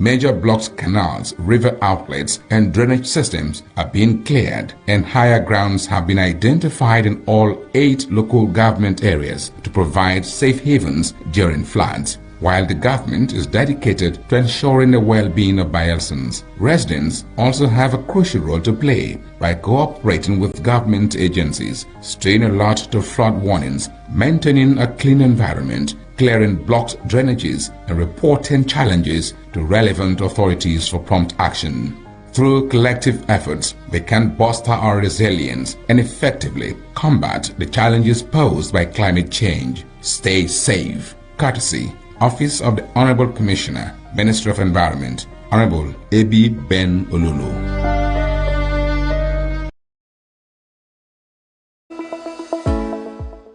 Major blocks, canals, river outlets, and drainage systems are being cleared, and higher grounds have been identified in all 8 local government areas to provide safe havens during floods. While the government is dedicated to ensuring the well-being of Bayelsans, residents also have a crucial role to play by cooperating with government agencies, staying alert to flood warnings, maintaining a clean environment, clearing blocked drainages, and reporting challenges to relevant authorities for prompt action. Through collective efforts, we can bolster our resilience and effectively combat the challenges posed by climate change. Stay safe. Courtesy, Office of the Honorable Commissioner, Ministry of Environment, Honorable A.B. Ben Olulu.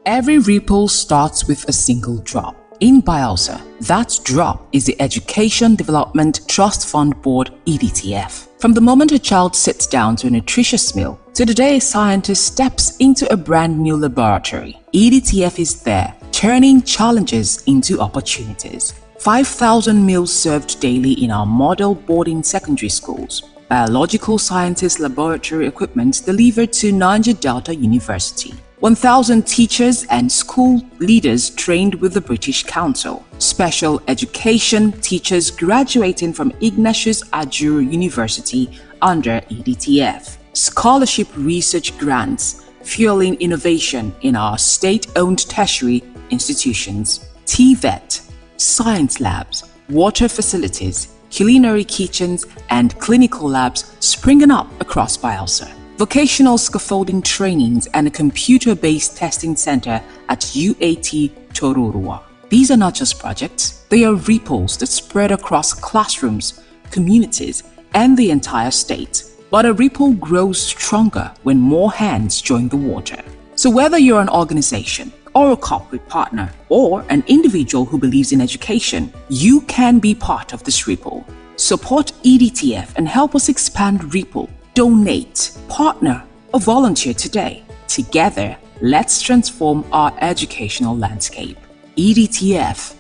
Every ripple starts with a single drop. In Bayelsa, that drop is the Education Development Trust Fund Board (EDTF). From the moment a child sits down to a nutritious meal to the day a scientist steps into a brand new laboratory, EDTF is there, turning challenges into opportunities. 5,000 meals served daily in our model boarding secondary schools. Biological sciences laboratory equipment delivered to Niger Delta University. 1,000 teachers and school leaders trained with the British Council. Special education teachers graduating from Ignatius Ajuru University under EDTF. Scholarship research grants fueling innovation in our state-owned tertiary institutions. TVET, science labs, water facilities, culinary kitchens, and clinical labs springing up across Bayelsa. Vocational scaffolding trainings and a computer-based testing center at UAT Tororua. These are not just projects, they are ripples that spread across classrooms, communities, and the entire state. But a ripple grows stronger when more hands join the water. So whether you're an organization, or a corporate partner, or an individual who believes in education, you can be part of this ripple. Support EDTF and help us expand Ripple. Donate, partner, or volunteer today. Together, let's transform our educational landscape. EDTF,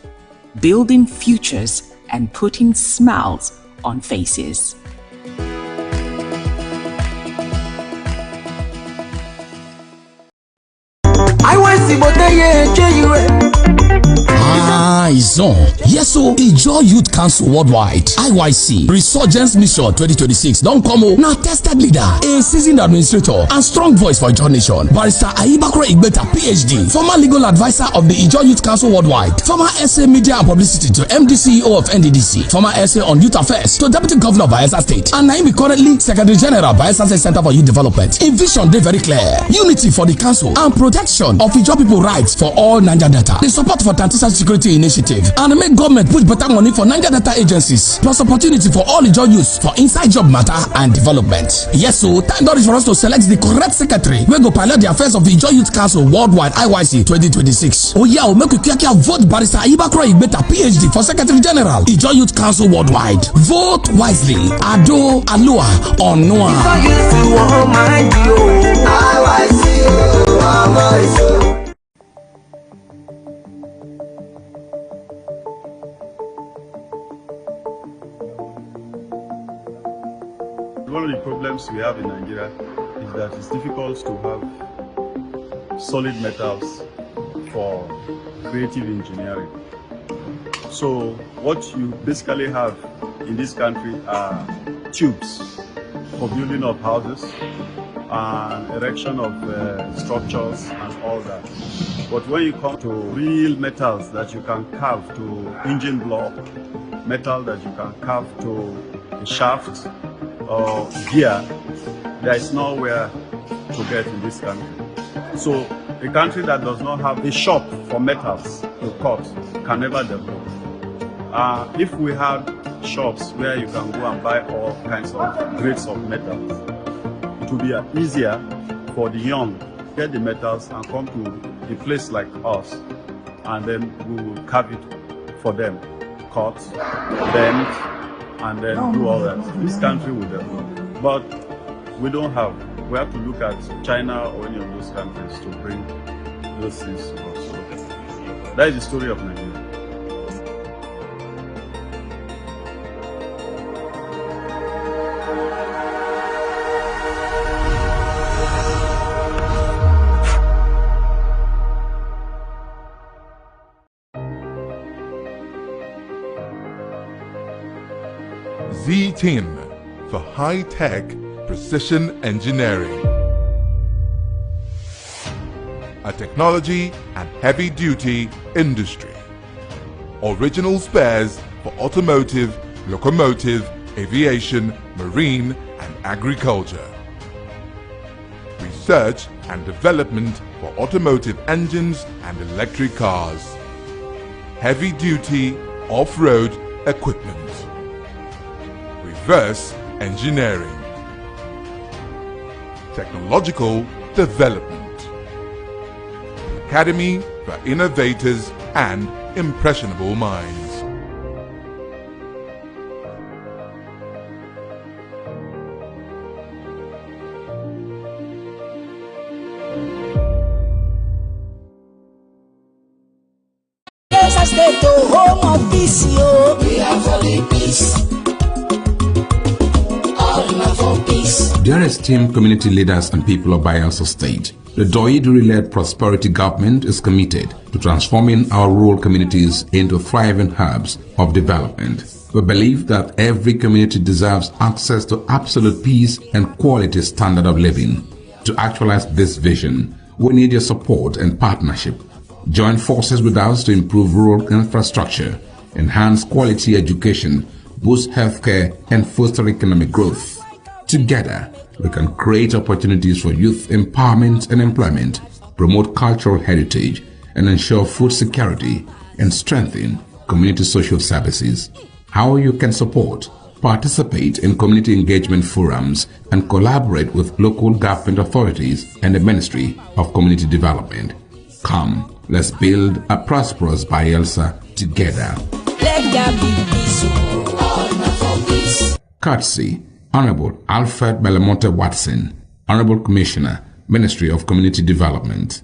building futures and putting smiles on faces. It's on. Yes, so Ijaw Youth Council Worldwide (IYC) Resurgence Mission 2026 don't come o. Now tested leader, a seasoned administrator, and strong voice for Ijaw Nation. Barrister Ayibakure Igbeta, PhD, former legal advisor of the Ijaw Youth Council Worldwide, former SA Media and Publicity to MD CEO of NDDC, former SA on Youth Affairs to Deputy Governor of Bayelsa State, and Naimi currently Secretary General Bayelsa State Center for Youth Development. In vision, they very clear: unity for the council and protection of Ijaw people rights for all Niger Delta. The support for Tantisa Security Initiative and make government put better money for Niger Delta agencies, plus opportunity for all Ijaw youths for inside job matter and development. Yes, so time is for us to select the correct secretary. We go pilot the affairs of the Ijaw Youth Council Worldwide (IYC) 2026. Oh yeah, make we quick vote Barrister Ayibakure Igbeta, PhD, for Secretary General Ijaw Youth Council Worldwide. Vote wisely. Ado Alua Onua. One of the problems we have in Nigeria is that it's difficult to have solid metals for creative engineering. So what you basically have in this country are tubes for building of houses and erection of structures and all that. But when you come to real metals that you can carve to engine block, metal that you can carve to a shaft or gear, there is nowhere to get in this country. So a country that does not have a shop for metals to cut can never develop. If we had shops where you can go and buy all kinds of grades of metals, it would be easier for the young to get the metals and come to a place like us, and then we will carve it for them, cut, bend, and then do all that. This country will develop. But we don't have. We have to look at China or any of those countries to bring those things to us. So that is the story of Nigeria. Z-Team for high-tech precision engineering. A technology and heavy-duty industry. Original spares for automotive, locomotive, aviation, marine and agriculture. Research and development for automotive engines and electric cars. Heavy-duty off-road equipment. Reverse engineering. Technological development. Academy for innovators and impressionable minds. Home of peace, we are for the peace. All for peace. Dear esteemed community leaders and people of Bayelsa State, the Doyiduri-led prosperity government is committed to transforming our rural communities into thriving hubs of development. We believe that every community deserves access to absolute peace and quality standard of living. To actualize this vision, we need your support and partnership. Join forces with us to improve rural infrastructure, enhance quality education, boost healthcare, and foster economic growth. Together, we can create opportunities for youth empowerment and employment, promote cultural heritage, and ensure food security and strengthen community social services. How you can support: participate in community engagement forums and collaborate with local government authorities and the Ministry of Community Development. Come, let's build a prosperous Bayelsa together. Let there be peace, all for peace. Courtesy, Honorable Alfred Belamonte Watson, Honorable Commissioner, Ministry of Community Development.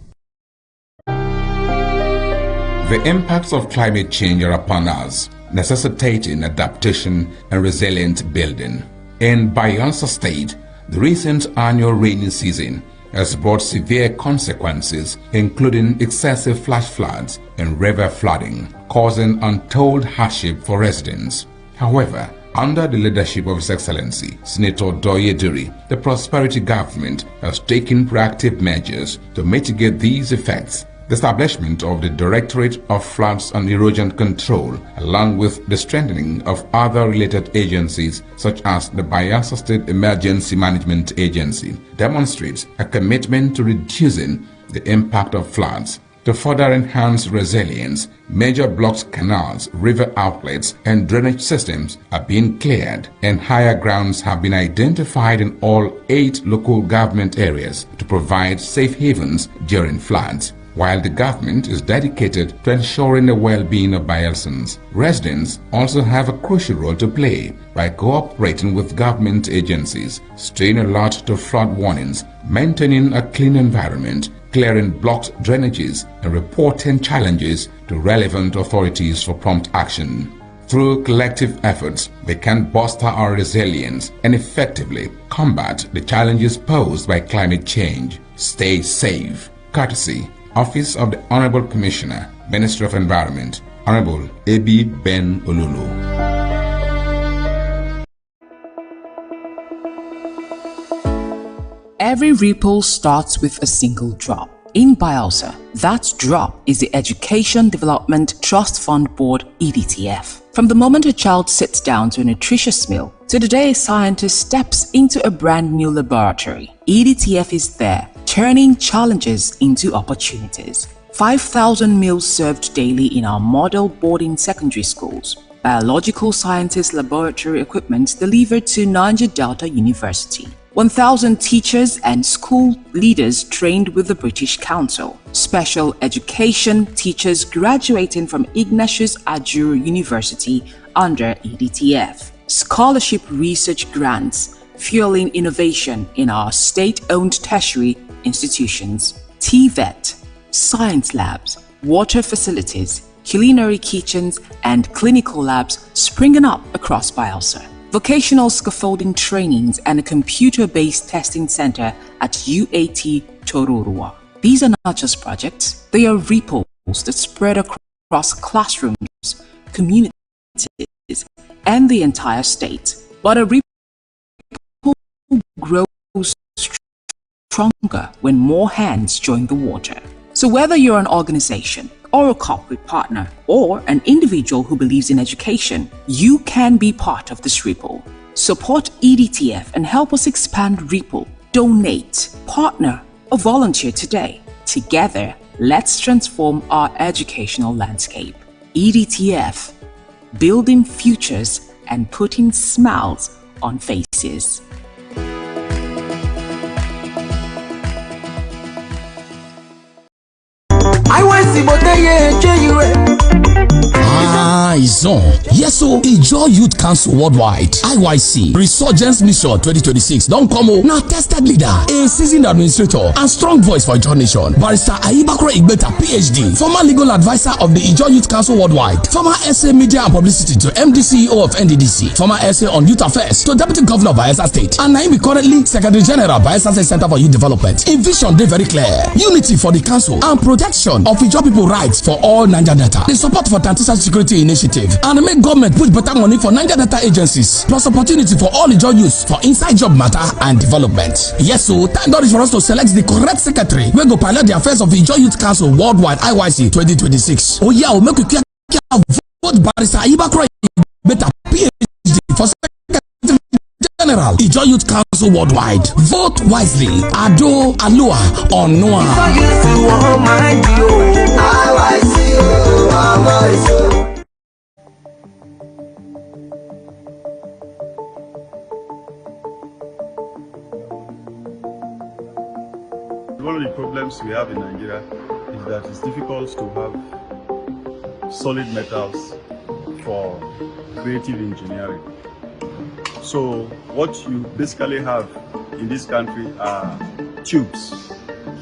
The impacts of climate change are upon us, necessitating adaptation and resilient building. In Bayelsa State, the recent annual rainy season has brought severe consequences, including excessive flash floods and river flooding, causing untold hardship for residents. However, under the leadership of His Excellency, Senator Doyiduri, the prosperity government has taken proactive measures to mitigate these effects. The establishment of the Directorate of Floods and Erosion Control, along with the strengthening of other related agencies such as the Bayelsa State Emergency Management Agency, demonstrates a commitment to reducing the impact of floods. To further enhance resilience, major blocked canals, river outlets, and drainage systems are being cleared, and higher grounds have been identified in all 8 local government areas to provide safe havens during floods. While the government is dedicated to ensuring the well-being of Bayelsans, residents also have a crucial role to play by cooperating with government agencies, staying alert to flood warnings, maintaining a clean environment, clearing blocked drainages, and reporting challenges to relevant authorities for prompt action. Through collective efforts, we can bolster our resilience and effectively combat the challenges posed by climate change. Stay safe. Courtesy, Office of the Honorable Commissioner, Ministry of Environment, Honorable A.B. Ben Olulu. Every ripple starts with a single drop. In Bayelsa, that drop is the Education Development Trust Fund Board (EDTF). From the moment a child sits down to a nutritious meal to the day a scientist steps into a brand new laboratory, EDTF is there, turning challenges into opportunities. 5,000 meals served daily in our model boarding secondary schools. Biological sciences laboratory equipment delivered to Niger Delta University. 1,000 teachers and school leaders trained with the British Council. Special education teachers graduating from Ignatius Ajuru University under EDTF. Scholarship research grants fueling innovation in our state-owned tertiary institutions. TVET, science labs, water facilities, culinary kitchens, and clinical labs springing up across Bayelsa. Vocational scaffolding trainings and a computer-based testing center at UAT Tororua. These are not just projects, they are ripples that spread across classrooms, communities, and the entire state. But a ripple grows stronger when more hands join the water. So whether you're an organization or a corporate partner or an individual who believes in education, you can be part of this ripple. Support EDTF and help us expand Ripple. Donate, partner, or volunteer today. Together, let's transform our educational landscape. EDTF, building futures and putting smiles on faces. It's on. Yes, so Ijaw Youth Council Worldwide (IYC) Resurgence Mission 2026 don't come o. Now tested leader, a seasoned administrator, and strong voice for Ijaw Nation. Barrister Naija PhD, former legal advisor of the Ijaw Youth Council Worldwide, former SA Media and Publicity to MD CEO of NDDC, former SA on Youth Affairs to Deputy Governor of Bayelsa State, and Naija currently Secretary General Bayelsa State Center for Youth Development. In vision, they very clear: unity for the council and protection of Ijaw people rights for all Naija Delta. The support for Tantisa Security Initiative and make government put better money for Naija Delta agencies, plus opportunity for all Ijaw youths for inside job matter and development. Yes, so time is for us to select the correct secretary. We go pilot the affairs of the Ijaw Youth Council Worldwide (IYC) 2026. Oh yeah, we'll make you vote Barrister Naija better PhD for Secretary General Ijaw Youth Council Worldwide. Vote wisely. Ado Alua or Noah. One of the problems we have in Nigeria is that it's difficult to have solid metals for creative engineering. So what you basically have in this country are tubes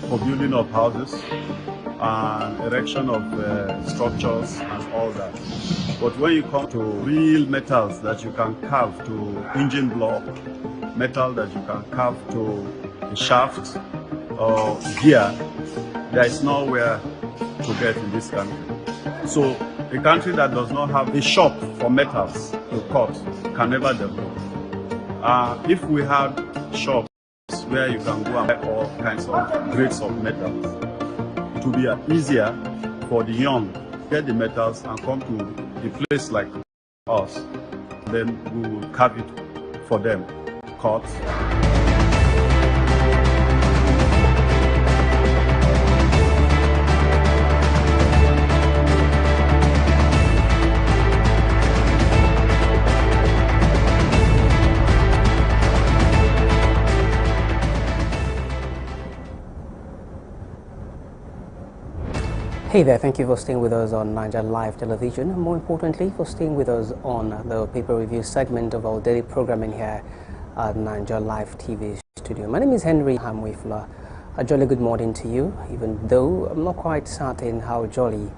for building of houses and erection of structures and all that. But when you come to real metals that you can carve to engine block, metal that you can carve to a shaft or gear, there is nowhere to get in this country. So a country that does not have a shop for metals to cut can never develop. If we had shops where you can go and buy all kinds of grades of metals, it would be easier for the young to get the metals and come to a place like us. Then we will carve it for them, cut. Hey there, thank you for staying with us on Naija Live Television, and more importantly for staying with us on the paper review segment of our daily programming here at Naija Live TV studio. My name is Henry Hamwifla. A jolly good morning to you, even though I'm not quite certain how jolly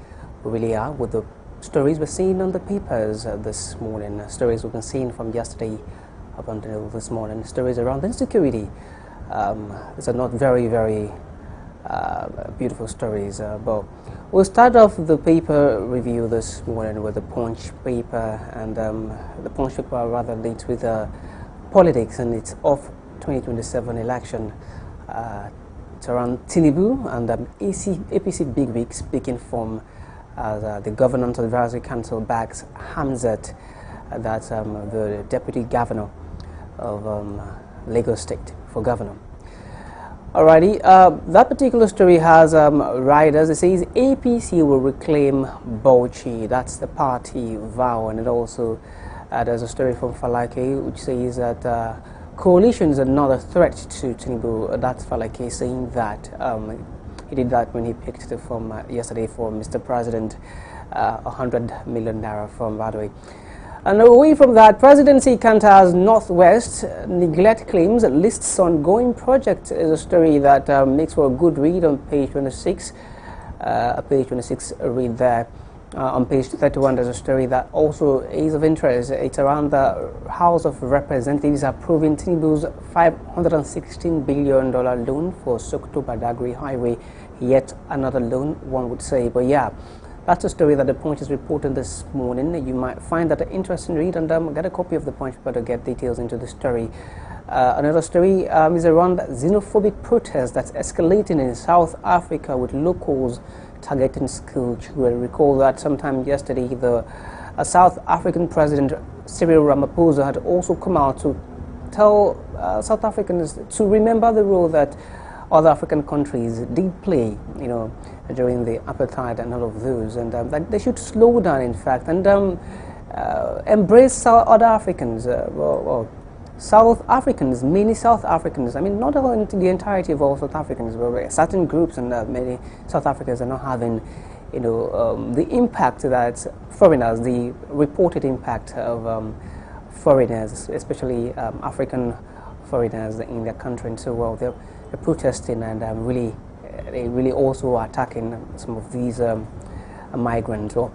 we really are with the stories we're seeing on the papers this morning, stories we've been seeing from yesterday up until this morning, stories around insecurity. These are not very beautiful stories, but we'll start off the paper review this morning with the Punch paper, and the Punch paper are rather linked with politics, and it's off 2027 election. It's around Tinubu and APC bigwig speaking from the Governance Advisory Council backs Hamzat, that's the Deputy Governor of Lagos State for governor. Alrighty, that particular story has riders. It says APC will reclaim Bauchi. That's the party vow, and it also there's a story from Falake which says that coalitions are not a threat to Tinubu. That's Falake saying that. He did that when he picked it from yesterday for Mr. President, 100 million naira from Badway. And away from that, presidency counters Northwest neglect claims lists ongoing project is a story that makes for a good read on page 26. Page 26 read there. On page 31, there's a story that also is of interest. It's around the House of Representatives approving Tinubu's $516 billion loan for Sokoto-Badagry Highway. Yet another loan, one would say. But yeah, That's a story that the Punch is reporting this morning. You might find that an interesting read, and get a copy of the Punch paper to get details into the story. Another story is around xenophobic protests that's escalating in South Africa with locals targeting school children. Recall that sometime yesterday, the South African President Cyril Ramaphosa had also come out to tell South Africans to remember the role that other African countries did play, during the apartheid and all of those, and that they should slow down, in fact, and embrace other Africans, South Africans, many South Africans. I mean, not the entirety of all South Africans, but certain groups and many South Africans are not having, the impact that foreigners, the reported impact of foreigners, especially African foreigners in their country. And so, they're protesting and they really also are attacking some of these migrants. Well,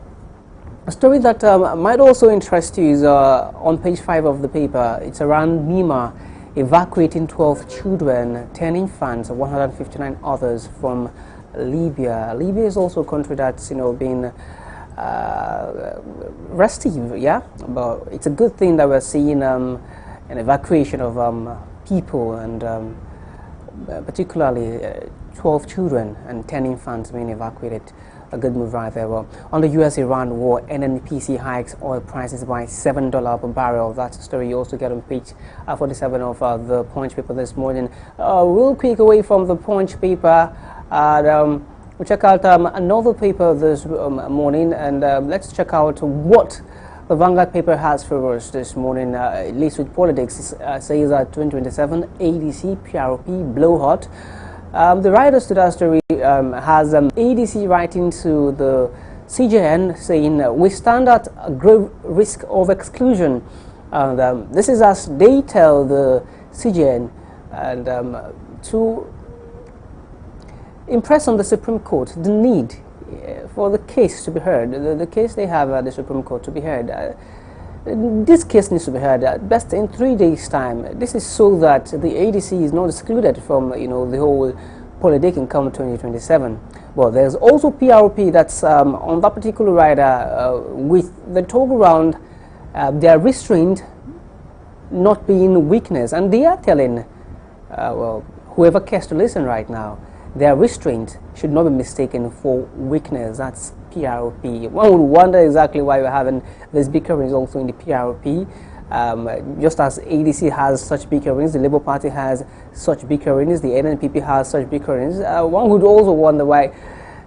a story that might also interest you is on page 5 of the paper. It's around NEMA evacuating 12 children, 10 infants, 159 others from Libya. Libya is also a country that's been restive, yeah, but it's a good thing that we're seeing an evacuation of people, and particularly 12 children and 10 infants being evacuated. A good move right there. Well, on the US-Iran war, NNPC hikes oil prices by $7 per barrel. That's a story you also get on page 47 of the Punch paper this morning. Real quick, away from the Punch paper, we'll check out another paper this morning, and let's check out what the Vanguard paper has for us this morning. At least with politics, says that 2027 ADC PRP blow hot. The writers to that story has ADC writing to the CJN saying, we stand at a grave risk of exclusion. And this is as they tell the CJN, and to impress on the Supreme Court the need for the case to be heard, the case they have at the Supreme Court to be heard. This case needs to be heard at best in 3 days' time. This is so that the ADC is not excluded from the whole politicking come 2027. Well, there's also PRP that's on that particular rider with the talk around their restraint not being weakness, and they are telling well, whoever cares to listen right now, their restraint should not be mistaken for weakness. That's PRP. One would wonder exactly why we're having these bickerings also in the PRP. Just as ADC has such bickerings, the Labour Party has such bickerings, the NNPP has such bickerings. One would also wonder why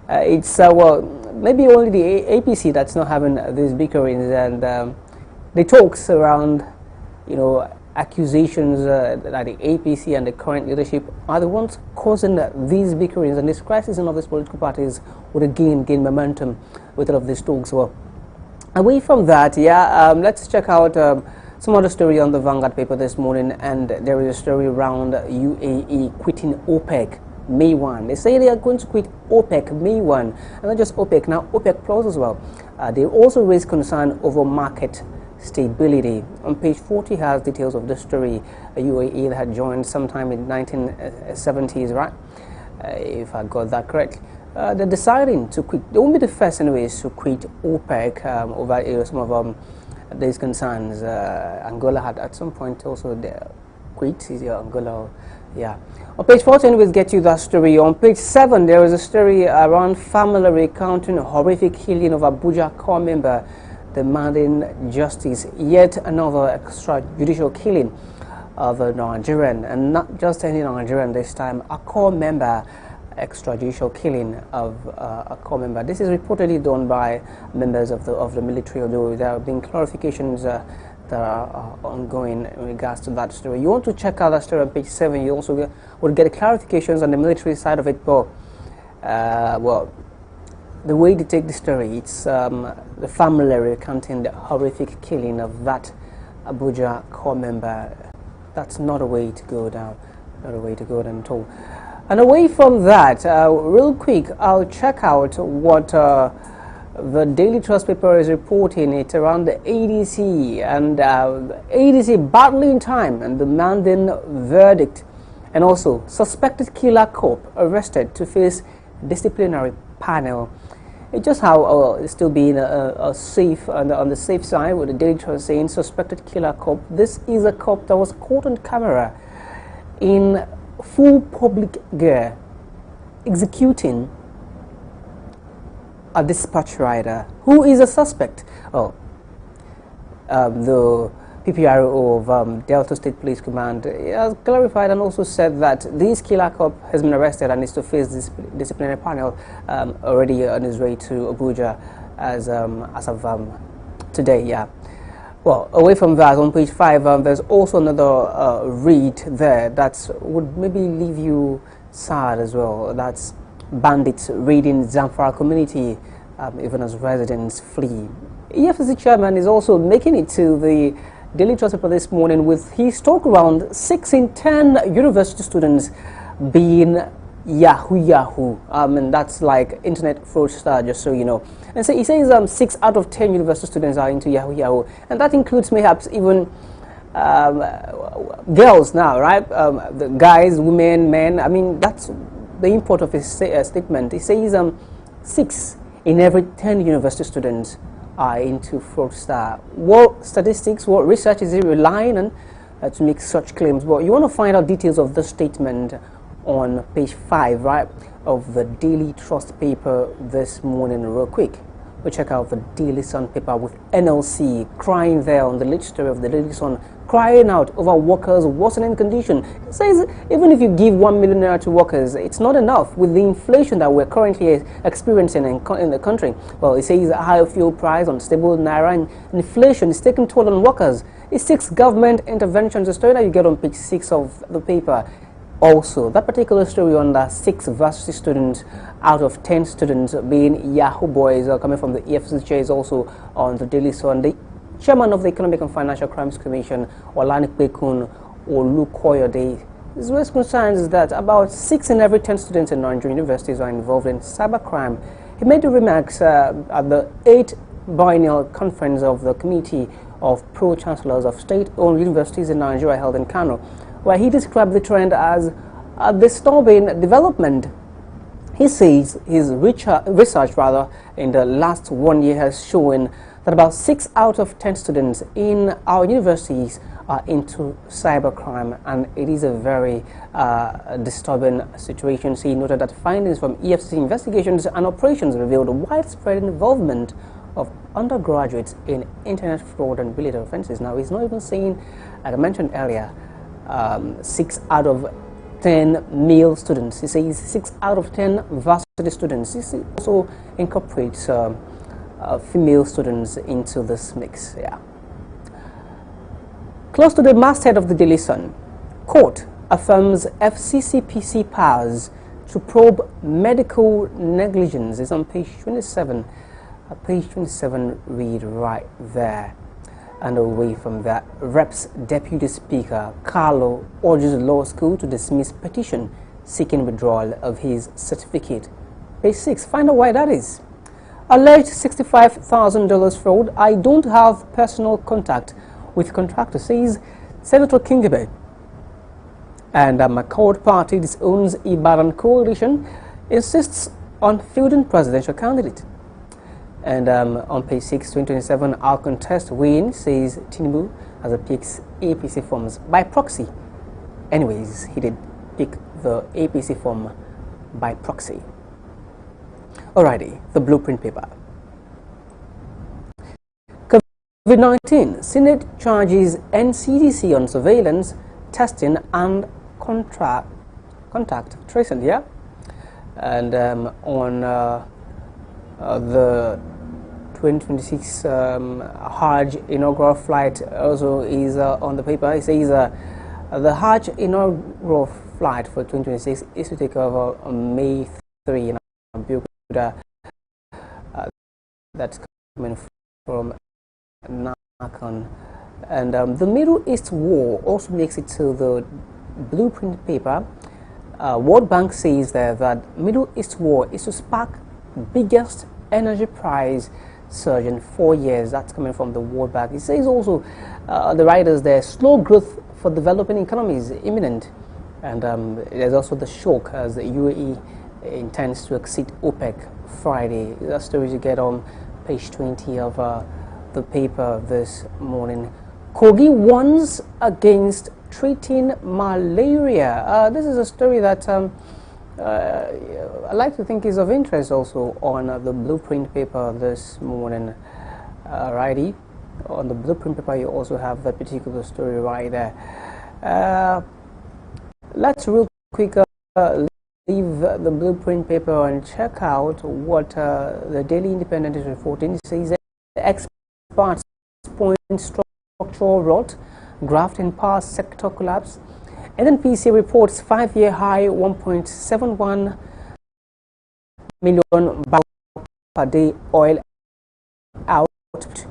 it's, well, maybe only the APC that's not having these bickerings, and the talks around, accusations that the APC and the current leadership are the ones causing these bickerings, and this crisis in all these political parties would again gain momentum with all of these talks. Well, away from that, let's check out some other story on the Vanguard paper this morning, and there is a story around UAE quitting OPEC May 1. They say they are going to quit OPEC May 1, and not just OPEC, now OPEC Plus as well. They also raise concern over market stability. On page 40 has details of the story. UAE that had joined sometime in 1970s, right? If I got that correct. They're deciding to quit. They won't be the first anyways to quit OPEC over some of these concerns. Angola had at some point also quit. Angola, yeah. On page 14 we'll get you that story. On page 7 there is a story around family recounting a horrific killing of Abuja core member demanding justice. Yet another extrajudicial killing of a Nigerian, and not just any Nigerian this time, a core member, extrajudicial killing of a core member. This is reportedly done by members of the military, although there have been clarifications that are ongoing in regards to that story. You want to check out that story on page 7. You also will get clarifications on the military side of it, but well, the way they take the story, it's the family recounting the horrific killing of that Abuja core member. That's not a way to go down, not a way to go down at all. And away from that, real quick, I'll check out what the Daily Trust paper is reporting. It's around the ADC, and ADC battling time and demanding verdict, and also suspected killer cop arrested to face disciplinary panel. It's just how it's still being a safe on the safe side, with the Daily Trust saying suspected killer cop. This is a cop that was caught on camera in full public gear executing a dispatch rider who is a suspect. Oh, the PPRO of Delta State Police Command has clarified and also said that this killer cop has been arrested and is to face this disciplinary panel already on his way to Abuja as of today. Yeah. Well, away from that, on page 5, there's also another read there that would maybe leave you sad as well. That's bandits raiding Zamfara community, even as residents flee. EFCC chairman is also making it to the Daily Trust paper this morning with his talk around 6 in 10 university students being Yahoo. And that's like internet fraudster, just so you know. And so he says 6 out of 10 university students are into Yahoo. And that includes perhaps even girls now, right? The guys, women, men. I mean, that's the import of his statement. He says 6 in every 10 university students are into fraudster. What statistics, what research is he relying on to make such claims? Well, you want to find out details of this statement on page 5, right, of the Daily Trust paper this morning real quick. We check out the Daily Sun paper with NLC crying there on the lead story of the Daily Sun, crying out over workers' worsening condition. It says even if you give 1 million naira to workers, it's not enough with the inflation that we're currently experiencing in the country. Well, it says higher fuel price, unstable naira, and inflation is taking toll on workers. It seeks government interventions, a story that you get on page 6 of the paper. Also, that particular story on the 6 varsity students out of 10 students being Yahoo boys coming from the EFCC chair is also on the Daily Sun. The chairman of the Economic and Financial Crimes Commission, Olanikpekun Olukoyode, his raised concerns is that about 6 in every 10 students in Nigerian universities are involved in cybercrime. He made the remarks at the 8th biennial conference of the Committee of Pro-Chancellors of State-Owned Universities in Nigeria held in Kano, where he described the trend as a disturbing development. He says his research in the last 1 year has shown that about 6 out of 10 students in our universities are into cybercrime, and it is a very disturbing situation. So he noted that findings from EFCC investigations and operations revealed widespread involvement of undergraduates in internet fraud and related offenses. Now, he's not even saying, like I mentioned earlier, 6 out of 10 male students. He says 6 out of 10 varsity students. He also incorporates female students into this mix. Yeah. Close to the masthead of the Daily Sun, court affirms FCCPC powers to probe medical negligence. It's on page 27. Page 27 read right there. And away from that, Reps Deputy Speaker Carlo urges the law school to dismiss petition seeking withdrawal of his certificate. Page 6, find out why that is. Alleged $65,000 fraud. I don't have personal contact with contractor, says Senator Kingibe. And McCord Party disowns Ibadan coalition, insists on fielding presidential candidate. And on page 6, 2027, our contest win, says Tinubu, as it picks APC forms by proxy. Anyways, he did pick the APC form by proxy. Alrighty, the blueprint paper. COVID-19, Senate charges NCDC on surveillance, testing, and contact tracing, yeah? And on the 2026 Hajj inaugural flight also is on the paper. It says the Hajj inaugural flight for 2026 is to take over on May 3 in Abuja. That's coming from Nakan. And the Middle East war also makes it to the blueprint paper. World Bank says there that Middle East war is to spark biggest energy price surge in 4 years. That's coming from the World Bank. It says also the writers there, slow growth for developing economies imminent, and there's also the shock as the UAE intends to exceed OPEC Friday. That story you get on page 20 of the paper this morning. Kogi warns against treating malaria. This is a story that I like to think is of interest also on the Blueprint paper this morning. Righty, on the Blueprint paper you also have that particular story right there. Let's real quick leave the Blueprint paper and check out what the Daily Independent is reporting. It says that experts point structural rot, graft in power sector collapse. NNPC reports 5-year high 1.71 million barrels per day oil output.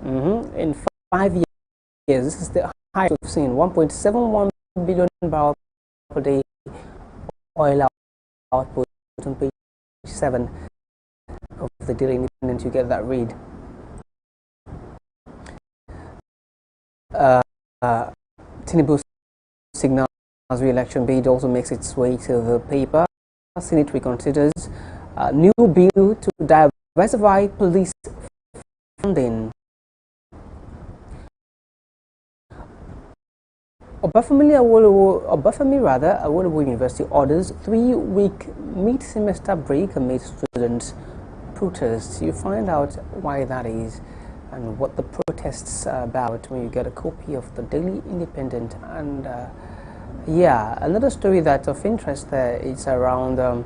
In 5 years, this is the highest we've seen, 1.71 billion barrels per day oil output. On page 7 of the Daily Independent, you get that read. Tinubu signals re-election bid also makes its way to the paper. Senate reconsiders new bill to diversify police funding. Obafemi Awolowo University orders 3-week mid-semester break amid students' protests. You find out why that is and what the protests are about when you get a copy of the Daily Independent. And yeah, another story that's of interest there is around the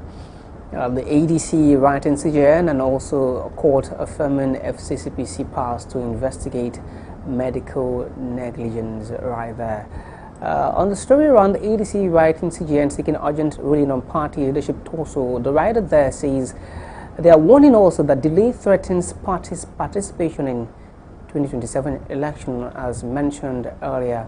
ADC writing CJN and also a court affirming FCCPC powers to investigate medical negligence right there. On the story around the ADC writing CJN seeking urgent ruling on party leadership torso, the writer there says they are warning also that delay threatens parties' participation in 2027 election, as mentioned earlier.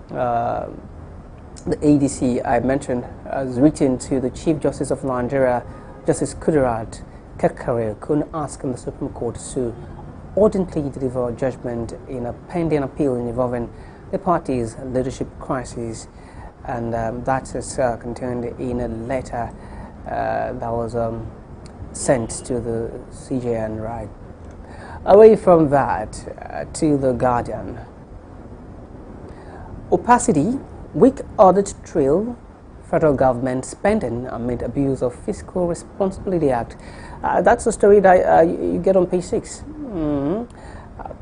The ADC I mentioned has written to the Chief Justice of Nigeria, Justice Kudirat Kekere, asking the Supreme Court to urgently deliver judgment in a pending appeal involving the party's leadership crisis, and that is contained in a letter that was sent to the CJN, right? Away from that, to the Guardian. Opacity, weak audit trail, federal government spending amid abuse of Fiscal Responsibility Act. That's the story that you get on page 6.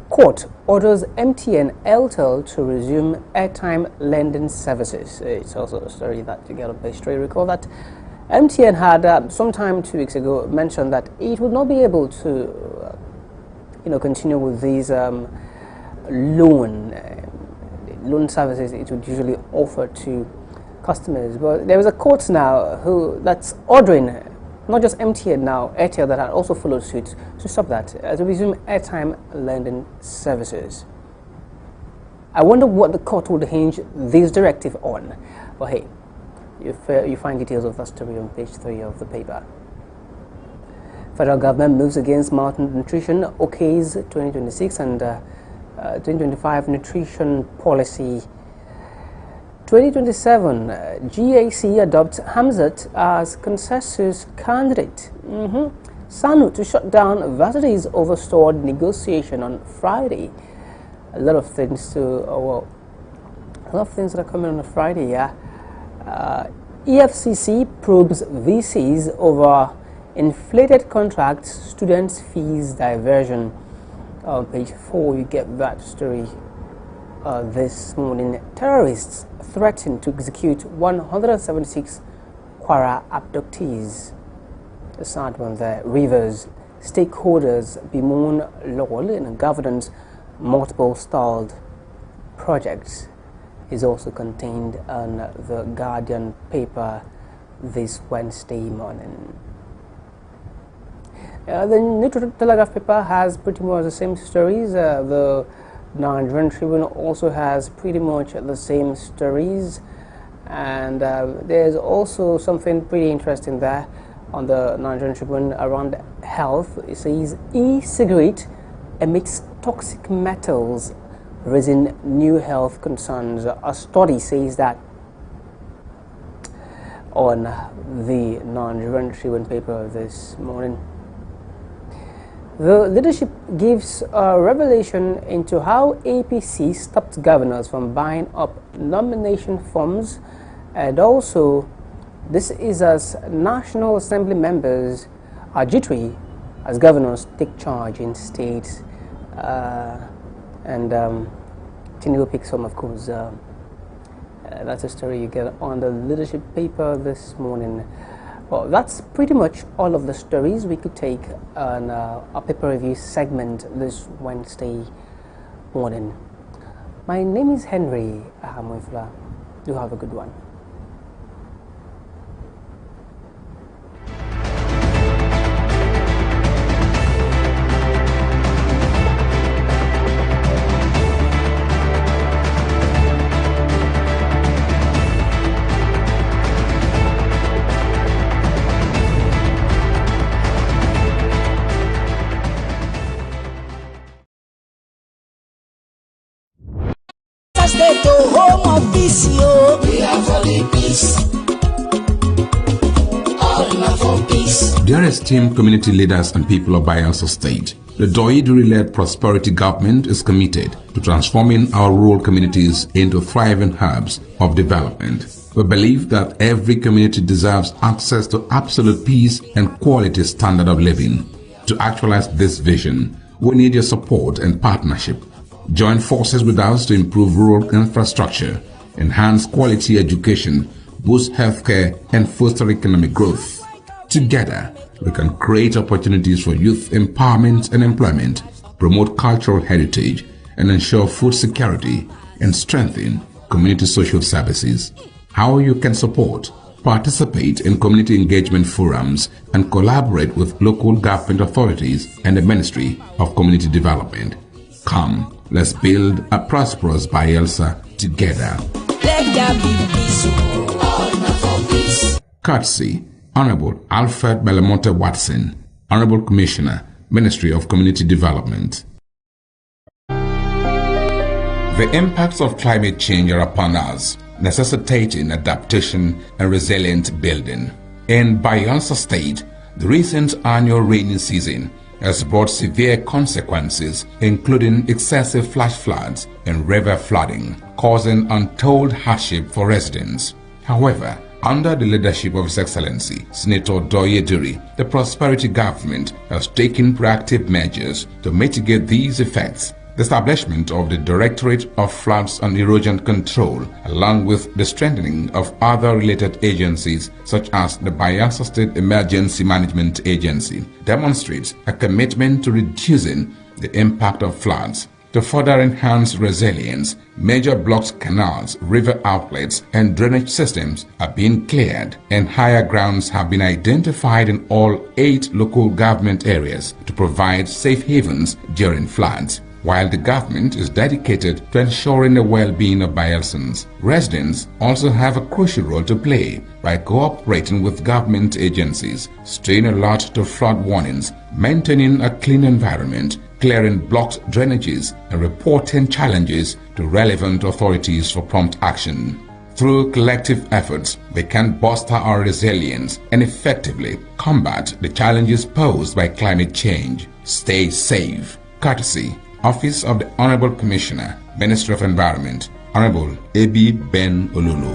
Court orders MTN Airtel to resume airtime lending services. It's also a story that you get on page 3. Recall that MTN had sometime 2 weeks ago mentioned that it would not be able to continue with these loan services it would usually offer to customers. But there is a court now that's ordering not just MTN now, Airtel that had also followed suit to stop that, to resume airtime lending services. I wonder what the court would hinge this directive on. But hey, you find details of that story on page 3 of the paper. Federal government moves against malnutrition, OK's 2026 and 2025 nutrition policy. 2027, GAC adopts Hamzat as consensus candidate. SANU to shut down varsities over stored negotiation on Friday. A lot of things that are coming on a Friday. Yeah. EFCC probes VCs over inflated contracts, students' fees diversion. On page 4, you get that story. This morning, terrorists threaten to execute 176 Kwara abductees. A sad one there. Rivers, stakeholders bemoan lull in governance, multiple stalled projects is also contained on the Guardian paper this Wednesday morning. The New Telegraph paper has pretty much the same stories. The Nigerian Tribune also has pretty much the same stories, and there's also something pretty interesting there on the Nigerian Tribune around health. It says e-cigarette emits toxic metals, raising new health concerns. A study says that on the Nigerian Tribune paper this morning. The leadership gives a revelation into how APC stopped governors from buying up nomination forms, and also this is as National Assembly members are jittery as governors take charge in states, and Tinubu picks some, of course. That's a story you get on the leadership paper this morning. Well, that's pretty much all of the stories we could take on our paper review segment this Wednesday morning. My name is Henry Ahamuifla. Do have a good one. State to home of peace, yo. We are for the peace. All for peace. Dear esteemed community leaders and people of Bayelsa State, the Doiduri-led prosperity government is committed to transforming our rural communities into thriving hubs of development. We believe that every community deserves access to absolute peace and quality standard of living. To actualize this vision, we need your support and partnership. Join forces with us to improve rural infrastructure, enhance quality education, boost healthcare, and foster economic growth. Together, we can create opportunities for youth empowerment and employment, promote cultural heritage, and ensure food security and strengthen community social services. How you can support: participate in community engagement forums and collaborate with local government authorities and the Ministry of Community Development. Come, let's build a prosperous Bayelsa together. Let there be peace, all for peace. Courtesy, Honorable Alfred Belamonte Watson, Honorable Commissioner, Ministry of Community Development. The impacts of climate change are upon us, necessitating adaptation and resilient building. In Bayelsa State, the recent annual rainy season has brought severe consequences, including excessive flash floods and river flooding, causing untold hardship for residents. However, under the leadership of His Excellency Senator Doiduri, the prosperity government has taken proactive measures to mitigate these effects. The establishment of the Directorate of Floods and Erosion Control, along with the strengthening of other related agencies such as the Bayelsa State Emergency Management Agency, demonstrates a commitment to reducing the impact of floods. To further enhance resilience, major blocked canals, river outlets, and drainage systems are being cleared, and higher grounds have been identified in all 8 local government areas to provide safe havens during floods. While the government is dedicated to ensuring the well-being of Bayelsans, residents also have a crucial role to play by cooperating with government agencies, staying alert to flood warnings, maintaining a clean environment, clearing blocked drainages, and reporting challenges to relevant authorities for prompt action. Through collective efforts, we can bolster our resilience and effectively combat the challenges posed by climate change. Stay safe. Courtesy, Office of the Honorable Commissioner, Ministry of Environment, Honorable A.B. Ben Olulu.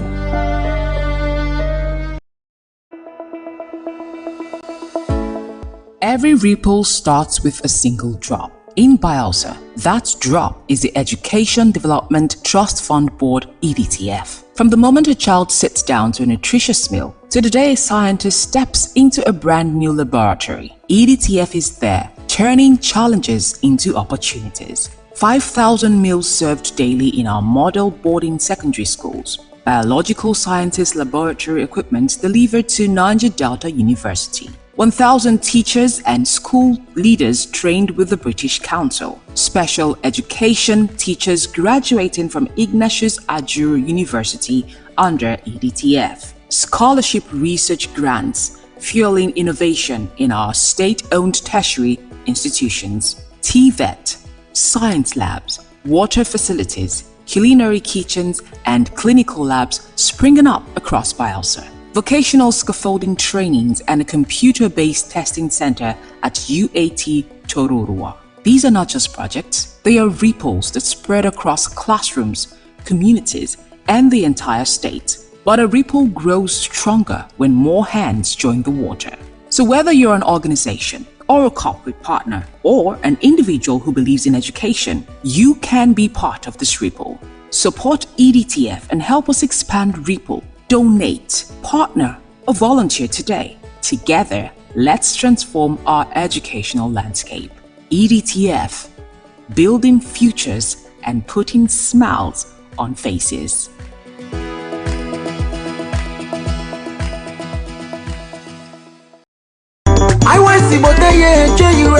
Every ripple starts with a single drop. In Bayelsa, that drop is the Education Development Trust Fund Board (EDTF). From the moment a child sits down to a nutritious meal to the day a scientist steps into a brand new laboratory, EDTF is there, turning challenges into opportunities. 5,000 meals served daily in our model boarding secondary schools. Biological sciences laboratory equipment delivered to Niger Delta University. 1,000 teachers and school leaders trained with the British Council. Special education teachers graduating from Ignatius Ajuru University under EDTF. Scholarship research grants fueling innovation in our state-owned tertiary institutions. TVET, science labs, water facilities, culinary kitchens, and clinical labs springing up across Bayelsa. vocational scaffolding trainings, and a computer-based testing center at UAT Tororua. These are not just projects, they are ripples that spread across classrooms, communities, and the entire state. But a ripple grows stronger when more hands join the water. So whether you're an organization, or a corporate partner, or an individual who believes in education, you can be part of this ripple. Support EDTF and help us expand Ripple. Donate, partner, or volunteer today. Together, let's transform our educational landscape. EDTF, building futures and putting smiles on faces. I want to see what they enjoy you.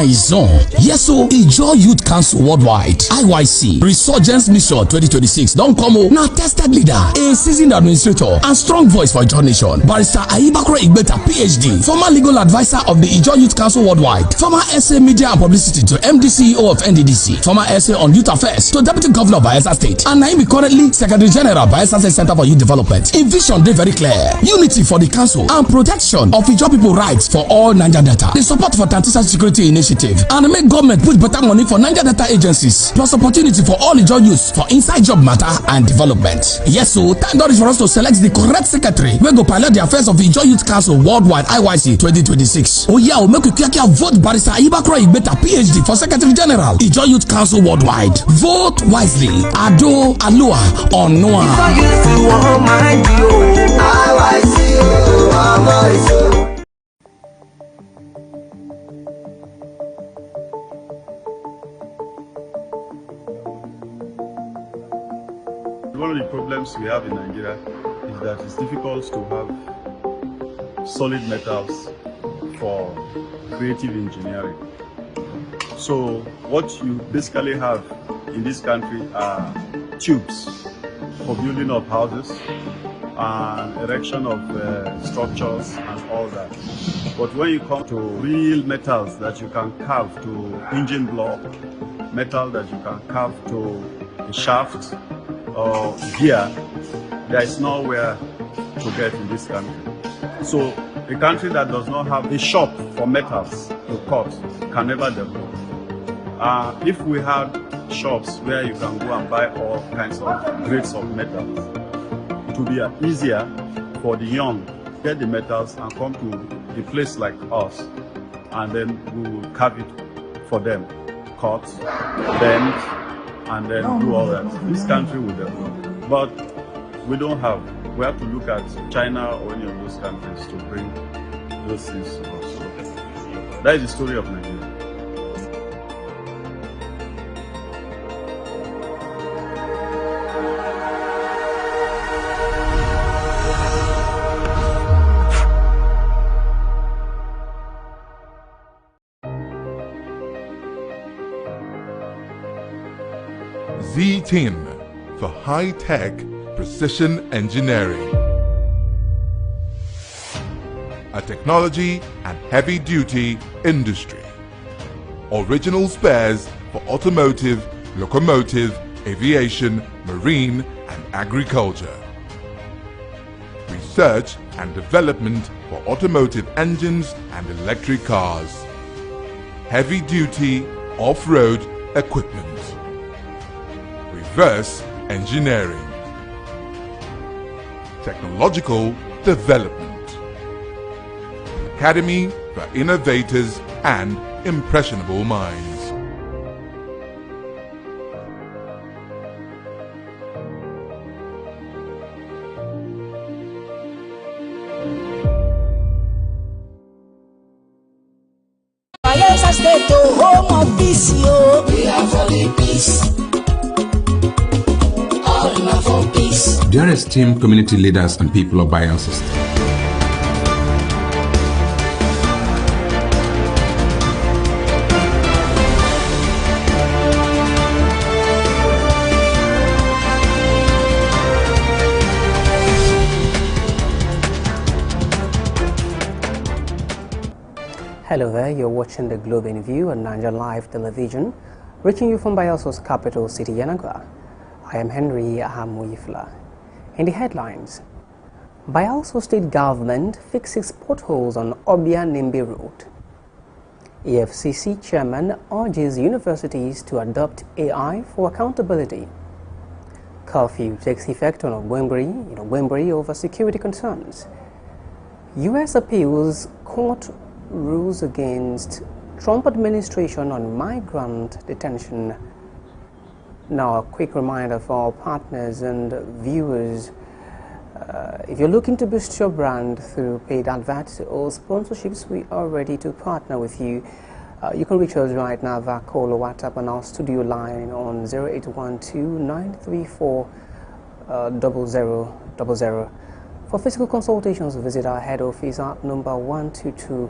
It's on. Yes, so Ijaw Youth Council Worldwide (IYC) Resurgence Mission 2026 don't come o. Now tested leader, a seasoned administrator, and strong voice for Ijaw Nation. Barrister Naija PhD, former legal advisor of the Ijaw Youth Council Worldwide, former SA Media and Publicity to MD CEO of NDDC, former SA on Youth Affairs to Deputy Governor of Bayelsa State, and Naimi currently Secretary General Bayelsa State Center for Youth Development. In vision, they very clear: unity for the council and protection of Ijaw people rights for all Naija data. The support for Tantisa Security Initiative and make government put better money for Naija data agencies, plus opportunity for all Ijaw youth for inside job matter and development. Yes, so time is for us to select the correct secretary wey go pilot the affairs of the Ijaw Youth Council Worldwide (IYC) 2026. Oh yeah, we'll make you vote Barrister Naija PhD for Secretary General Ijaw Youth Council Worldwide. Vote wisely. Ado Alua on Noah. One of the problems we have in Nigeria is that it's difficult to have solid metals for creative engineering. So what you basically have in this country are tubes for building of houses and erection of structures and all that. But when you come to real metals that you can carve to engine block, metal that you can carve to a shaft or gear, there is nowhere to get in this country. So a country that does not have a shop for metals to cut can never develop. If we had shops where you can go and buy all kinds of grades of metals, it would be easier for the young to get the metals and come to a place like us, and then we will carve it for them, cut, bend, and then do all that. This country will develop. But we don't have. We have to look at China or any of those countries to bring those things to us. So that is the story of Nigeria. Z10 for high-tech precision engineering. A technology and heavy-duty industry. Original spares for automotive, locomotive, aviation, marine and agriculture. Research and development for automotive engines and electric cars. Heavy-duty off-road equipment. Reverse engineering. Technological development. Academy for innovators and impressionable minds. Bayelsa State, home of peace, yo. We are for the peace. Dear esteemed community leaders and people of Bayelsa State, hello there, you're watching the Globe in View on Naija Live Television, reaching you from Bayelsa's capital city, Yenagoa. I am Henry Ahamuifla. In the headlines, Bayelsa State Government fixes potholes on Obia-Nimbe Road. AFCC Chairman urges universities to adopt AI for accountability. Curfew takes effect on Ogwembri over security concerns. U.S. appeals court rules against Trump administration on migrant detention. Now, a quick reminder for our partners and viewers. If you're looking to boost your brand through paid adverts or sponsorships, we are ready to partner with you. You can reach us right now via call or WhatsApp on our studio line on 0812-934-0000. For physical consultations, visit our head office at number 122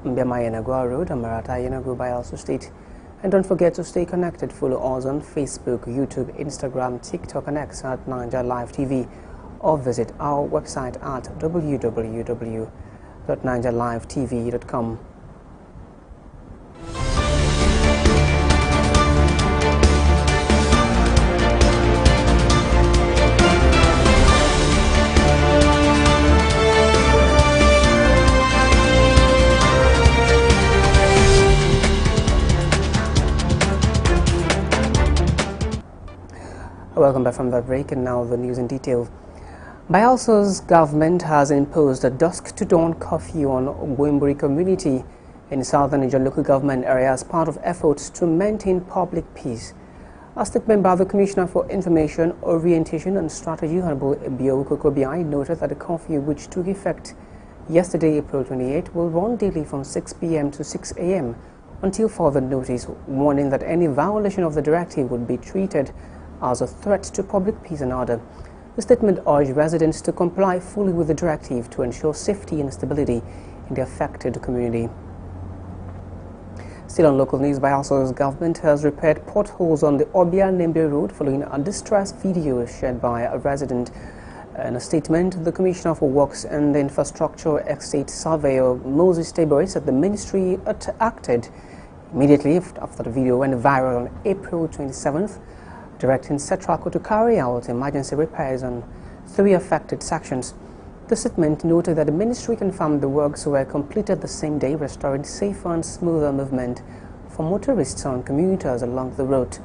Mbiama Yenagua Road, Amarata Yenago, Bayelsa State. And don't forget to stay connected. Follow us on Facebook, YouTube, Instagram, TikTok, and X at Naija Live TV, or visit our website at www.naijalivetv.com. Welcome back from that break, and now the news in detail. Bayelsa's government has imposed a dusk to dawn curfew on Ogwembri community in southern Naija local government area as part of efforts to maintain public peace. A statement by the Commissioner for Information, Orientation and Strategy, Honorable Ebio Kokobiai, noted that the curfew, which took effect yesterday, April 28, will run daily from 6 p.m. to 6 a.m. until further notice, warning that any violation of the directive would be treated as a threat to public peace and order. The statement urged residents to comply fully with the directive to ensure safety and stability in the affected community. Still on local news, Bayelsa's government has repaired potholes on the Obia-Nimbe Road following a distress video shared by a resident. In a statement, the Commissioner for Works and Infrastructure, Estate Surveyor Moses Tabori, said the ministry acted immediately after the video went viral on April 27th, directing Setraco to carry out emergency repairs on 3 affected sections. The statement noted that the ministry confirmed the works were completed the same day, restoring safer and smoother movement for motorists and commuters along the road.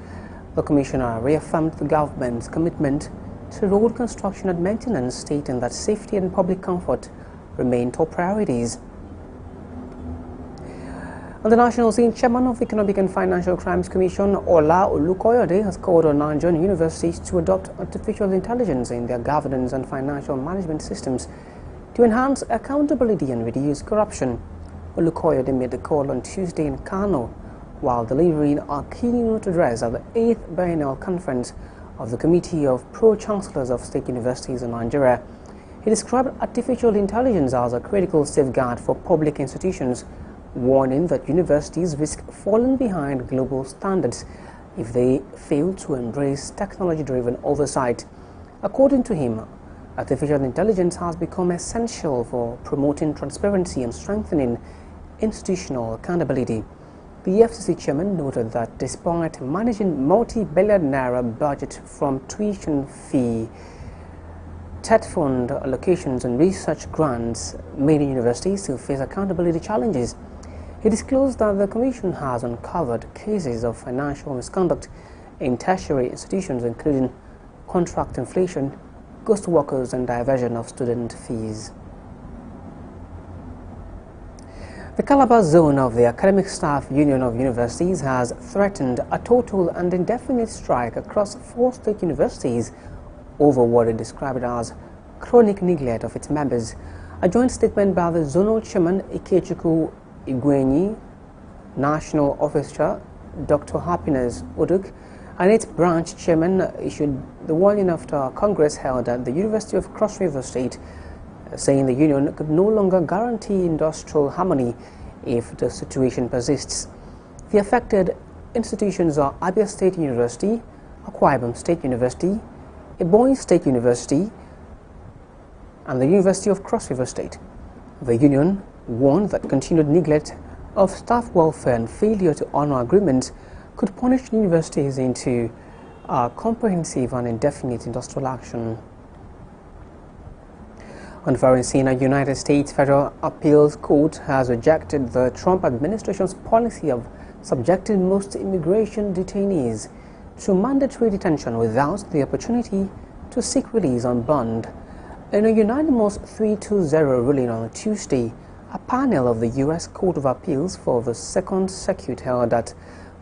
The Commissioner reaffirmed the government's commitment to road construction and maintenance, stating that safety and public comfort remain top priorities. On the national scene, Chairman of the Economic and Financial Crimes Commission, Ola Olukoyode, has called on Nigerian universities to adopt artificial intelligence in their governance and financial management systems to enhance accountability and reduce corruption. Olukoyode made the call on Tuesday in Kano while delivering a keynote address at the 8th Biennial Conference of the Committee of Pro-Chancellors of State Universities in Nigeria. He described artificial intelligence as a critical safeguard for public institutions, warning that universities risk falling behind global standards if they fail to embrace technology-driven oversight. According to him, artificial intelligence has become essential for promoting transparency and strengthening institutional accountability. The FCC chairman noted that despite managing multi-billion naira budget from tuition fee, TED fund allocations and research grants, many universities still face accountability challenges. He disclosed that the Commission has uncovered cases of financial misconduct in tertiary institutions, including contract inflation, ghost workers, and diversion of student fees. The Calabar zone of the Academic Staff Union of Universities has threatened a total and indefinite strike across 4 state universities over what it described as chronic neglect of its members. A joint statement by the zonal chairman Ikechukwu Igwenyi, National Officer Dr. Happiness Oduk, and its branch chairman issued the warning after Congress held at the University of Cross River State, saying the union could no longer guarantee industrial harmony if the situation persists. The affected institutions are Abia State University, Akwa Ibom State University, Ebonyi State University, and the University of Cross River State. The union warned that continued neglect of staff welfare and failure to honor agreements could punish universities into comprehensive and indefinite industrial action. Conferencing, a United States Federal Appeals Court has rejected the Trump administration's policy of subjecting most immigration detainees to mandatory detention without the opportunity to seek release on bond. In a unanimous 3-2-0 ruling on Tuesday, a panel of the U.S. Court of Appeals for the Second Circuit held that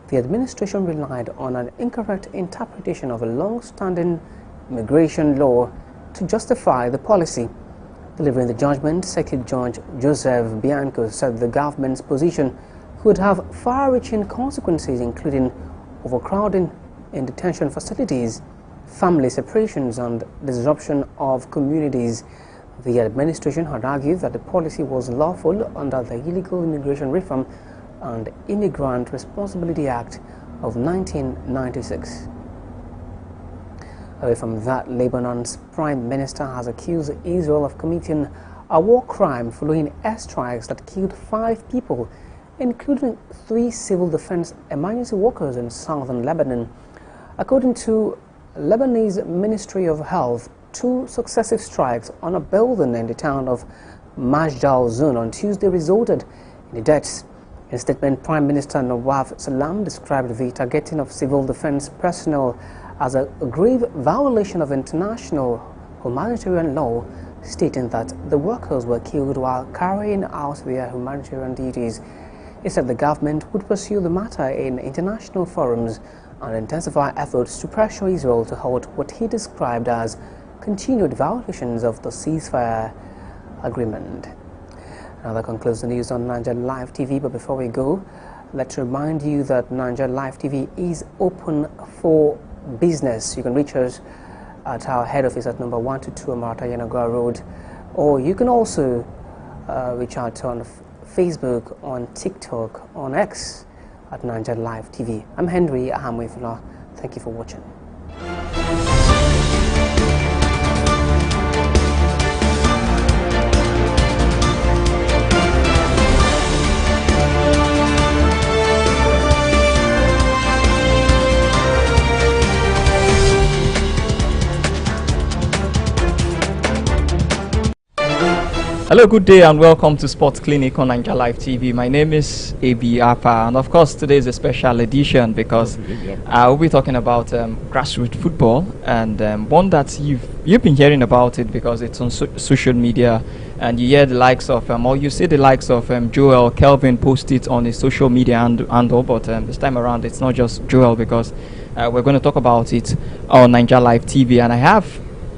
the administration relied on an incorrect interpretation of a long-standing immigration law to justify the policy. Delivering the judgment, Circuit Judge Joseph Bianco said the government's position could have far-reaching consequences, including overcrowding in detention facilities, family separations, and disruption of communities. The administration had argued that the policy was lawful under the Illegal Immigration Reform and Immigrant Responsibility Act of 1996. Away from that, Lebanon's prime minister has accused Israel of committing a war crime following airstrikes that killed 5 people, including 3 civil defense emergency workers in southern Lebanon. According to Lebanese Ministry of Health, 2 successive strikes on a building in the town of Majdal Zone on Tuesday resulted in the deaths. In a statement, Prime Minister Nawaf Salam described the targeting of civil defense personnel as a grave violation of international humanitarian law, stating that the workers were killed while carrying out their humanitarian duties. He said the government would pursue the matter in international forums and intensify efforts to pressure Israel to halt what he described as continued violations of the ceasefire agreement. Now that concludes the news on Naija Live TV, but before we go, let's remind you that Naija Live TV is open for business. You can reach us at our head office at number 122 Amarata Yanagwa Road, or you can also reach out on Facebook, on TikTok, on X at Naija Live TV. I'm Henry Ahamwefula. Thank you for watching. Hello, good day and welcome to Sports Clinic on Naija Live TV. My name is A.B. Apa, and of course today is a special edition because I will be talking about grassroots football, and one that you've been hearing about it because it's on social media, and you hear the likes of or you see the likes of Joel Kelvin post it on his social media handle, but this time around it's not just Joel because we're going to talk about it on Naija Live TV, and I have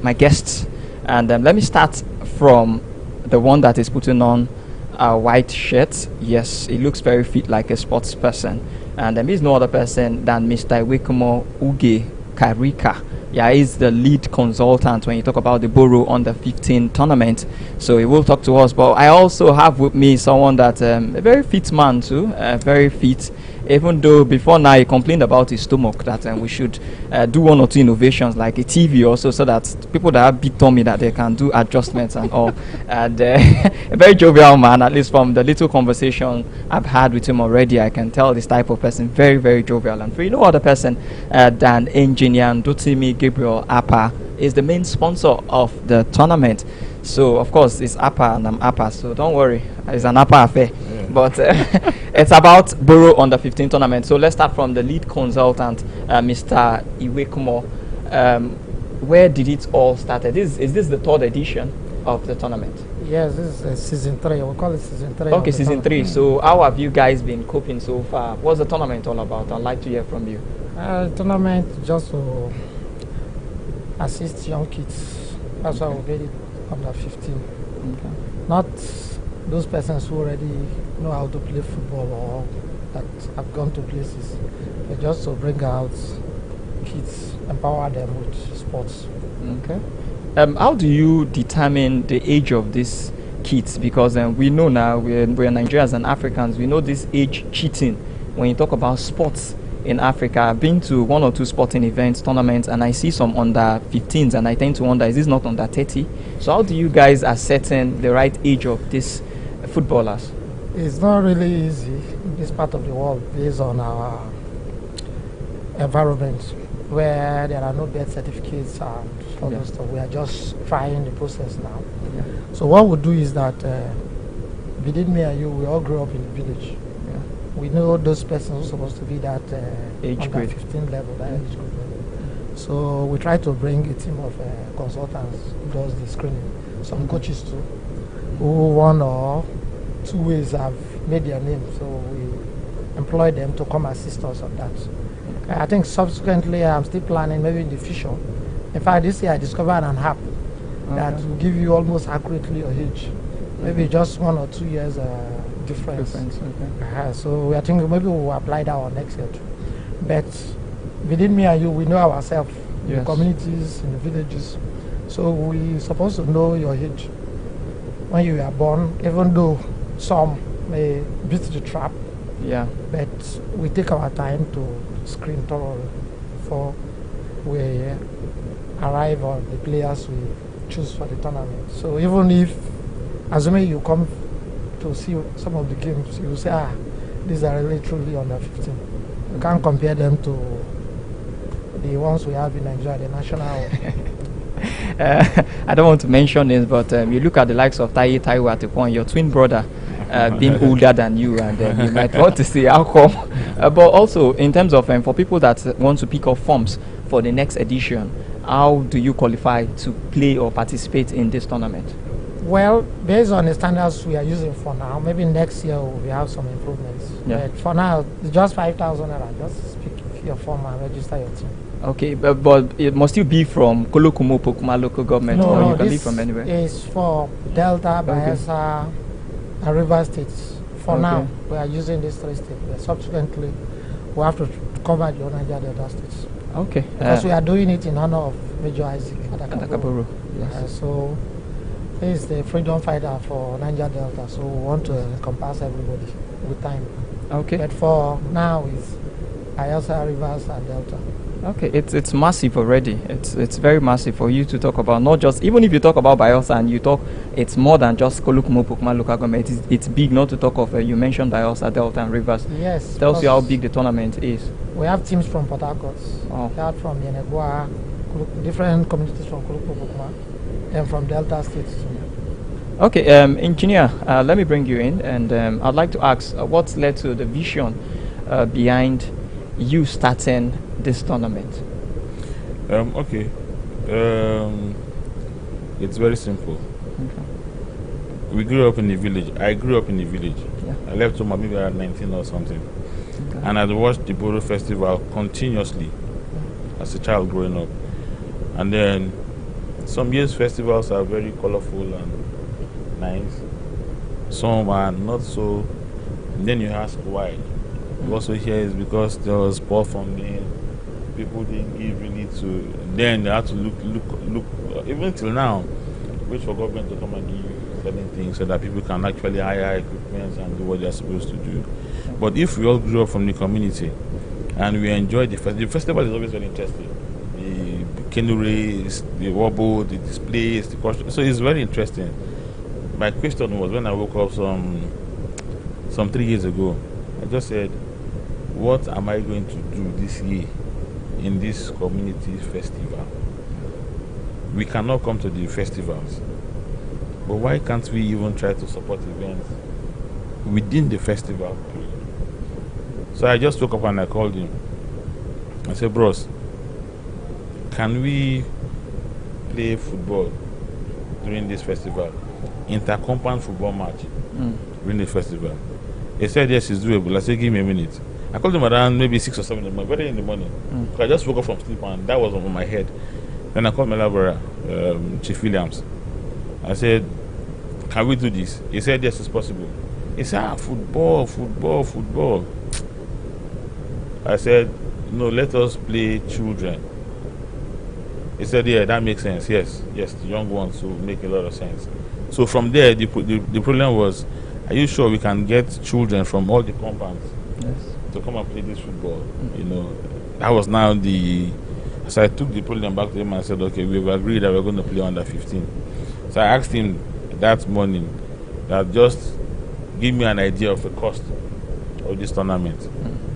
my guests, and let me start from the one that is putting on a white shirt. Yes, he looks very fit, like a sports person, and he's no other person than Mr. Iwekumo Uge Karika. Yeah, he's the lead consultant when you talk about the Borough Under 15 tournament, so he will talk to us. But I also have with me someone that a very fit man too, very fit, even though before now he complained about his stomach, that we should do 1 or 2 innovations like a TV also, so that people that have big tummy that they can do adjustments and all. And a very jovial man, at least from the little conversation I've had with him already, I can tell this type of person, very, very jovial. And for no other person than engineer Ndotimi Gabriel Apa is the main sponsor of the tournament. So of course it's Apa and I'm Apa, so don't worry, it's an Apa affair. Yeah. But it's about Borough Under 15 tournament. So let's start from the lead consultant, Mr. Iwekumo. Where did it all start? Is this the 3rd edition of the tournament? Yes, this is season 3. We'll call it season 3. Okay, season 3. So how have you guys been coping so far? What's the tournament all about? I'd like to hear from you. Tournament just to assist young kids. That's why we made it under 15. Okay. Not those persons who already know how to play football or that have gone to places, but just to bring out kids, empower them with sports. Okay. How do you determine the age of these kids? Because we know now we're Nigerians and Africans. We know this age cheating when you talk about sports in Africa. I've been to 1 or 2 sporting events, tournaments, and I see some under 15s, and I tend to wonder, is this not under 30? So how do you guys ascertain the right age of these footballers? It's not really easy in this part of the world based on our environment. where there are no birth certificates and all those stuff. We are just trying the process now. Yeah. So what we'll do is that within me and you, we all grew up in the village. Yeah. We know those persons who are supposed to be that Age under grade. 15 level, that age group. So we try to bring a team of consultants who does the screening. Some coaches too, who 1 or 2 ways have made their name. So we employ them to come assist us on that. I think subsequently I'm still planning maybe in the future. In fact, this year I discovered an app that will give you almost accurately your age. Maybe just 1 or 2 years difference. Okay. So we are thinking maybe we'll apply that one next year too. But within me and you, we know ourselves in the communities, in the villages. So we're supposed to know your age when you are born, even though some may beat the trap. Yeah. But we take our time to screen thoroughly before we arrive on the players we choose for the tournament. So even if, assuming you come to see some of the games, you say, these are really truly under 15. You can't compare them to the ones we have in Nigeria, the national. I don't want to mention this, but you look at the likes of Taiwo at the point, your twin brother being older than you, and you might want to see how come. But also, in terms of for people that want to pick up forms for the next edition, how do you qualify to play or participate in this tournament? Well, based on the standards we are using for now, maybe next year we have some improvements. Yeah. But for now, it's just 5,000 naira. Just pick your form and register your team. Okay, but it must still be from Kolokumo, Pokuma local government, or you can leave from anywhere? It's for Delta, Bayelsa, and River States. For now, we are using these 3 states. But subsequently, we have to cover the Naija Delta states. Okay. Because we are doing it in honor of Major Isaac Adakaboro. Yes. So he's the freedom fighter for Naija Delta. So we want to encompass everybody with time. Okay. But for now, it's Bayelsa, Rivers, and Delta. Okay, it's massive already. It's very massive for you to talk about. Not just, even if you talk about Bayelsa and you talk, it's more than just Kolokumo, Pokuma local government. It's big. Not to talk of you mentioned Bayelsa, Delta, and Rivers. Yes. Tells you how big the tournament is. We have teams from Port Harcourt, we have from Yenegua, different communities from Kolokumo, Pokuma, and from Delta states. Okay, engineer, let me bring you in, and I'd like to ask what's led to the vision behind you starting this tournament? It's very simple. Okay. We grew up in the village. I grew up in the village. Yeah. I left home maybe at 19 or something. Okay. And I watched the Boro Festival continuously as a child growing up. And then some years festivals are very colorful and nice. Some are not so. And then you ask why. You also hear it's because there was poor funding. People didn't give really to. Then they had to look. Even till now, wait for government to come and give you certain things so that people can actually hire equipment and do what they're supposed to do. But if we all grew up from the community and we enjoy the festival is always very interesting. The canoe race, the wobble, the displays, the costume. So it's very interesting. My question was when I woke up some 3 years ago, I just said, what am I going to do this year in this community festival? We cannot come to the festivals, but why can't we even try to support events within the festival period? So I just woke up and I called him. I said, bros, can we play football during this festival? Inter-compound football match during the festival. He said, yes, it's doable. I said, give me a minute. I called him around maybe 6 or 7 in the morning, very in the morning. I just woke up from sleep and that was on my head. Then I called my laborer, Chief Williams. I said, can we do this? He said, yes, it's possible. He said, football. I said, no, let us play children. He said, yeah, that makes sense. Yes, the young ones will make a lot of sense. So from there, the problem was, are you sure we can get children from all the compounds to come and play this football? You know, that was now so I took the problem back to him and said, okay, we've agreed that we're going to play under 15. So I asked him that morning that just give me an idea of the cost of this tournament.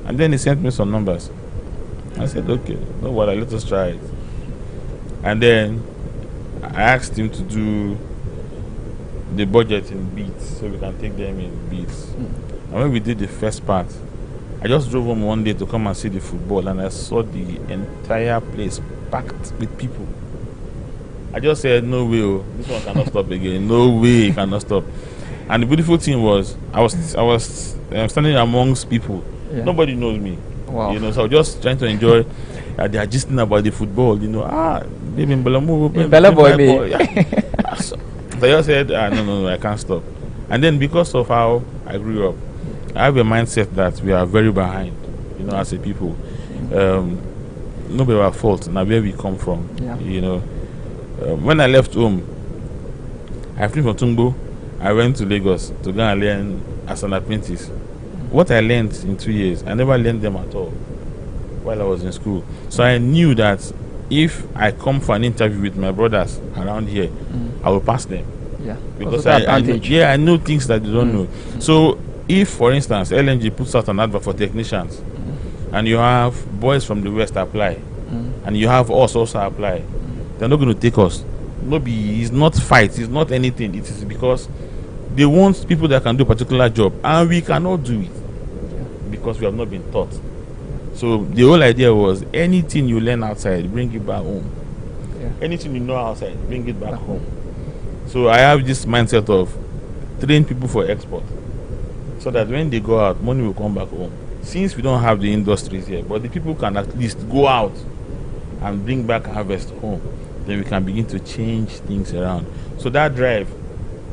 And then he sent me some numbers. I said, okay, no worry, let us try it. And then I asked him to do the budget in beats so we can take them in beats. And when we did the first part, I just drove home one day to come and see the football, and I saw the entire place packed with people. I just said, no way, this one cannot stop again. No way, it cannot stop. And the beautiful thing was, I was standing amongst people. Yeah. Nobody knows me. Wow. You know, so I was just trying to enjoy. They are gisting about the football. You know, baby, Bella boy, me. Yeah. So I just said, no, I can't stop. And then because of how I grew up, I have a mindset that we are very behind. You know, as a people, nobody our fault. Now where we come from. Yeah. You know, when I left home, I flew from Tumbo. I went to Lagos to go and learn as an apprentice. What I learned in 2 years, I never learned them at all while I was in school. So I knew that if I come for an interview with my brothers around here, I will pass them. Yeah. Because I know things that they don't know. So if, for instance, LNG puts out an advert for technicians, and you have boys from the West apply, and you have us also apply, they're not going to take us. It's not fight, it's not anything. It is because they want people that can do a particular job, and we cannot do it because we have not been taught. So the whole idea was, anything you learn outside, bring it back home. Anything you know outside, bring it back home. So I have this mindset of train people for export, so that when they go out, money will come back home. Since we don't have the industries here, but the people can at least go out and bring back harvest home, then we can begin to change things around. So that drive,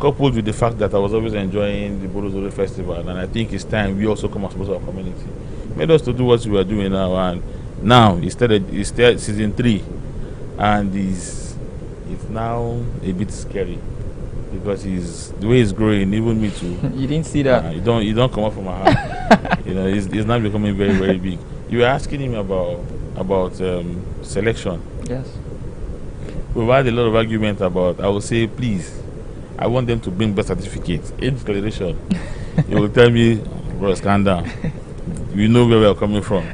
coupled with the fact that I was always enjoying the Borozoro Festival, and I think it's time we also come as part of our community, made us to do what we are doing now. And now it's season 3, and it's now a bit scary because the way it's growing, even me too. You didn't see that? You don't come up from my house. You know, it's now becoming very, very big. You were asking him about selection. Yes. We've had a lot of argument about. I will say, please, I want them to bring birth certificates, age declaration. He will tell me, bro, calm down. We know where we are coming from.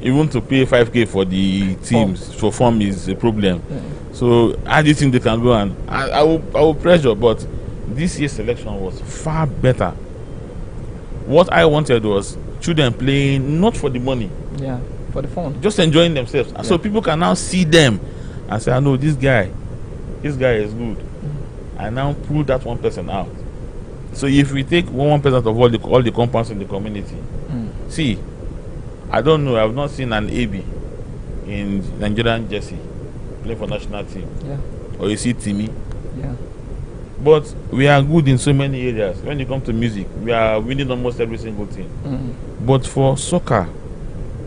Even to pay 5K for the teams for form is a problem. Yeah. So how do you think they can go? And I will pressure, but this year's selection was far better. What I wanted was children playing not for the money. Yeah, for the fun. Just enjoying themselves. Yeah. So people can now see them and say, I know this guy is good. I now pull that one person out. So if we take 1% of all the compounds in the community, see, I don't know, I have not seen an AB in Nigerian jersey playing for national team. Yeah. Or you see Timmy. Yeah. But we are good in so many areas. When it comes to music, we are winning almost every single thing. But for soccer,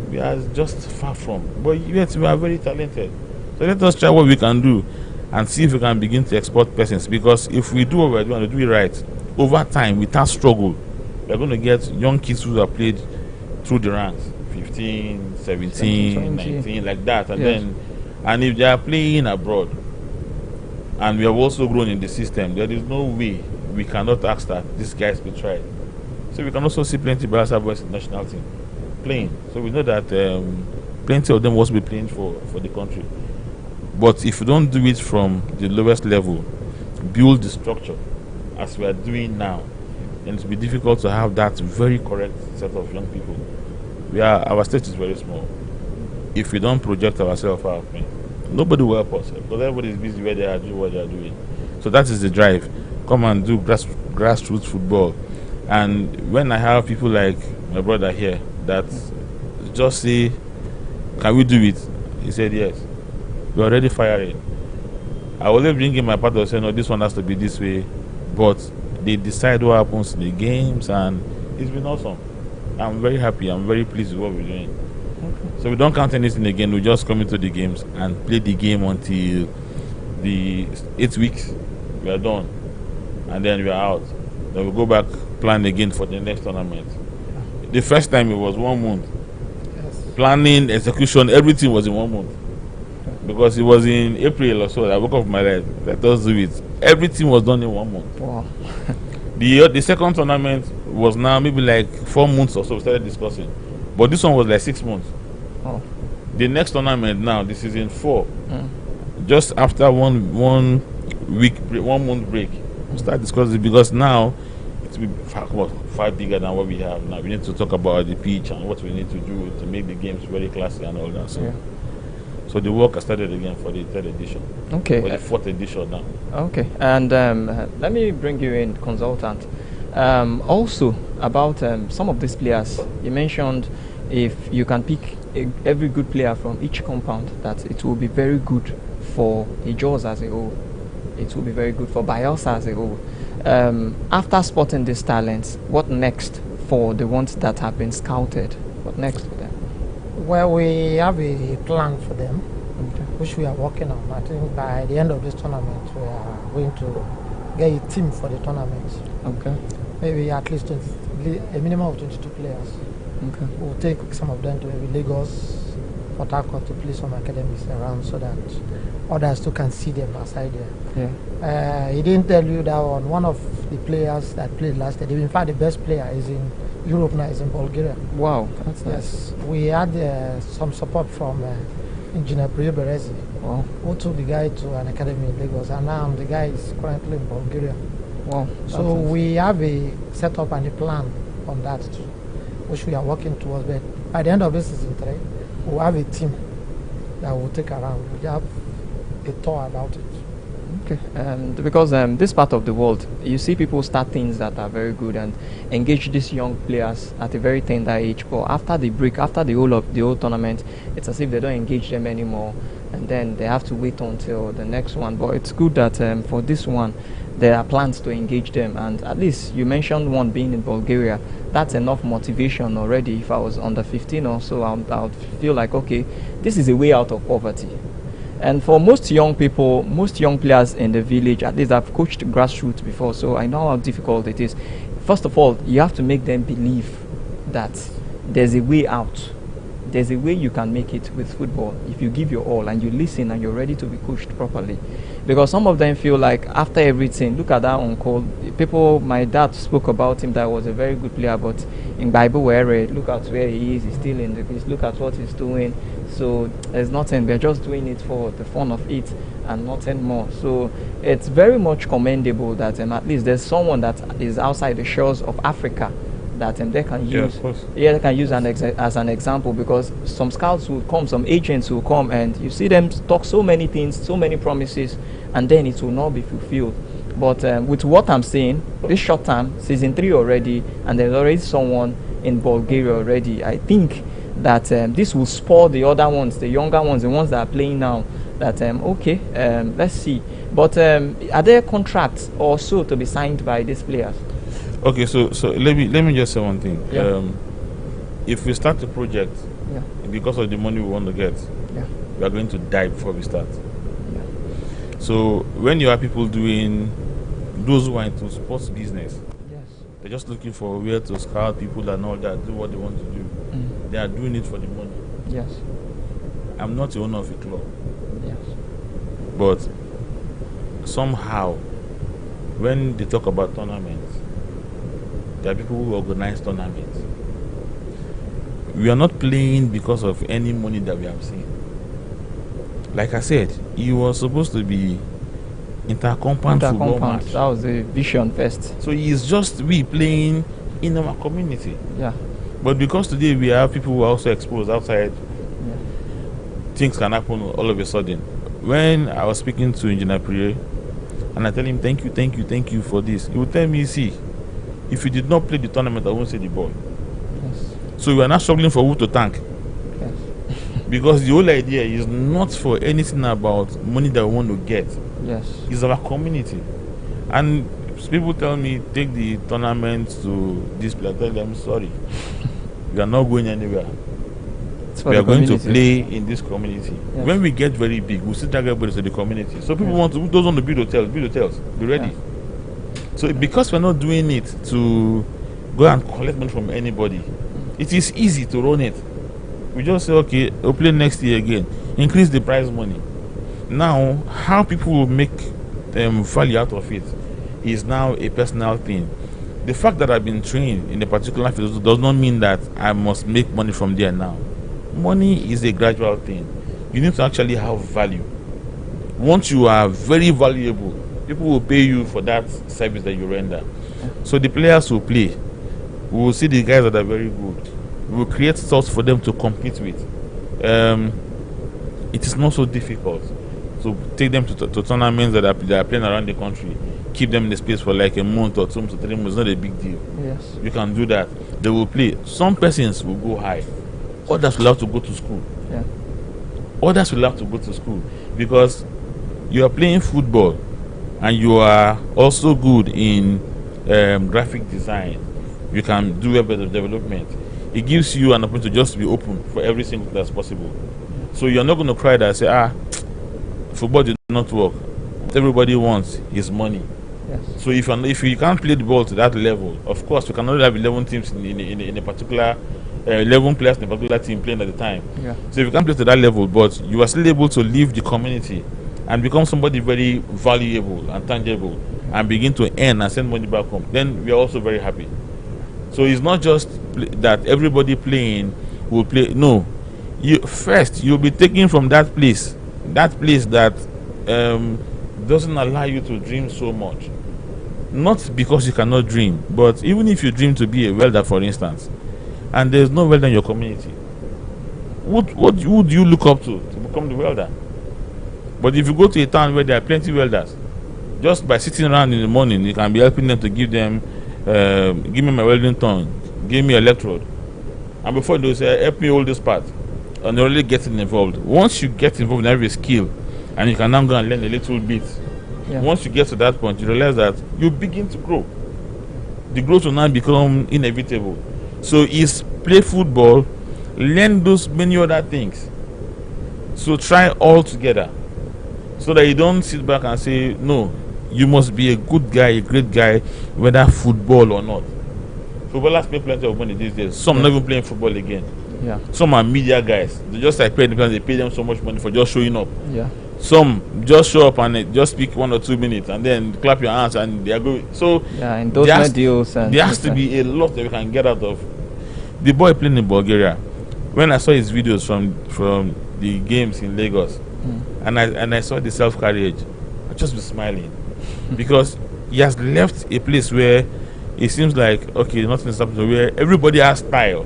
we are just far from. But yet we are very talented. So let us try what we can do and see if we can begin to export persons. Because if we do what we're doing and do it right, over time, without struggle, we're going to get young kids who have played through the ranks, 15, 17, 19, like that. And and if they are playing abroad, and we have also grown in the system, there is no way we cannot ask that these guys be tried. So we can also see plenty of Bayelsa boys in the national team playing. So we know that plenty of them will also be playing for the country. But if you don't do it from the lowest level, build the structure as we are doing now, then it will be difficult to have that very correct set of young people. Our state is very small. If we don't project ourselves out, nobody will help us because everybody is busy where they are doing what they are doing. So that is the drive. Come and do grassroots football. And when I have people like my brother here that just say, can we do it? He said yes. We're already firing. I will bring in my part of saying, no, this one has to be this way. But they decide what happens in the games, and it's been awesome. I'm very happy. I'm very pleased with what we're doing. Okay. So we don't count anything again. We just come into the games and play the game until the 8 weeks. We are done. And then we are out. Then we go back, plan again for the next tournament. The first time it was 1 month. Yes. Planning, execution, everything was in 1 month. Because it was in April or so that I woke up with my life. Let us do it. Everything was done in 1 month. Wow. The second tournament was now maybe like 4 months or so we started discussing. But this one was like 6 months. Oh. The next tournament now, this is in 4. Just after one month break, we start discussing, because now it's far bigger than what we have now. We need to talk about the pitch and what we need to do to make the games very classy and all that. So the work has started again for the 3rd edition. Okay. For the 4th edition now. Okay. And let me bring you in, consultant. Also about some of these players, you mentioned if you can pick every good player from each compound, that it will be very good for Ijaws as a whole. It will be very good for Bayelsa as a whole. After spotting these talents, what next for the ones that have been scouted? What next for them? Well, we have a plan for them, which we are working on. I think by the end of this tournament, we are going to get a team for the tournament. Okay. Maybe at least a minimum of 22 players. Okay. We'll take some of them to maybe Lagos, Port Harcourt, to play some academies around, so that others too can see them aside there. Yeah. He didn't tell you that one of the players that played last year, in fact the best player is in Europe now, is in Bulgaria. Wow, that's nice. Yes, we had some support from Engineer Priyo Berezi, who took the guy to an academy in Lagos, and now the guy is currently in Bulgaria. Wow. So we have a setup and a plan on that too, which we are working towards. But by the end of this season 3, we'll have a team that will take around. We have a tour about it. Okay, and because this part of the world, you see people start things that are very good and engage these young players at a very tender age. But after the break, after the whole tournament, it's as if they don't engage them anymore, and then they have to wait until the next one. But it's good that for this one, there are plans to engage them. And at least you mentioned one being in Bulgaria. That's enough motivation already. If I was under 15 or so, I would feel like, okay, this is a way out of poverty. And for most young people, most young players in the village, at least I've coached grassroots before, so I know how difficult it is. First of all, you have to make them believe that there's a way out. There's a way you can make it with football if you give your all and you listen and you're ready to be coached properly. Because some of them feel like after everything, look at that uncle. People, my dad spoke about him, that was a very good player, but in Bible where I read, look at where he is, he's still in the place, look at what he's doing. So there's nothing, we're just doing it for the fun of it and nothing more. So it's very much commendable that at least there's someone that is outside the shores of Africa that they can use. They can use as an example, because some scouts will come, some agents will come, and you see them talk so many things, so many promises, and then it will not be fulfilled. But with what I'm saying, this short time, season 3 already, and there's already someone in Bulgaria already, I think that this will spur the other ones, the younger ones, the ones that are playing now, that okay, let's see. But are there contracts also to be signed by these players? Okay, so let me just say one thing. Yeah. If we start the project, because of the money we want to get, we are going to die before we start. So when you have people doing, those who are into sports business, they're just looking for where to scout people and all that, do what they want to do. They are doing it for the money. Yes. I'm not the owner of a club. Yes. But somehow, when they talk about tournaments, there are people who organize tournaments. We are not playing because of any money that we have seen. Like I said, it was supposed to be inter-compound football match. That was the vision first. So it's just we playing in our community. Yeah. But because today we have people who are also exposed outside, things can happen all of a sudden. When I was speaking to Engineer Priyo, and I tell him, thank you for this, he would tell me, see, if you did not play the tournament, I won't see the ball. Yes. So we are not struggling for who to thank. Yes. Because the whole idea is not for anything about money that we want to get. Yes. It's our community. And people tell me, take the tournament to this place. I tell them, sorry. We are not going anywhere. We are going to play in this community. Yes. When we get very big, we'll still target everybody to the community. So people those want to build hotels, be ready. Yeah. So because we're not doing it to go and collect money from anybody, it is easy to run it. We just say, okay, we'll play next year again. Increase the prize money. Now, how people will make value out of it is now a personal thing. The fact that I've been trained in a particular field does not mean that I must make money from there now. money is a gradual thing. You need to actually have value. Once you are very valuable, people will pay you for that service that you render. So the players will play. We will see the guys that are very good. We will create stuff for them to compete with. It is not so difficult. So take them to tournaments that are playing around the country. Keep them in the space for like a month or 2 months or 3 months. It's not a big deal. Yes. You can do that. They will play. Some persons will go high. Others will have to go to school. Yeah. Others will have to go to school because you are playing football and you are also good in graphic design. You can do web development. It gives you an opportunity to just be open for every single thing that's possible. So you're not going to cry that say, football did not work. What everybody wants is money. Yes. So if you can't play the ball to that level, of course, you cannot have 11 teams in a particular 11 players in a particular team playing at the time. Yeah. So if you can't play to that level, but you are still able to leave the community and become somebody very valuable and tangible and begin to earn and send money back home, then we are also very happy. So it's not just that everybody playing will play. No, you'll be taken from that place that doesn't allow you to dream so much. Not because you cannot dream, but even if you dream to be a welder, for instance, and there's no welder in your community, what would you look up to become the welder? But if you go to a town where there are plenty of welders, just by sitting around in the morning, you can be helping them to give them, give me my welding tongue, give me electrode, and before they say, help me hold this part, and they're really getting involved. Once you get involved in every skill, and you can now go and learn a little bit. Yeah. Once you get to that point, you realize that you begin to grow. The growth will now become inevitable. So is play football, learn those many other things. So try all together, so that you don't sit back and say, no, you must be a good guy, a great guy, whether football or not. Footballers pay plenty of money these days. Some not even playing football again. Yeah. Some are media guys. They just like pay because they pay them so much money for just showing up. Yeah. Some just show up and just speak 1 or 2 minutes and then clap your hands and they are going. So yeah, endorsement deals. And there has to be a lot that we can get out of. The boy playing in Bulgaria, when I saw his videos from the games in Lagos, and I saw the self-carriage, I just be smiling because he has left a place where it seems like okay, nothing is happening, where everybody has style.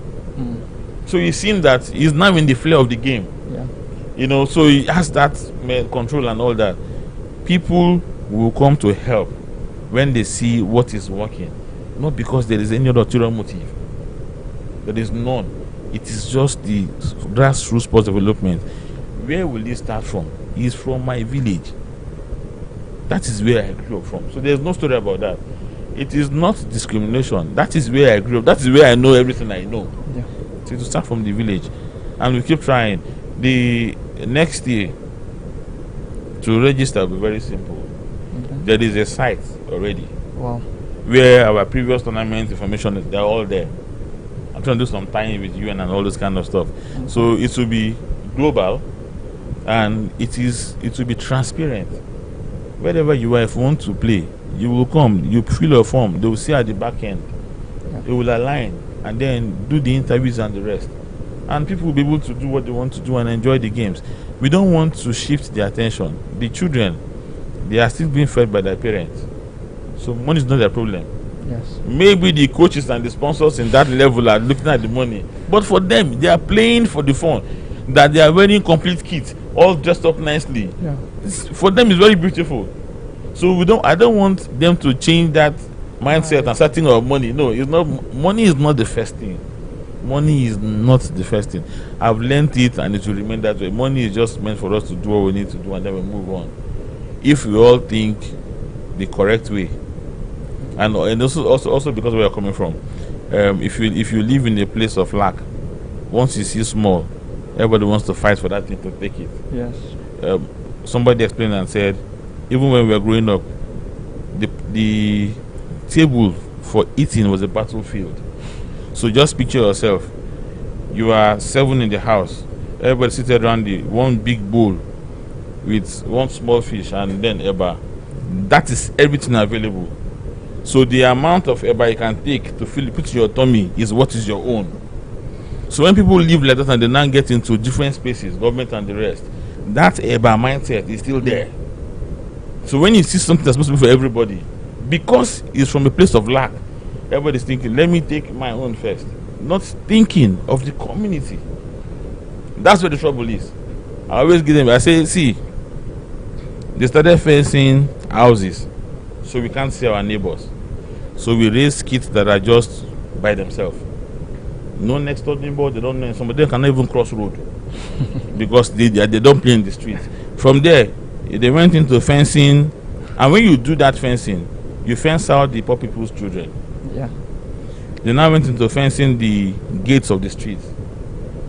So you seem that he's now in the flair of the game. Yeah. You know, so he has that control and all that. People will come to help when they see what is working, not because there is any other ulterior motive. There is none. It is just the grassroots sports development. Where will it start from? It's from my village. That is where I grew up from. So there's no story about that. It is not discrimination. That is where I grew up. That is where I know everything I know. Yeah. So to start from the village, and we keep trying. The next year to register will be very simple. Okay. There is a site already. Wow. Where our previous tournament information, they're all there. I'm trying to do some time with you and all this kind of stuff. Okay. So it will be global, and it will be transparent. Wherever you are, if you want to play, you will come. You fill your form. They will see at the back end. Yeah. They will align and then do the interviews and the rest. And people will be able to do what they want to do and enjoy the games. We don't want to shift their attention. The children, they are still being fed by their parents. So money is not their problem. Yes. Maybe the coaches and the sponsors in that level are looking at the money. But for them, they are playing for the fun. That they are wearing complete kit, all dressed up nicely. Yeah. For them, it's very beautiful. So I don't want them to change that mindset and start thinking of money. No, it's not. Money is not the first thing. Money is not the first thing. I've learned it and it will remain that way. Money is just meant for us to do what we need to do and then we move on. If we all think the correct way, and also because where you're coming from, if you live in a place of lack, once you see small, everybody wants to fight for that thing to take it. Yes. Somebody explained and said, even when we were growing up, the table for eating was a battlefield. So just picture yourself. You are 7 in the house. Everybody seated around the one big bowl with one small fish and then eba. That is everything available. So the amount of eba you can take to fill put in your tummy is what is your own. So when people live like that and they now get into different spaces, government and the rest, that urban mindset is still there. So when you see something that's supposed to be for everybody, because it's from a place of lack, everybody's thinking, let me take my own first. Not thinking of the community. That's where the trouble is. I always give them, I say, see, they started fencing houses so we can't see our neighbors. So we raise kids that are just by themselves. No next door neighbor, they don't know. Some of them cannot even cross road because they don't play in the streets. From there, they went into fencing, and when you do that fencing, you fence out the poor people's children. Yeah. They now went into fencing the gates of the streets.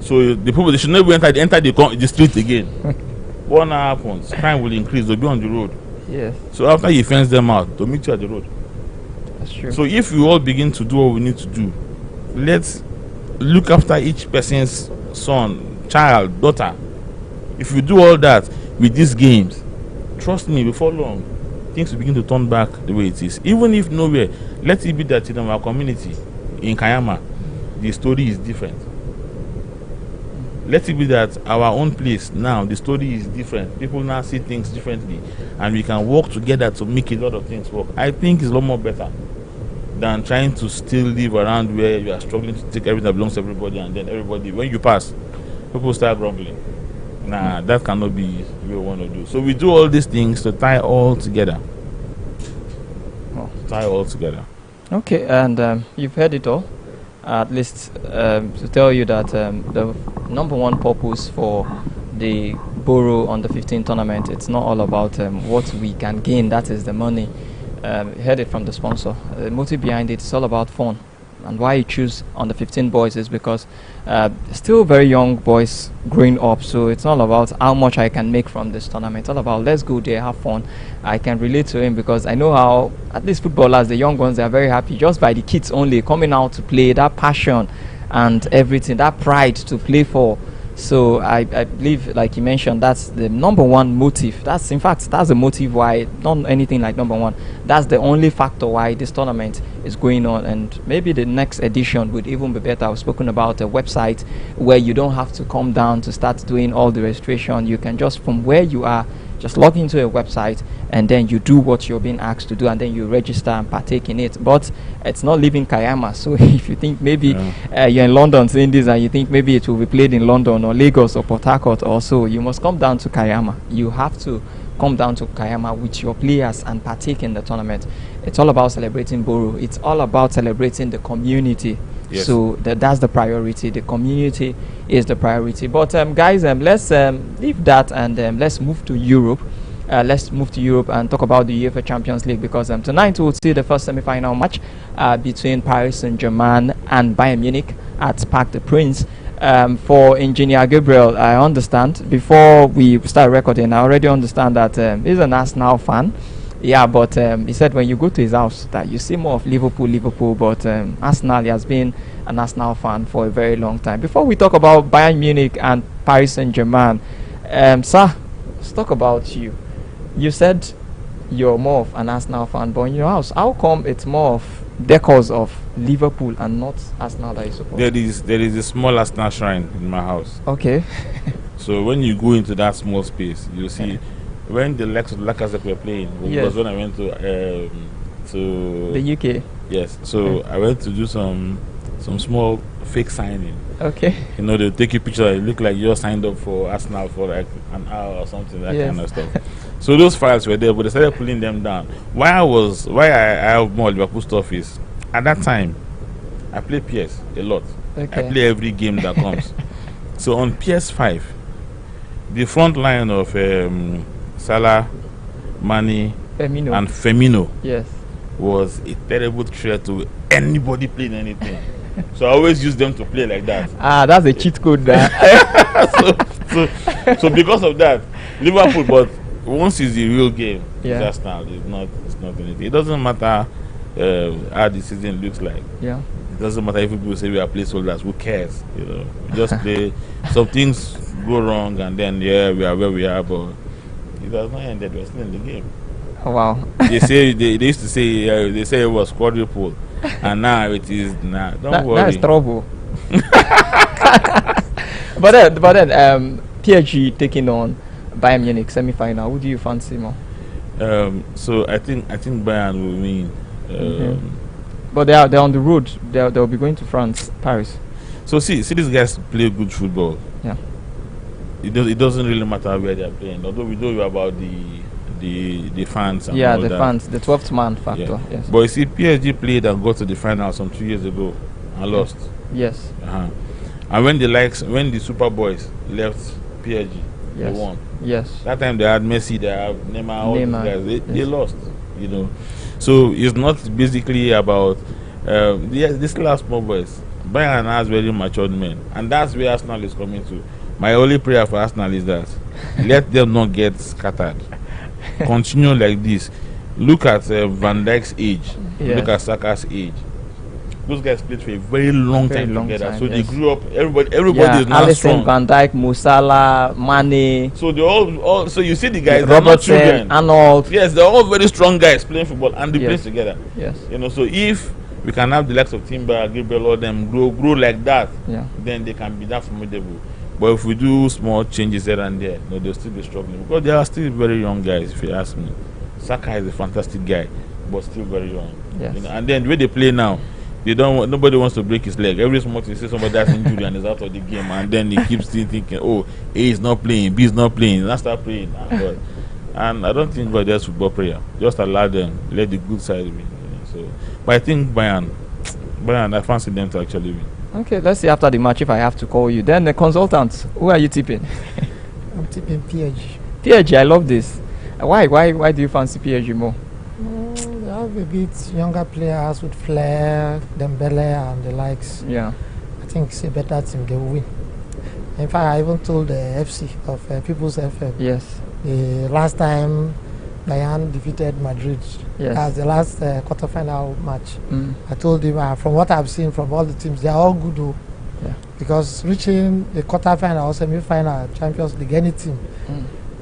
So the people, they should never enter the street again. What now happens? Crime will increase. They'll be on the road. Yes. So after you fence them out, they'll meet you at the road. That's true. So if we all begin to do what we need to do, let's look after each person's son, child, daughter. If you do all that with these games, trust me, before long, things will begin to turn back the way it is. Even if nowhere, let it be that in our community, in Kayama, the story is different. Let it be that our own place now, the story is different. People now see things differently, and we can work together to make a lot of things work. I think it's a lot more better than trying to still live around where you are struggling to take everything that belongs to everybody, and then everybody, when you pass, people start grumbling. Nah, that cannot be what we want to do. So we do all these things to tie all together. Tie all together. Okay, and you've heard it all. At least to tell you that the number one purpose for the Borough on the 15 tournament, it's not all about what we can gain, that is the money. Heard it from the sponsor. The motive behind it is all about fun. And why you choose on the 15 boys is because still very young boys growing up, so it's not about how much I can make from this tournament. It's all about let's go there, have fun. I can relate to him because I know how at least footballers, the young ones, they are very happy just by the kids only coming out to play, that passion and everything, that pride to play for. So I believe, like you mentioned, that's the number one motive. That's the motive why, not anything like number one. That's the only factor why this tournament is going on, and maybe the next edition would even be better. I've spoken about a website where you don't have to come down to start doing all the registration. You can just, from where you are, just log into a website and then you do what you're being asked to do, and then you register and partake in it. But it's not leaving Kayama. So if you think maybe you're in London seeing this and you think maybe it will be played in London or Lagos or Port Harcourt or so, you must come down to Kayama. You have to come down to Kayama with your players and partake in the tournament. It's all about celebrating Borough. It's all about celebrating the community. Yes. So that's the priority. The community is the priority. But guys, let's leave that and let's move to Europe. Let's move to Europe and talk about the UEFA Champions League, because tonight we'll see the first semi-final match between Paris Saint-Germain and Bayern Munich at Parc des Princes. For Engineer Gabriel, I understand, before we start recording, I already understand that he's an Arsenal fan. Yeah, but he said when you go to his house that you see more of Liverpool, but Arsenal, he has been an Arsenal fan for a very long time. Before we talk about Bayern Munich and Paris Saint-Germain, sir, let's talk about you. You said you're more of an Arsenal fan, but in your house, how come it's more of decors of Liverpool and not Arsenal that you support? There is a small Arsenal shrine in my house. Okay. So when you go into that small space, you see when the Lacazette were playing. Yes. Was when I went to the UK. Yes. So I went to do some small fake signing. Okay. You know, they'll take you picture. It look like you're signed up for Arsenal for like an hour or something, that kind of stuff. So those files were there, but they started pulling them down. Why I have more Liverpool stuff is, at that time, I play PS a lot. Okay. I play every game that comes. So on PS5, the front line of Salah, Mane, and Firmino was a terrible threat to anybody playing anything. So I always use them to play like that. That's a cheat code there. so because of that, Liverpool, but once it's the real game, it's Arsenal. It's not anything. It doesn't matter how the season looks like. Yeah. It doesn't matter if people say we are placeholders. Who cares? You know, we just play. Some things go wrong, and then we are where we are, but it has not ended. We're still in the game. Oh, wow. They say they used to say they say it was quadruple, and now it is don't worry. That's trouble. but then, PSG taking on Bayern Munich semi-final. Who do you fancy more? So I think Bayern will win. But they're on the road. They'll be going to France, Paris. So see these guys play good football. Yeah. It doesn't really matter where they're playing. Although we know about the fans. And Yeah, all the that. fans, the 12th man factor. Yeah. Yes. But you see, PSG played and got to the final some 2 years ago and lost. Yes. And when the Super Boys left PSG, they Yes. won. Yes. That time they had Messi, they had Neymar, all these Neymar, guys. They yes. lost, you know. So it's not basically about this last small boys. Bayern has very matured men, and that's where Arsenal is coming to. My only prayer for Arsenal is that let them not get scattered. Continue like this. Look at Van Dijk's age. Yes. Look at Saka's age. Those guys played for a very long time together. So they grew up. Everybody is now Alisson, strong. Van Dijk, Musala, Mane. So they all. So you see the guys. They're not Robertson, children. Arnold. Yes, they're all very strong guys playing football, and they play Yes. together. Yes. You know, so if we can have the likes of Timber, Gabriel, all them grow like that, then they can be that formidable. But if we do small changes here and there, no, they'll still be struggling because they are still very young guys. If you ask me, Saka is a fantastic guy, but still very young. Yes. You know, and then the way they play now, nobody wants to break his leg. Every small thing, you see somebody that's injured and is out of the game, and then he keeps still thinking, oh, A is not playing, B is not playing, and I start playing. And I don't think God does football prayer. Just allow them, let the good side win. You know, so, but I think Bayern, I fancy them to actually win. Okay, let's see after the match if I have to call you. Then the consultants, who are you tipping? I'm tipping PSG. PSG, I love this. Why do you fancy PSG more? They have a bit younger players with flair, Dembele and the likes. Yeah. I think it's a better team. They will win. In fact, I even told the FC of People's FM. Yes. The last time Bayern defeated Madrid, Yes. as the last quarterfinal match, I told him from what I've seen from all the teams, they are all good though. Yeah. Because reaching the quarterfinal or semi-final Champions League, any team,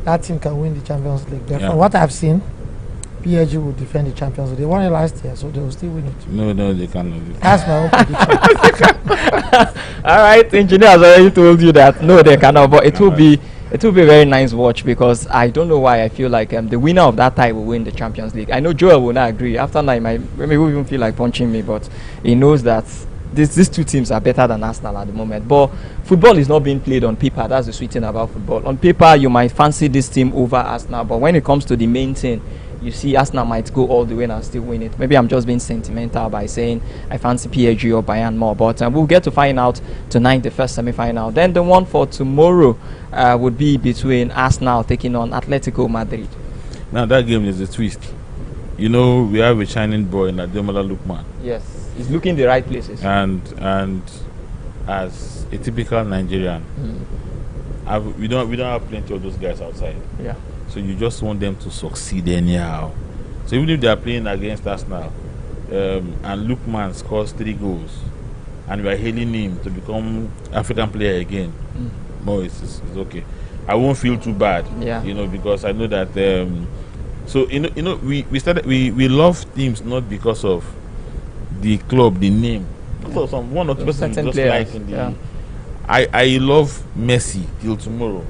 that team can win the Champions League. But from what I've seen, PSG will defend the Champions League. They won it last year, so they will still win it. No, they cannot. That's my own prediction. All right, engineer has already told you that no, they cannot. But it will be a very nice watch because I don't know why I feel like the winner of that tie will win the Champions League. I know Joel will not agree. After that, he will even feel like punching me, but he knows that these two teams are better than Arsenal at the moment. But football is not being played on paper. That's the sweet thing about football. On paper, you might fancy this team over Arsenal, but when it comes to the main thing, you see Arsenal might go all the way and still win it. Maybe I'm just being sentimental by saying I fancy PSG or Bayern more, but we'll get to find out tonight, the first semi-final. Then the one for tomorrow would be between Arsenal taking on Atletico Madrid. Now that game is a twist. You know, we have a shining boy in Ademola Lookman. Yes, he's looking the right places. And as a typical Nigerian, we don't have plenty of those guys outside. Yeah. So you just want them to succeed anyhow. So even if they are playing against Arsenal, and Lookman scores 3 goals, and we are hailing him to become African player again, no, it's okay. I won't feel too bad, you know, because I know that. So you know, we love teams not because of the club, the name, because of one or two persons just like in the. I love Messi till tomorrow.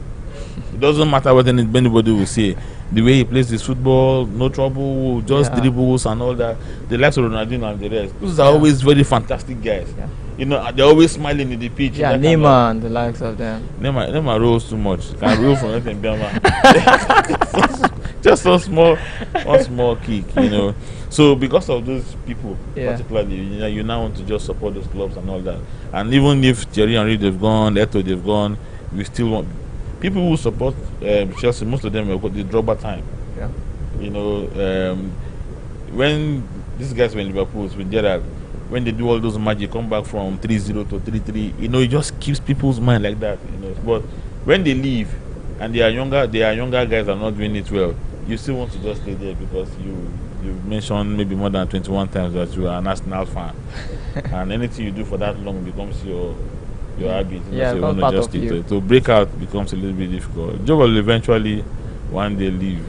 It doesn't matter what anybody will say. The way he plays his football, no trouble, just dribbles and all that. The likes of Ronaldinho and the rest. Those are always very fantastic guys. Yeah. You know, they're always smiling in the pitch. Yeah, Neymar and the likes of them. Neymar rolls too much. Can roll from anything, just one small kick, you know. So because of those people, particularly, you now want to just support those clubs and all that. And even if Thierry Henry they've gone, Eto'o they've gone, we still want people who support Chelsea. Most of them have got the drawback time. Yeah. You know, when these guys were in Liverpool with Gerrard, when they do all those magic, come back from 3-0 to 3-3, you know, it just keeps people's mind like that. You know, but when they leave and they are younger guys are not doing it well, you still want to just stay there because you've mentioned maybe more than 21 times that you are an Arsenal fan, and anything you do for that long becomes your habit. Yeah, so you want to just stick to it. To break out becomes a little bit difficult. Joe will eventually one day leave.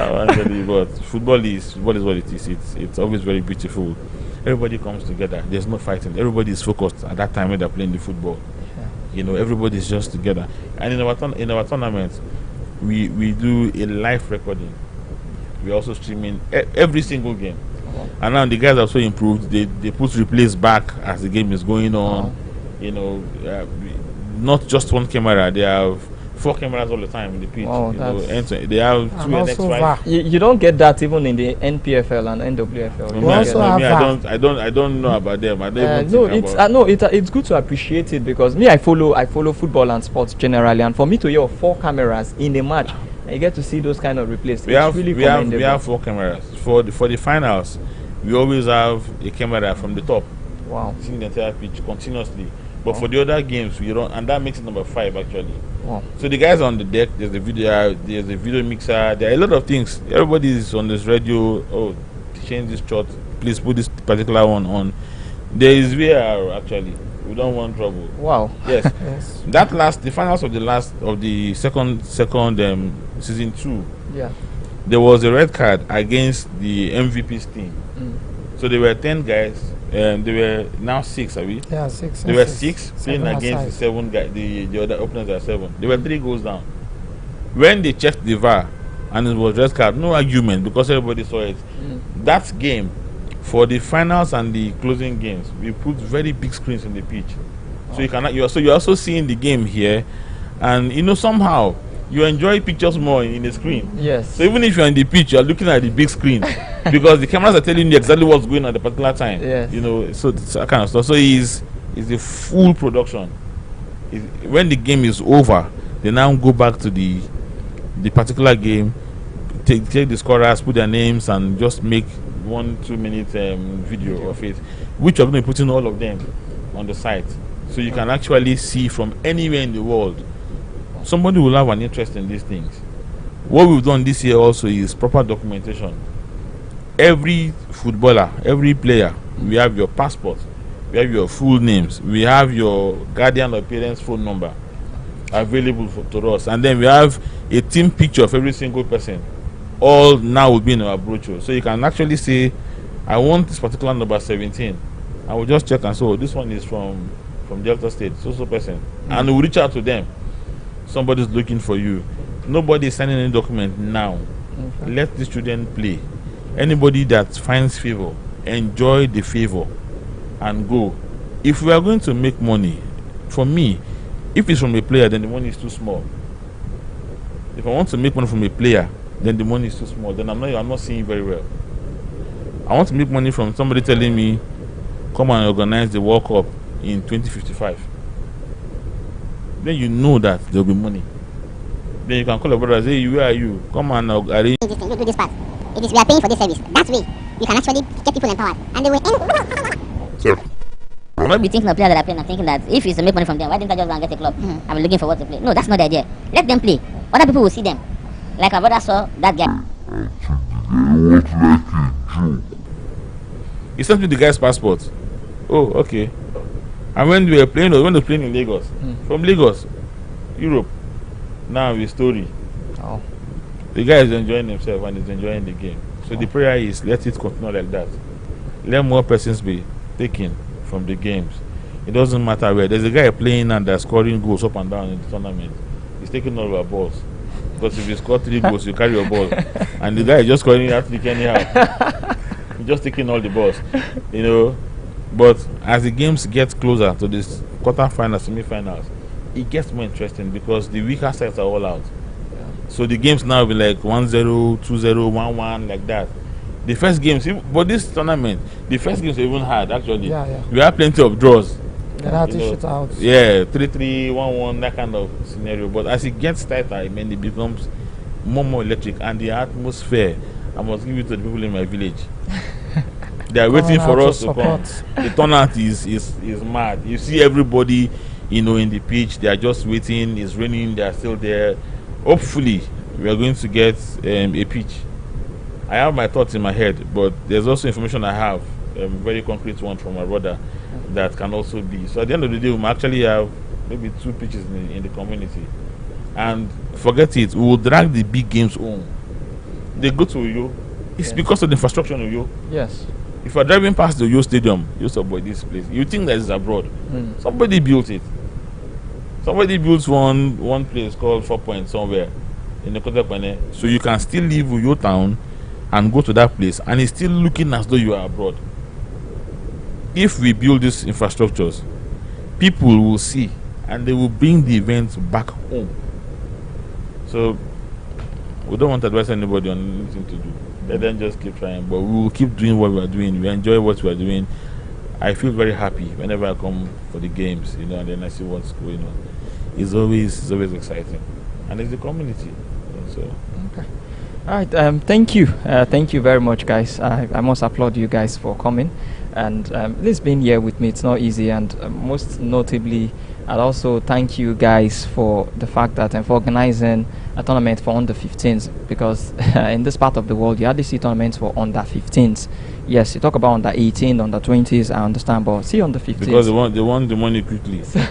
One day leave. But football is what it is. It's always very beautiful. everybody comes together. There's no fighting. Everybody is focused at that time when they're playing the football. You know, everybody's just together. And in our tournament, we do a live recording. We also streaming every single game. And now the guys are so improved. They put replays back as the game is going on. You know, not just one camera. They have 4 cameras all the time in the pitch. Wow, they have 2 NX5. You don't get that even in the NPFL and NWFL. I don't know about them. I don't it's good to appreciate it, because me, I follow football and sports generally, and for me to hear 4 cameras in a match, and you get to see those kind of replays. We have 4 cameras for the finals. We always have a camera from the top. Wow, seeing the entire pitch continuously. But for the other games, we don't, and that makes it number 5 actually. Wow. So the guys on the deck, there's a video mixer, there are a lot of things. Everybody is on this radio. Oh, change this shot, please put this particular one on. There is VR actually. We don't want trouble. Wow. Yes. Yes. The finals of the second season 2. Yeah. There was a red card against the MVP's team. So there were 10 guys. They were now 6, are we? Yeah, 6. They were 6 playing against the 7 guys. The other opponents are 7. They were 3 goals down. When they checked the VAR and it was red card, no argument because everybody saw it. That game, for the finals and the closing games, we put very big screens in the pitch, so you're also seeing the game here, and you know somehow you enjoy pictures more in the screen. Yes. So even if you're on the pitch, you're looking at the big screen because the cameras are telling you exactly what's going on at the particular time. Yes. You know, so it's that kind of stuff. So it's a full production. When the game is over, they now go back to the particular game, take the scorers, put their names, and just make 1-2 minute video of it, which are going to be putting all of them on the site, so you can actually see from anywhere in the world. Somebody will have an interest in these things. What we've done this year also is proper documentation. Every footballer, every player, we have your passport, we have your full names, we have your guardian or parents' phone number available to us, and then we have a team picture of every single person. All now will be in our brochure, so you can actually say, I want this particular number 17. I will just check and say, oh, this one is from Delta State, so person, and we'll reach out to them. Somebody's looking for you. Nobody is signing any document now. Let the student play. Anybody that finds favor, enjoy the favor and go. If we are going to make money, for me, if it's from a player, then the money is too small. If I want to make money from a player, then the money is too small. Then I'm not seeing very well. I want to make money from somebody telling me, come and organize the World Cup in 2055. Then you know that there will be money. Then you can call your brother and say, hey, where are you? Come and arrange. You do this part. It is we are paying for this service. That way, you can actually get people empowered. And they will. Sure. I might be thinking of players that are playing. I'm thinking that if it's to make money from them, why didn't I just go and get a club? I'm looking for what to play. No, that's not the idea. Let them play. Other people will see them. Like my brother saw that guy. He sent me the guy's passport. Oh, okay. And when we were playing in Lagos, from Lagos, Europe, now with story. Oh. The guy is enjoying himself and is enjoying the game. So the prayer is, let it continue like that. Let more persons be taken from the games. It doesn't matter where. There's a guy playing and they're scoring goals up and down in the tournament. He's taking all our balls. Because if you score 3 goals, you carry your ball. And the guy is just scoring out anyhow. He's just taking all the balls. You know. But as the games get closer to this quarterfinals, semi-finals, it gets more interesting because the weaker sides are all out. Yeah. So the games now will be like 1-0, 2-0, 1-1, like that. The first games, but this tournament, the first games are even hard actually. Yeah. We have plenty of draws. Shootouts. Yeah, 3-3, 1-1, that kind of scenario. But as it gets tighter, I mean, it becomes more electric, and the atmosphere, I must give it to the people in my village. They are waiting for us to come. The turnout is mad. You see everybody, in the pitch. They are just waiting. It's raining. They are still there. Hopefully, we are going to get a pitch. I have my thoughts in my head, but there's also information I have, a very concrete one from my brother, that can also be. So at the end of the day, we might actually have maybe 2 pitches in the community. And forget it, we will drag the big games home. They go to Uyo. It's because of the infrastructure in Uyo. Yes. If you're driving past the Yo Stadium, you support this place. You think that it's abroad. Somebody built it. Somebody built one place called 4 Point somewhere in the Kotepane. So you can still leave your town and go to that place, and it's still looking as though you are abroad. If we build these infrastructures, people will see and they will bring the events back home. So we don't want to advise anybody on anything to do. Let them just keep trying, but we will keep doing what we are doing. We enjoy what we are doing. I feel very happy whenever I come for the games, and then I see what's going on. It's always exciting, and it's the community. So okay. All right. Thank you. Thank you very much, guys. I must applaud you guys for coming, and this being here with me. It's not easy, and most notably, I'd also thank you guys for the fact that for organizing a tournament for under 15s, because in this part of the world you hardly see tournaments for under 15s. Yes, you talk about under 18, under 20s, I understand, but see under 15s. Because they want the money quickly. so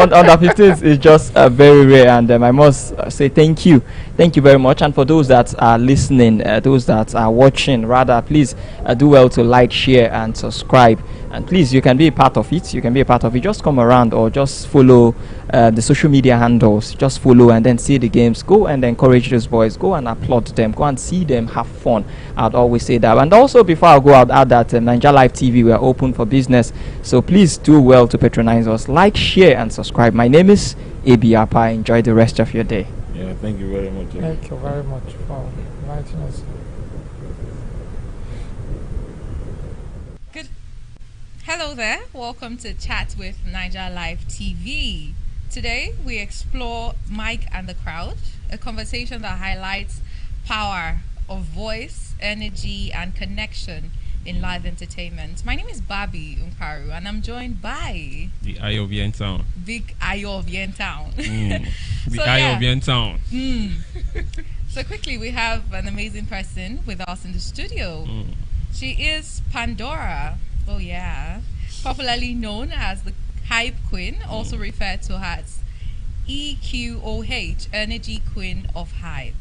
under 15s is just very rare, and I must say thank you very much. And for those that are listening, those that are watching, rather, please do well to like, share, and subscribe. And please, you can be a part of it. Just come around or just follow the social media handles. Just follow and then see the games. Go and encourage those boys. Go and applaud them. Go and see them have fun. I'd always say that. And also, before I go out, add that Naija Live TV, we are open for business. So please do well to patronize us. Like, share, and subscribe. My name is A.B. Apa. Enjoy the rest of your day. Yeah, thank you very much. Thank you very much for inviting us. Hello there, welcome to Chat with Naija Live TV. Today we explore Mike and the Crowd, a conversation that highlights power of voice, energy, and connection in live entertainment. My name is Babi Umparu, and I'm joined by the Eye of Yen Town. Big Eye of Yen Town. The Eye of Yen Town. So quickly, we have an amazing person with us in the studio. She is Pandora. Oh yeah, popularly known as the Hype Queen, also referred to as EQOH, Energy Queen of Hype.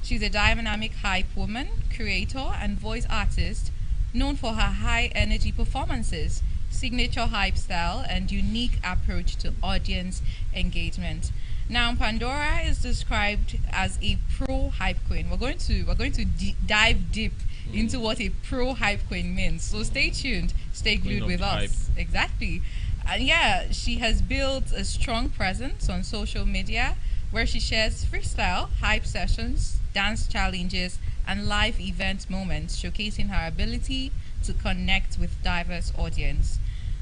She's a dynamic hype woman, creator, and voice artist known for her high energy performances, signature hype style, and unique approach to audience engagement. Now, Pandora is described as a pro hype queen. We're going to dive deep into what a pro hype queen means. So stay tuned, stay glued with us. Hype. Exactly. And yeah, she has built a strong presence on social media where she shares freestyle, hype sessions, dance challenges, and live event moments, showcasing her ability to connect with diverse audience.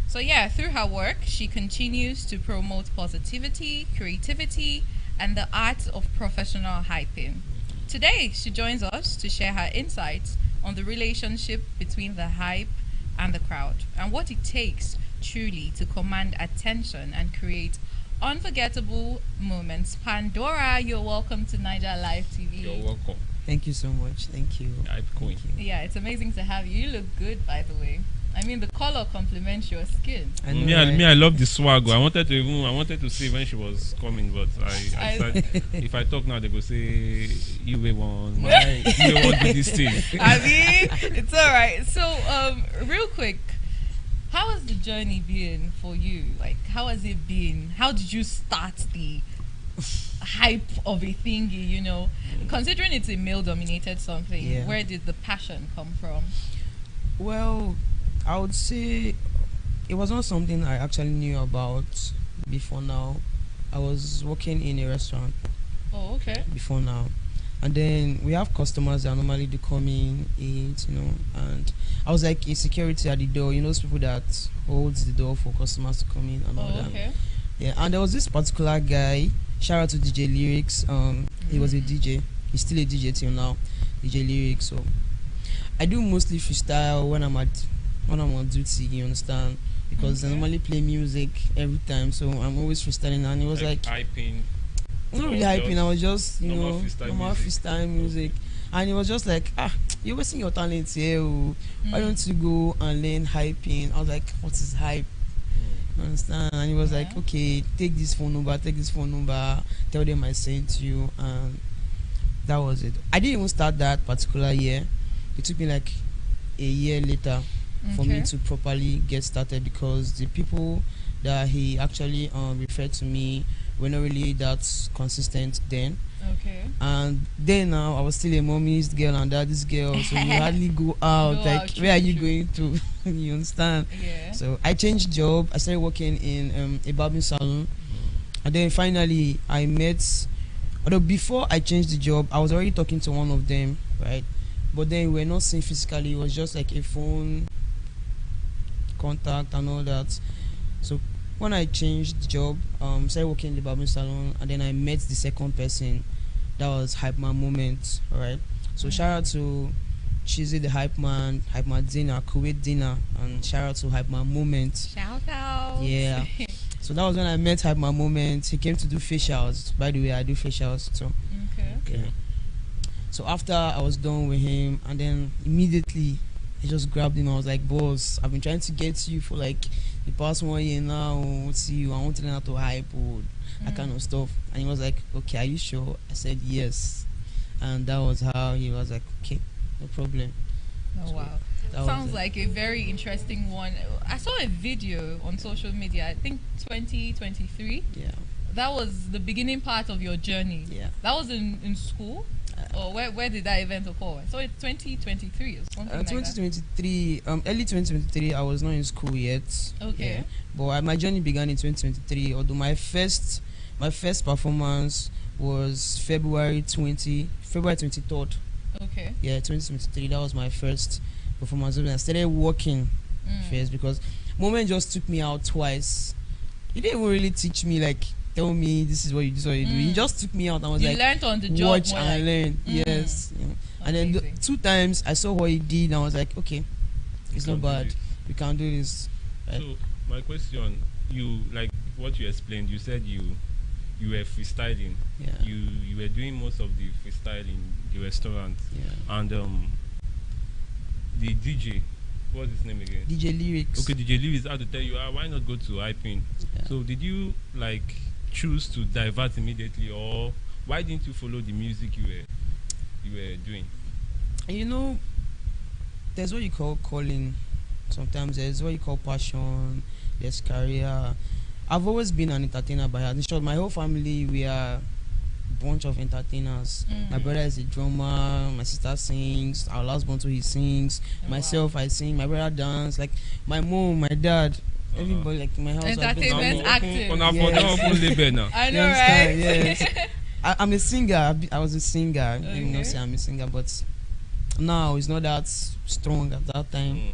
So yeah, through her work, she continues to promote positivity, creativity, and the art of professional hyping. Today, she joins us to share her insights on the relationship between the hype and the crowd, and what it takes truly to command attention and create unforgettable moments. Pandora, you're welcome to Naija Live TV. You're welcome. Thank you so much. Thank you. Hype Queen. Yeah, it's amazing to have you. You look good, by the way. I mean, the color complements your skin. I love the swag. I wanted to say when she was coming, but I said if I talk now, they go say you will want do this thing. I mean, it's all right. So, real quick, how has the journey been for you? Like, how has it been? How did you start the hype of a thingy? Considering it's a male-dominated something, where did the passion come from? Well, I would say it was not something I actually knew about before now. I was working in a restaurant. Oh, okay. Before now. And then we have customers that normally do come in, eat, and I was like a security at the door, those people that holds the door for customers to come in and all that. Okay. Yeah, and there was this particular guy, shout out to DJ Lyrics, he was a DJ, he's still a DJ till now, DJ Lyrics. So I do mostly freestyle when I'm on duty, you understand? Because I normally play music every time, so I'm always freestyling, and it was like hyping. Not really hyping, I was just, normal music. freestyle music. And it was just like, you're wasting your talent here. Why don't you go and learn hyping? I was like, what is hype? You understand? And he was like, okay, take this phone number, tell them I sent you, and that was it. I didn't even start that particular year. It took me like a year later for me to properly get started, because the people that he actually referred to me were not really that consistent then. Okay. And then now I was still a mommy's girl and daddy's girl, so you hardly go out. Where are you going to? You understand? Yeah. So I changed job. I started working in a barbering salon, and then finally I met. Although before I changed the job, I was already talking to one of them, right? But then we were not seeing physically. It was just like a phone contact and all that. So when I changed the job, started working in the barbering salon, and then I met the second person. That was Hype Man Moment, right? So shout out to Chizzy the Hype Man Dinner, Kuwait Dinner, and shout out to Hype Man Moment. Shout out. Yeah. So that was when I met Hype Man Moment. He came to do facials. By the way, I do facials too. Okay. So after I was done with him, and then immediately I just grabbed him. I was like, boss, I've been trying to get you for like the past 1 year now. See you. I want to learn how to hype or that kind of stuff. And he was like, okay, are you sure? I said yes. And that was how he was like, okay, no problem. Oh, wow. Sounds like a very interesting one. I saw a video on social media, I think 2023. Yeah. That was the beginning part of your journey. Yeah. That was in school? Or where did that event occur? So it's 2023 or something like that? 2023, early 2023, I was not in school yet. Okay. Yeah. But my journey began in 2023, although my first performance was February 23rd. Okay. Yeah, 2023. That was my first performance. I started working first, because Moment just took me out twice. He didn't even really teach me, like, tell me this is what you do. He just took me out and was you like, learned on the job. Watch and learn. Yes. Yeah. And then 2 times I saw what he did and I was like, okay, it's not bad. We can do this. Right? So my question, you, like what you explained, you said you were freestyling. Yeah. You were doing most of the freestyle in the restaurant. Yeah. And the DJ, what's his name again? DJ Lyrics. Okay, DJ Lyrics had to tell you, why not go to hyping? Yeah. So did you like choose to divert immediately, or why didn't you follow the music you were doing? You know, there's what you call calling. Sometimes there's what you call passion. There's career. I've always been an entertainer by heart. In short, my whole family, we are a bunch of entertainers. My brother is a drummer. My sister sings. Our last born, he sings. Myself, I sing. My brother dance. Like my mom, my dad. Everybody, like in my house. Entertainment, acting. Yes. I know, right? Yes. I'm a singer. I was a singer. Okay. You know, say I'm a singer, but now it's not that strong at that time,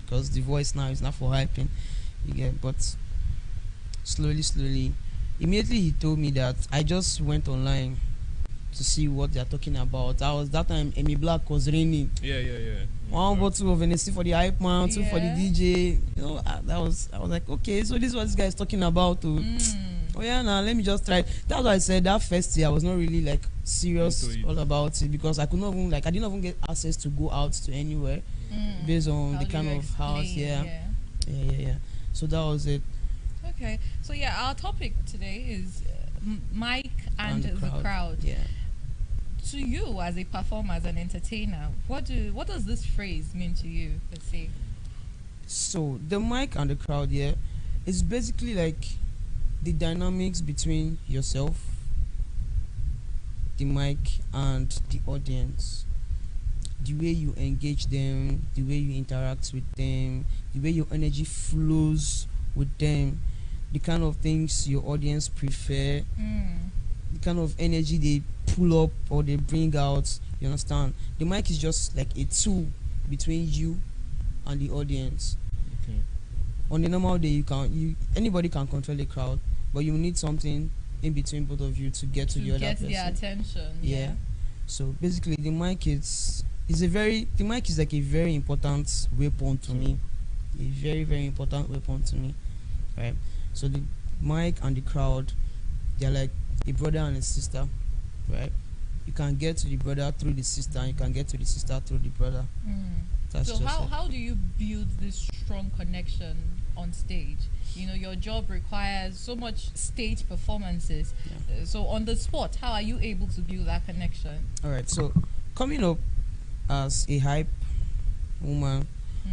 because the voice now is not for hyping. You get, but slowly, immediately he told me that. I just went online to see what they're talking about. That time Amy Black was raining. Yeah. 1 bottle of NSC for the hype man, 2 for the DJ. You know, I was like, okay, so this is what this guy is talking about. Oh yeah, now let me just try. That's why I said that first year I was not really like serious all about it, because I could not even, like, I didn't even get access to go out to anywhere based on the kind of house. Yeah. So that was it. Okay, so yeah, our topic today is Mike and the crowd. Yeah. To you, as a performer, as an entertainer, what does this phrase mean to you? Let's say. So the mic and the crowd, yeah, is basically like the dynamics between yourself, the mic, and the audience. The way you engage them, the way you interact with them, the way your energy flows with them, the kind of things your audience prefer, the kind of energy they pull up or they bring out. You understand? The mic is just like a tool between you and the audience. Okay. On the normal day, anybody can control the crowd, but you need something in between both of you to get to the other person. Their attention. Yeah. So basically, the mic is like a very important weapon to me. A very, very important weapon to me. Right. So the mic and the crowd, they're like a brother and a sister, right? You can get to the brother through the sister, and you can get to the sister through the brother. So how do you build this strong connection on stage? You know, your job requires so much stage performances. Yeah. So on the spot, how are you able to build that connection? All right. So coming up as a hype woman,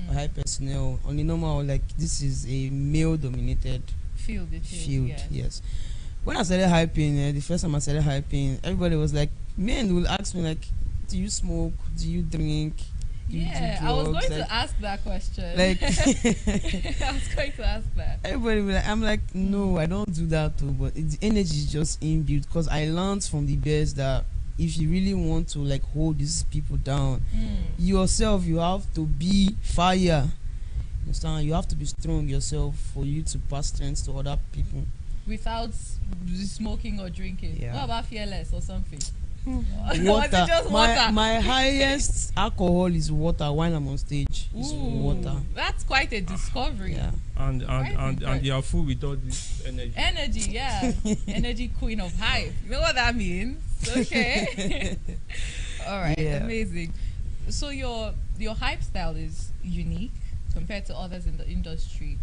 or hype personnel. On the normal, like this is a male-dominated Field. Yes. When I started hyping, the first time I started hyping, everybody was like, men will ask me like, do you smoke? Do you drink? Do you do I was drugs? going to ask that question. Like, I was going to ask that. everybody will like, I'm like, no, I don't do that too. But the energy is just inbuilt because I learned from the best that if you really want to like hold these people down, yourself, you have to be fire. Understand? You have to be strong yourself for you to pass strength to other people. Without smoking or drinking. Yeah. What about fearless or something? Water. Was it just water? My highest alcohol is water while I'm on stage. It's water. That's quite a discovery. Yeah. And they are full with all this energy. Energy, yeah. Energy queen of hype. You know what that means? Okay. All right. Yeah. Amazing. So your hype style is unique compared to others in the industry.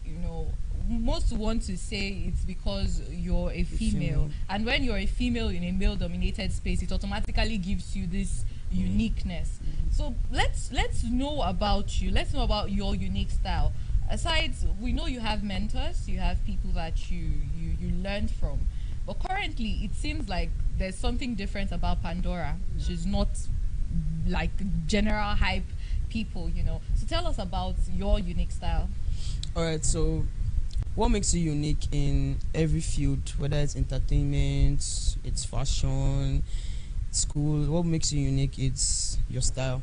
You know, most want to say it's because you're a female, and when you're a female in a male-dominated space, it automatically gives you this uniqueness. So let's know about you. Let's know about your unique style. Aside, we know you have mentors, you have people that you learned from, but currently it seems like there's something different about Pandora. She's not like general hype people, you know. So tell us about your unique style. All right. So, what makes you unique in every field, whether it's entertainment, it's fashion, school? What makes you unique? It's your style.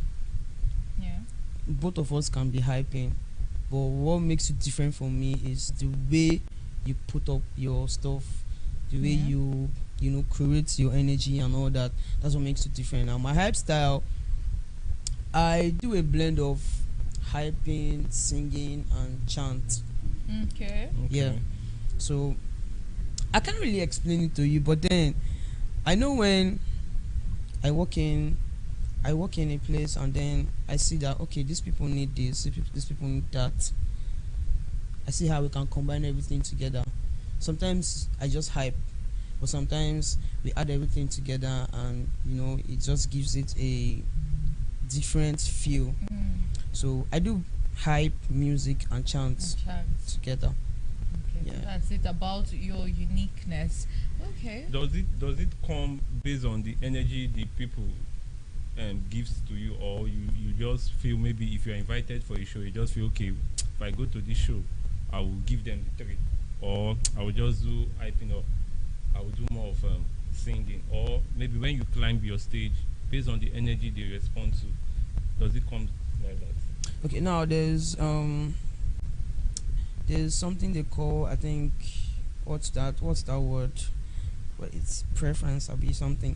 Yeah. Both of us can be hyping, but what makes you different from me is the way you put up your stuff, the way you create your energy and all that. That's what makes you different. Now, my hype style, I do a blend of hyping, singing, and chant. Okay. Yeah. So I can't really explain it to you, but then I know when I walk in a place and then I see that okay, these people need this, these people need that. I see how we can combine everything together. Sometimes I just hype, but sometimes we add everything together and it just gives it a different feel. So I do hype, music, and chant together. Okay, so that's it about your uniqueness. Okay. Does it come based on the energy the people gives to you, or you just feel maybe if you're invited for a show, you just feel okay, if I go to this show, I will give them the treat, or I will just do hyping up, I will do more of singing, or maybe when you climb your stage, based on the energy they respond to, does it come like that? Okay, now there's something they call, I think, what's that word? Well, it's preference or be something.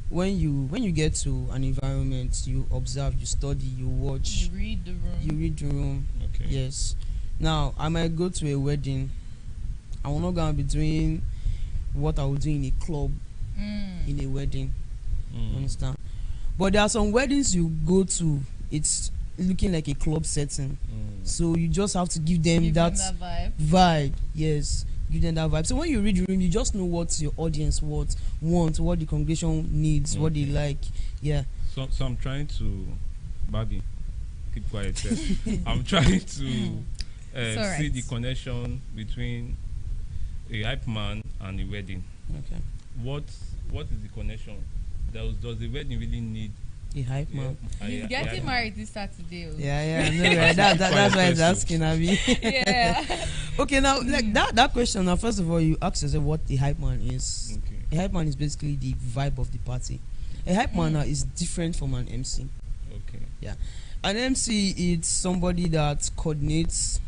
When you get to an environment, you observe, you study, you watch, you read the room. Okay. Yes. Now I might go to a wedding. I'm not gonna be doing what I would do in a club in a wedding. Understand? But there are some weddings you go to, it's looking like a club setting. So you just have to give them that vibe. Yes, give them that vibe. So when you read the room, you just know what your audience wants, what the congregation needs, what they like. Yeah. So I'm trying to, Bobby, keep quiet. I'm trying to see the connection between a hype man and a wedding. Okay. What is the connection? Does the wedding really need a hype man? He's getting married this Saturday. Yeah, no, right. That's why he's asking, Abby. Yeah. Okay, now like that question. Now, first of all, you ask yourself what the hype man is. Okay. A hype man is basically the vibe of the party. A hype man is different from an MC. Okay. Yeah, an MC is somebody that coordinates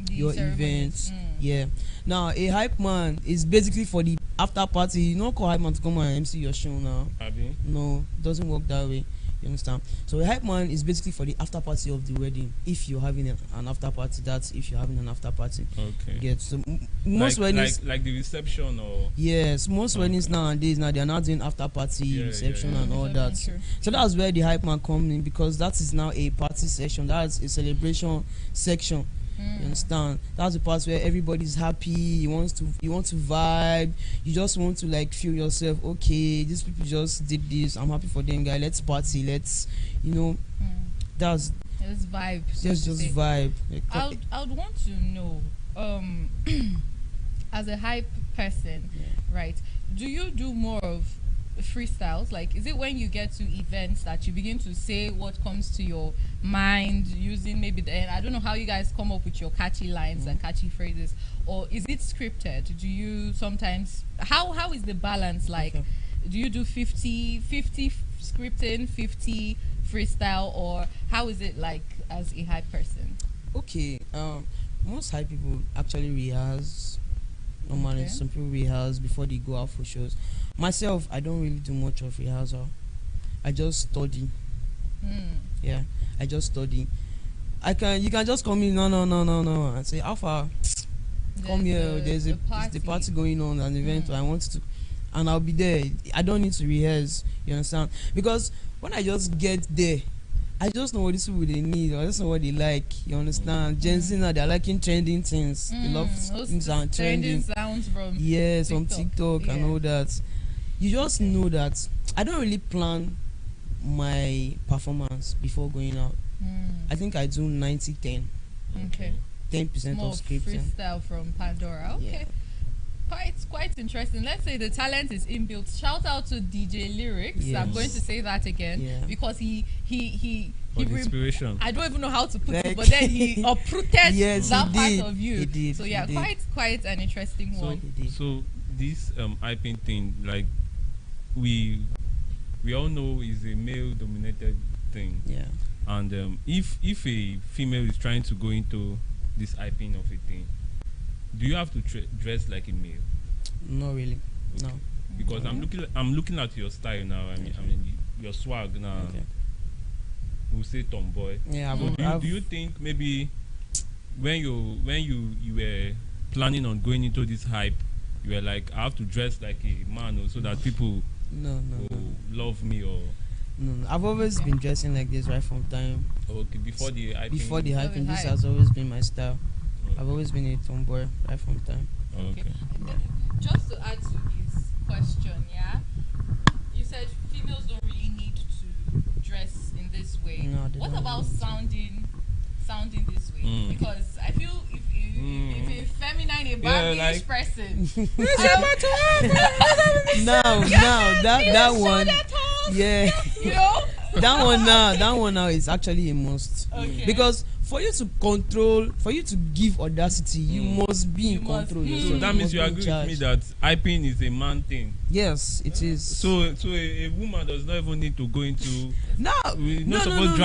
your events. Yeah. Now, a hype man is basically for the after party. You don't call hype man to come and MC your show now. Abi? No, it doesn't work that way. You understand? So a hype man is basically for the after party of the wedding. If you're having an after party, that's if you're having an after party. Okay. Yeah. So most weddings, like the reception or. Yes, most weddings nowadays they're not doing after party reception and all that. So that's where the hype man comes in, because that is now a party section. That's a celebration section. You understand? That's the part where everybody's happy. You want to vibe. You just want to like feel yourself. Okay, these people just did this. I'm happy for them, guy. Let's party. Let's that's It's vibe. just vibe. I would want to know, as a hype person, right? Do you do more of freestyles? Like, is it when you get to events that you begin to say what comes to your mind using maybe I don't know how you guys come up with your catchy lines and catchy phrases, or is it scripted? Do you sometimes how is the balance like? Do you do 50 scripting, 50 freestyle, or how is it like as a hype person? Okay, most hype people actually rehearse. Normally, some people rehearse before they go out for shows. Myself, I don't really do much of rehearsal. I just study. Yeah, I just study. You can just call me no and say Alpha, come here. There's the party going on, an event. I want to, and I'll be there. I don't need to rehearse. You understand? Because when I just get there, I just know what these people they need. I just know what they like. You understand? Gen Z now, they're liking trending things. They love things and trending sounds from from TikTok and all that. You just know that I don't really plan my performance before going out. I think I do 90-10. Okay. 10% more of script. Freestyle from Pandora. Okay. Quite interesting. Let's say the talent is inbuilt. Shout out to DJ Lyrics. Yes. I'm going to say that again because he inspiration. I don't even know how to put it, but then he uprooted that part of you. He did. So yeah, quite an interesting one. So this hyping thing, like we all know, is a male dominated thing. Yeah. And if a female is trying to go into this hyping of a thing, do you have to dress like a male? Not really. Okay. No. Because I'm looking at your style now. I mean your swag now. Okay. We'll say tomboy. Yeah. So do you think maybe when you were planning on going into this hype, you were like, I have to dress like a man so that people will love me? Or no, I've always been dressing like this right from time. Okay, before the hyping, this has always been my style. I've always been a tomboy right from time. Okay. Just to add to his question, yeah, you said females don't really need to dress in this way. No, what about sounding this way? Because I feel if a feminine, a Barbie-ish person, that one, yeah, you know, that one now is actually a must. Okay. Because for you to give audacity, you must be in control. So that means you agree with me that hyping is a man thing. Yes, it is. So a woman does not even need to go into. No. We're not doing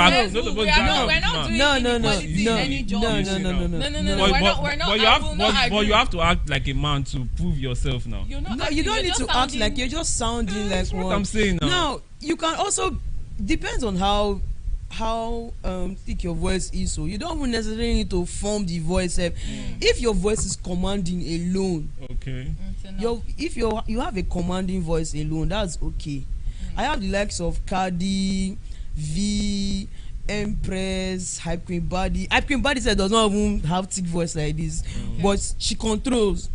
But you have to act like a man to prove yourself now. No, you don't need to act like you're just sounding like one. What I'm saying now. Now you can also depends on how thick your voice is, so you don't necessarily need to form the voice. If your voice is commanding alone, okay, if you have a commanding voice alone, that's okay. I have the likes of Cardi, V, Empress, Hype Queen Body. Hype Queen Body said does not even have thick voice like this, but she controls.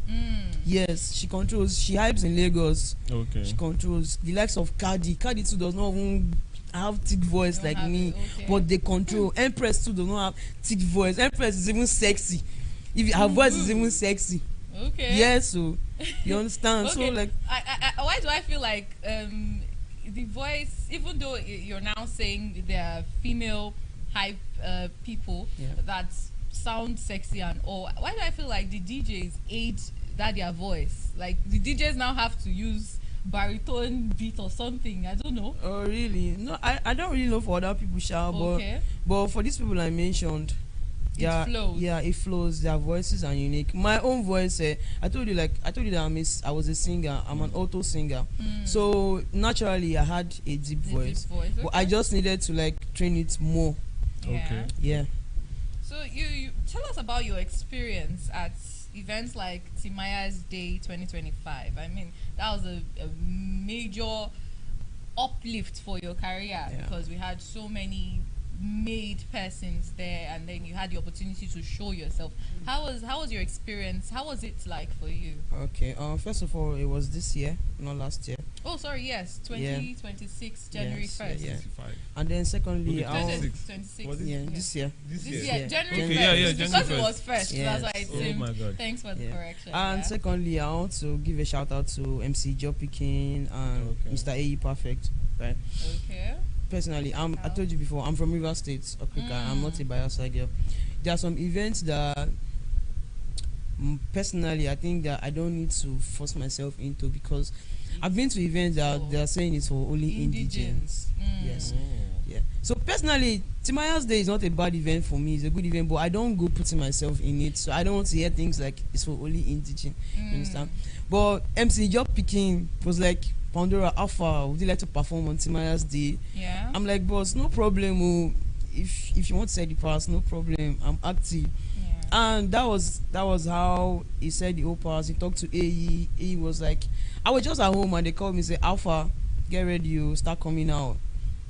Yes, she controls. She hypes in Lagos. Okay, she controls. The likes of Cardi too does not even have thick voice like me, but they control. Empress too does not have thick voice. Empress is even sexy. If her voice is even sexy. Okay. Yes, so you understand. Okay. So like, why do I feel like the voice, even though you're now saying there are female hype people that sound sexy and all, why do I feel like the DJs aid that their voice? Like the DJs now have to use baritone beat or something. I don't know. Oh really? No, I don't really know for other people, but for these people I mentioned, it flows. Their voices are unique. My own voice, I told you that I was a singer. I'm an auto singer, so naturally I had a deep voice. But I just needed to like train it more. Okay. Yeah. So you tell us about your experience at events like Timaya's Day 2025. I mean, that was a major uplift for your career because we had so many made persons there, and then you had the opportunity to show yourself. How was your experience? How was it like for you? Okay. First of all, it was this year, not last year. Oh, sorry, yes, Yeah. 2026, January Yes, 1st. yeah. And then secondly, Okay, I'll 26. yeah, Yeah. this year. This year, January Okay, 1st. yeah, yeah, Because January it was 1st. first. Yes. That's why it Oh seemed. my God. Thanks for the correction. And yeah. secondly, I want to give a shout out to MC Joe Pikin and Mr. AE Perfect. Right. Okay. Personally, I told you before, I'm from River State, Africa. I'm not a Bayelsa girl. There are some events that personally I think that I don't need to force myself into, because I've been to events that they're saying it's for only indigents. Yes. Yeah. So personally, Timaya's Day is not a bad event for me. It's a good event, but I don't go putting myself in it. So I don't want to hear things like it's for only indigent. You understand? But MC Job Picking was like, Pandora Alpha, would you like to perform on Timaya's Day? Yeah. I'm like, boss, no problem. Oh. If you want to say the past, no problem. I'm active. And that was how he said the whole past. He talked to AE. AE was like, I was just at home and they called me and said, Alpha, get ready, you start coming out.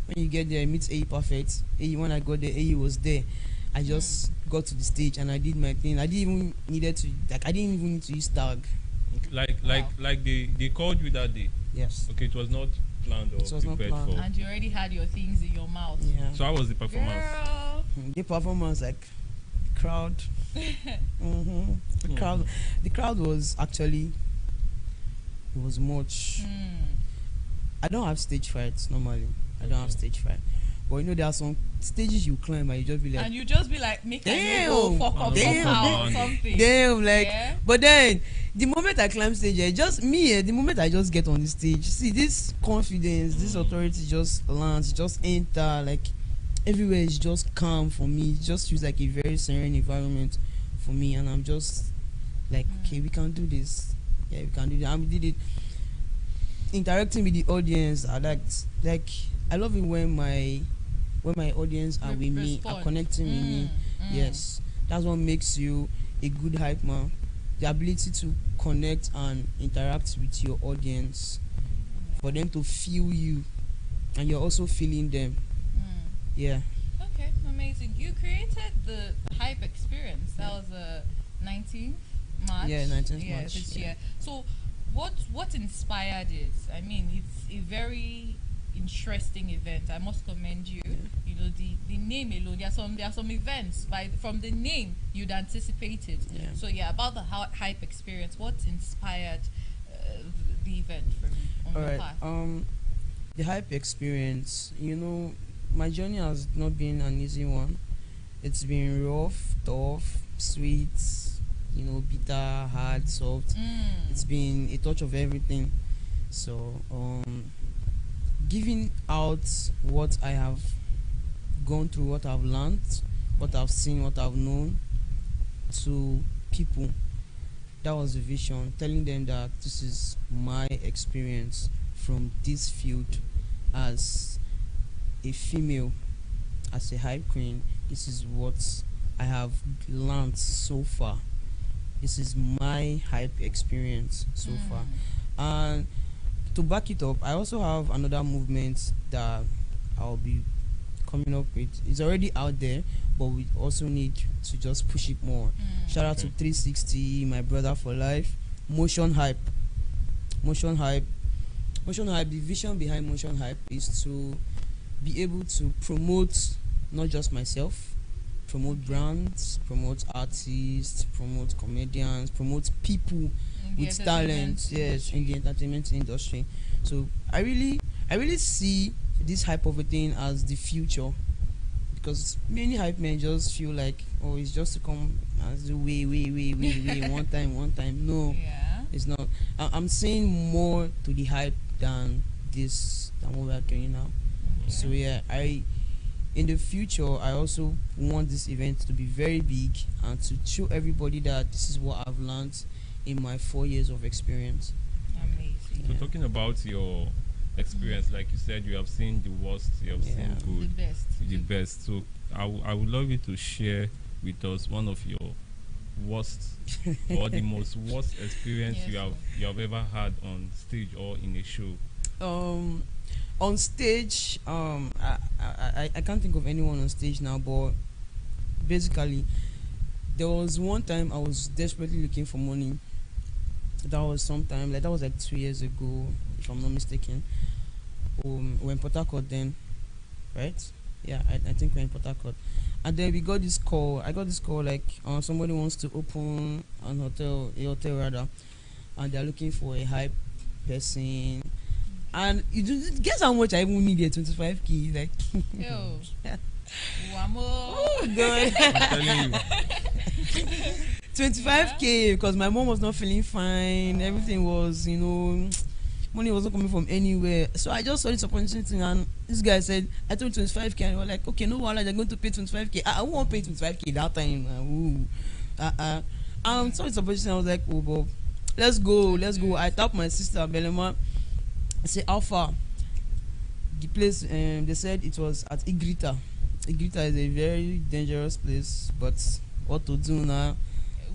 When you get there, meet AE Perfect. AE, when I got there, AE was there. I just got to the stage and I did my thing. I didn't even need to use tag. Like they called you that day. Yes. Okay, it was not planned or prepared for. And you already had your things in your mouth. Yeah. So how was the performance? Girl. The performance, like crowd. The crowd was actually, it was much. I don't have stage frights normally. I don't have stage fright. But you know, there are some stages you climb and you just be like, and you just be like, make a go, fuck up, somehow, something. Damn, like, yeah? But then the moment I climb stage, the moment I just get on the stage, see this confidence, this authority just lands, just enter, like everywhere is just calm for me. It just feels like a very serene environment for me, and I'm just like, okay, we can do this. Yeah, we can do that. And we did it. Interacting with the audience, I I love it when my audience are with me, are connecting with me. Yes, that's what makes you a good hype man. The ability to connect and interact with your audience, for them to feel you, and you're also feeling them. Yeah. Okay, amazing. You created the hype experience. That was 19th March. Yeah, 19th yeah, March. This year. So, what inspired it? I mean, it's a very interesting event. I must commend you. You know, the name alone. There are some events from the name you'd anticipated. Yeah. So about the hype experience. What inspired the event on your part? The hype experience. You know, my journey has not been an easy one. It's been rough, tough, sweet, you know, bitter, hard, soft. It's been a touch of everything. So giving out what I have gone through, what I've learned, what I've seen, what I've known to people, that was the vision. Telling them that this is my experience from this field as a female, as a hype queen. This is what I have learned so far. This is my hype experience so far. And to back it up, I also have another movement that I'll be coming up with. It's already out there, but we also need to just push it more. Shout out to 360, my brother for life. Motion hype. The vision behind motion hype is to be able to promote not just myself, promote brands, promote artists, promote comedians, promote people with talent, yes, in the entertainment industry. So I really see this hype of a thing as the future, because many hype men just feel like, oh, it's just to come as the way one time. No, it's not. I'm seeing more to the hype than what we are doing now. So yeah, in the future, I also want this event to be very big and to show everybody that this is what I've learned in my 4 years of experience. Amazing. So talking about your experience, like you said, you have seen the worst, you have seen good, the best. So I would love you to share with us one of your worst or the most worst experience you have ever had on stage or in a show. On stage, I can't think of anyone on stage now, but basically there was one time I was desperately looking for money. That was like 2 years ago. if I'm not mistaken. We're in Port Harcourt then, right? Yeah, I think we're in Port Harcourt. And then we got this call. I got this call like somebody wants to open a hotel rather, and they're looking for a hype person. And guess how much I even needed? 25K. Like, yo, oh god, I'm telling you. 25K because my mom was not feeling fine. Everything was, money wasn't coming from anywhere. So I just saw this opportunity, and this guy said, I told 25K, and we were like, okay, no wala, they're going to pay 25K. I won't pay 25K that time. So this opportunity, I was like, oh, Bob, let's go. I tapped my sister, Belema. I said, how far? The place, they said it was at Igrita. Igrita is a very dangerous place, but what to do now?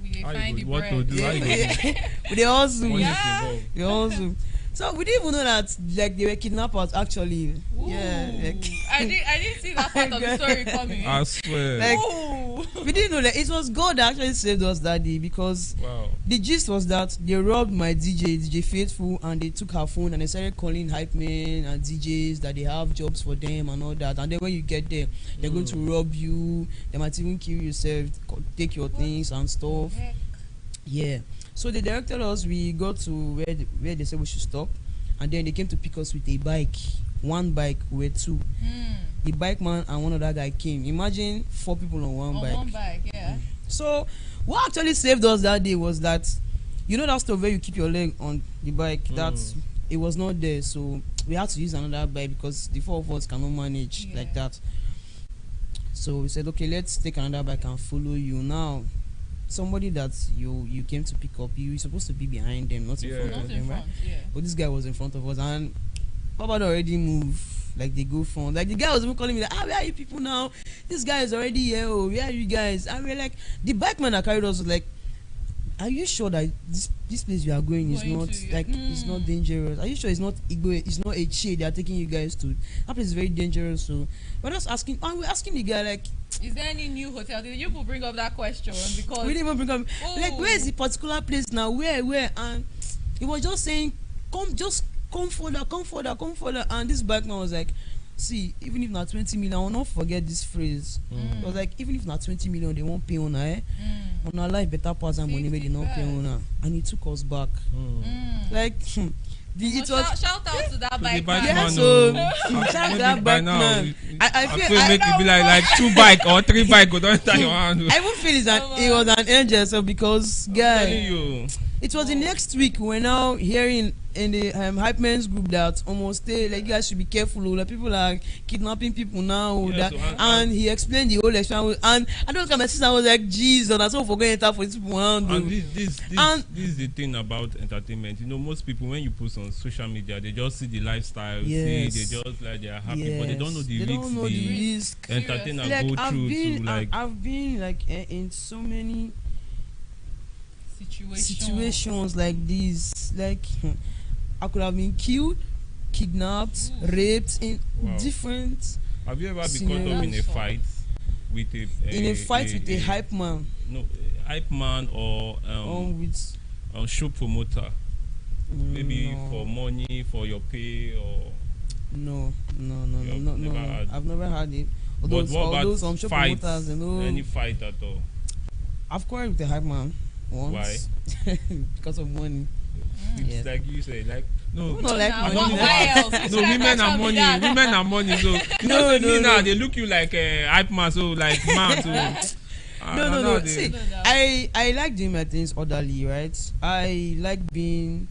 We find the what bread. to do? But they also, Yeah. they also. So we didn't even know that like they were kidnappers actually. Ooh. Yeah, like, I didn't see that part of the story coming. I swear. like Ooh. we didn't know that it was God that actually saved us that day, because Wow. the gist was that they robbed my DJ Faithful, and they took her phone and they started calling hype men and DJs that they have jobs for them and all that. And then when you get there, they're going to rob you. They might even kill yourself, take your things and stuff. Yeah. So they directed us. We got to where they said we should stop, and then they came to pick us with a bike. One bike, we were two. The bike man and one other guy came. Imagine 4 people on one bike. One bike, yeah. So what actually saved us that day was that, that stuff where you keep your leg on the bike, that it was not there. So we had to use another bike because the 4 of us cannot manage like that. So we said, okay, let's take another bike and follow you. Now somebody that you came to pick up, you're supposed to be behind them, not in front of them, right? But this guy was in front of us, and Papa already moved. Like they go from, like the guy was even calling me like, where are you people now? This guy is already here. Oh, where are you guys? And we're like, the bike man that carried us was like, are you sure that this place we are going is not it's not dangerous? Are you sure it's not Igbo? It's not a shade they are taking you guys to? That place is very dangerous. So we're just asking, and we're asking the guy like, is there any new hotel? Did you bring up that question? Because we didn't even bring up like, where is the particular place now? Where? And he was just saying, come further. And this bike man was like, see, even if not 20 million, I will not forget this phrase. It was like, even if not 20 million, they won't pay on her. On our life, better pass and money, they not pay on her. And he took us back. Like, it was shout out to that bike man. Yeah, so shout out that bike man. I feel make it be like 2 bike or 3 bike go down your hand. I even feel it was an angel, so because guy, it was the next week we're now hearing in the hype men's group that almost like, you guys should be careful, like people are kidnapping people now, and he explained the whole experience, and I don't know, my sister was like, Jesus, that's all forgetting that for these people. And this is the thing about entertainment. Most people, when you post on social media, they just see the lifestyle, they just like they are happy, but they don't know the risk. Entertainers like, go through I've been like in so many situations like this. Like, I could have been killed, kidnapped, raped in different. Have you ever been caught up in a fight with a hype man? No, hype man or show promoter. Maybe for money, for your pay, or no. I've never had it. But what about show fights? Promoters, Any fight at all? I've quarreled with the hype man once. Why? Because of money. It's like you say, like no, not like money. No, women are money. Women are money. So now they look you like a hype man. So like man. So no. See, I like doing my things orderly, right? I like being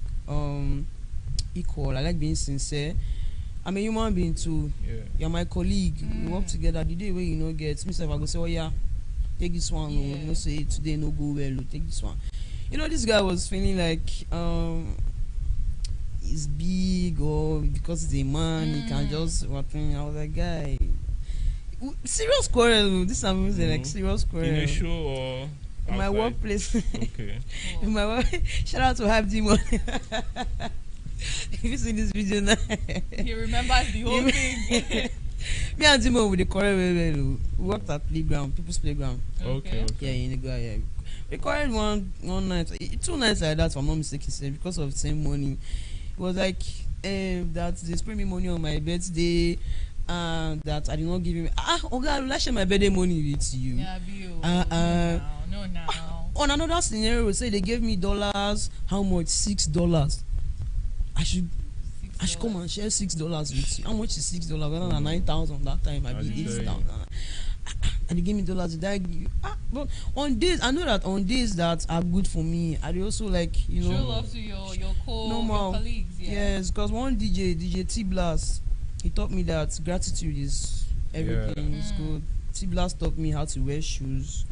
equal. I like being sincere. I'm a human being too. You're my colleague. We work together. The day where you get myself, I go say, oh yeah, take this one. Say today no go well. Take this one. This guy was feeling like he's big, or because he's a man, he can just what. I was like, guy, serious quarrel. This is like serious quarrel. In a show or in my workplace. Okay. In my work, shout out to Hype Demon. If you see this video now, he remembers the whole thing. Me and Demon with the quarrel, we worked at playground, people's playground. Okay. Yeah, in the guy. Yeah. We quarreled one night, 2 nights like that, if I'm not mistaken, because of the same money. It was like that they spend me money on my birthday, that I did not give him. Okay, will I share my birthday money with you? Yeah, no, now. On another scenario, say they gave me dollars. How much? $6. I should come and share $6 with you. How much is $6? Well, 9,000 that time. I be 8,000. And they give me dollars. Did I give you? But on days, I know that on days that are good for me, I also like show love to your colleagues. Yeah. Yes, because one DJ T Blast, he taught me that gratitude is everything. It's good. T Blast taught me how to wear shoes.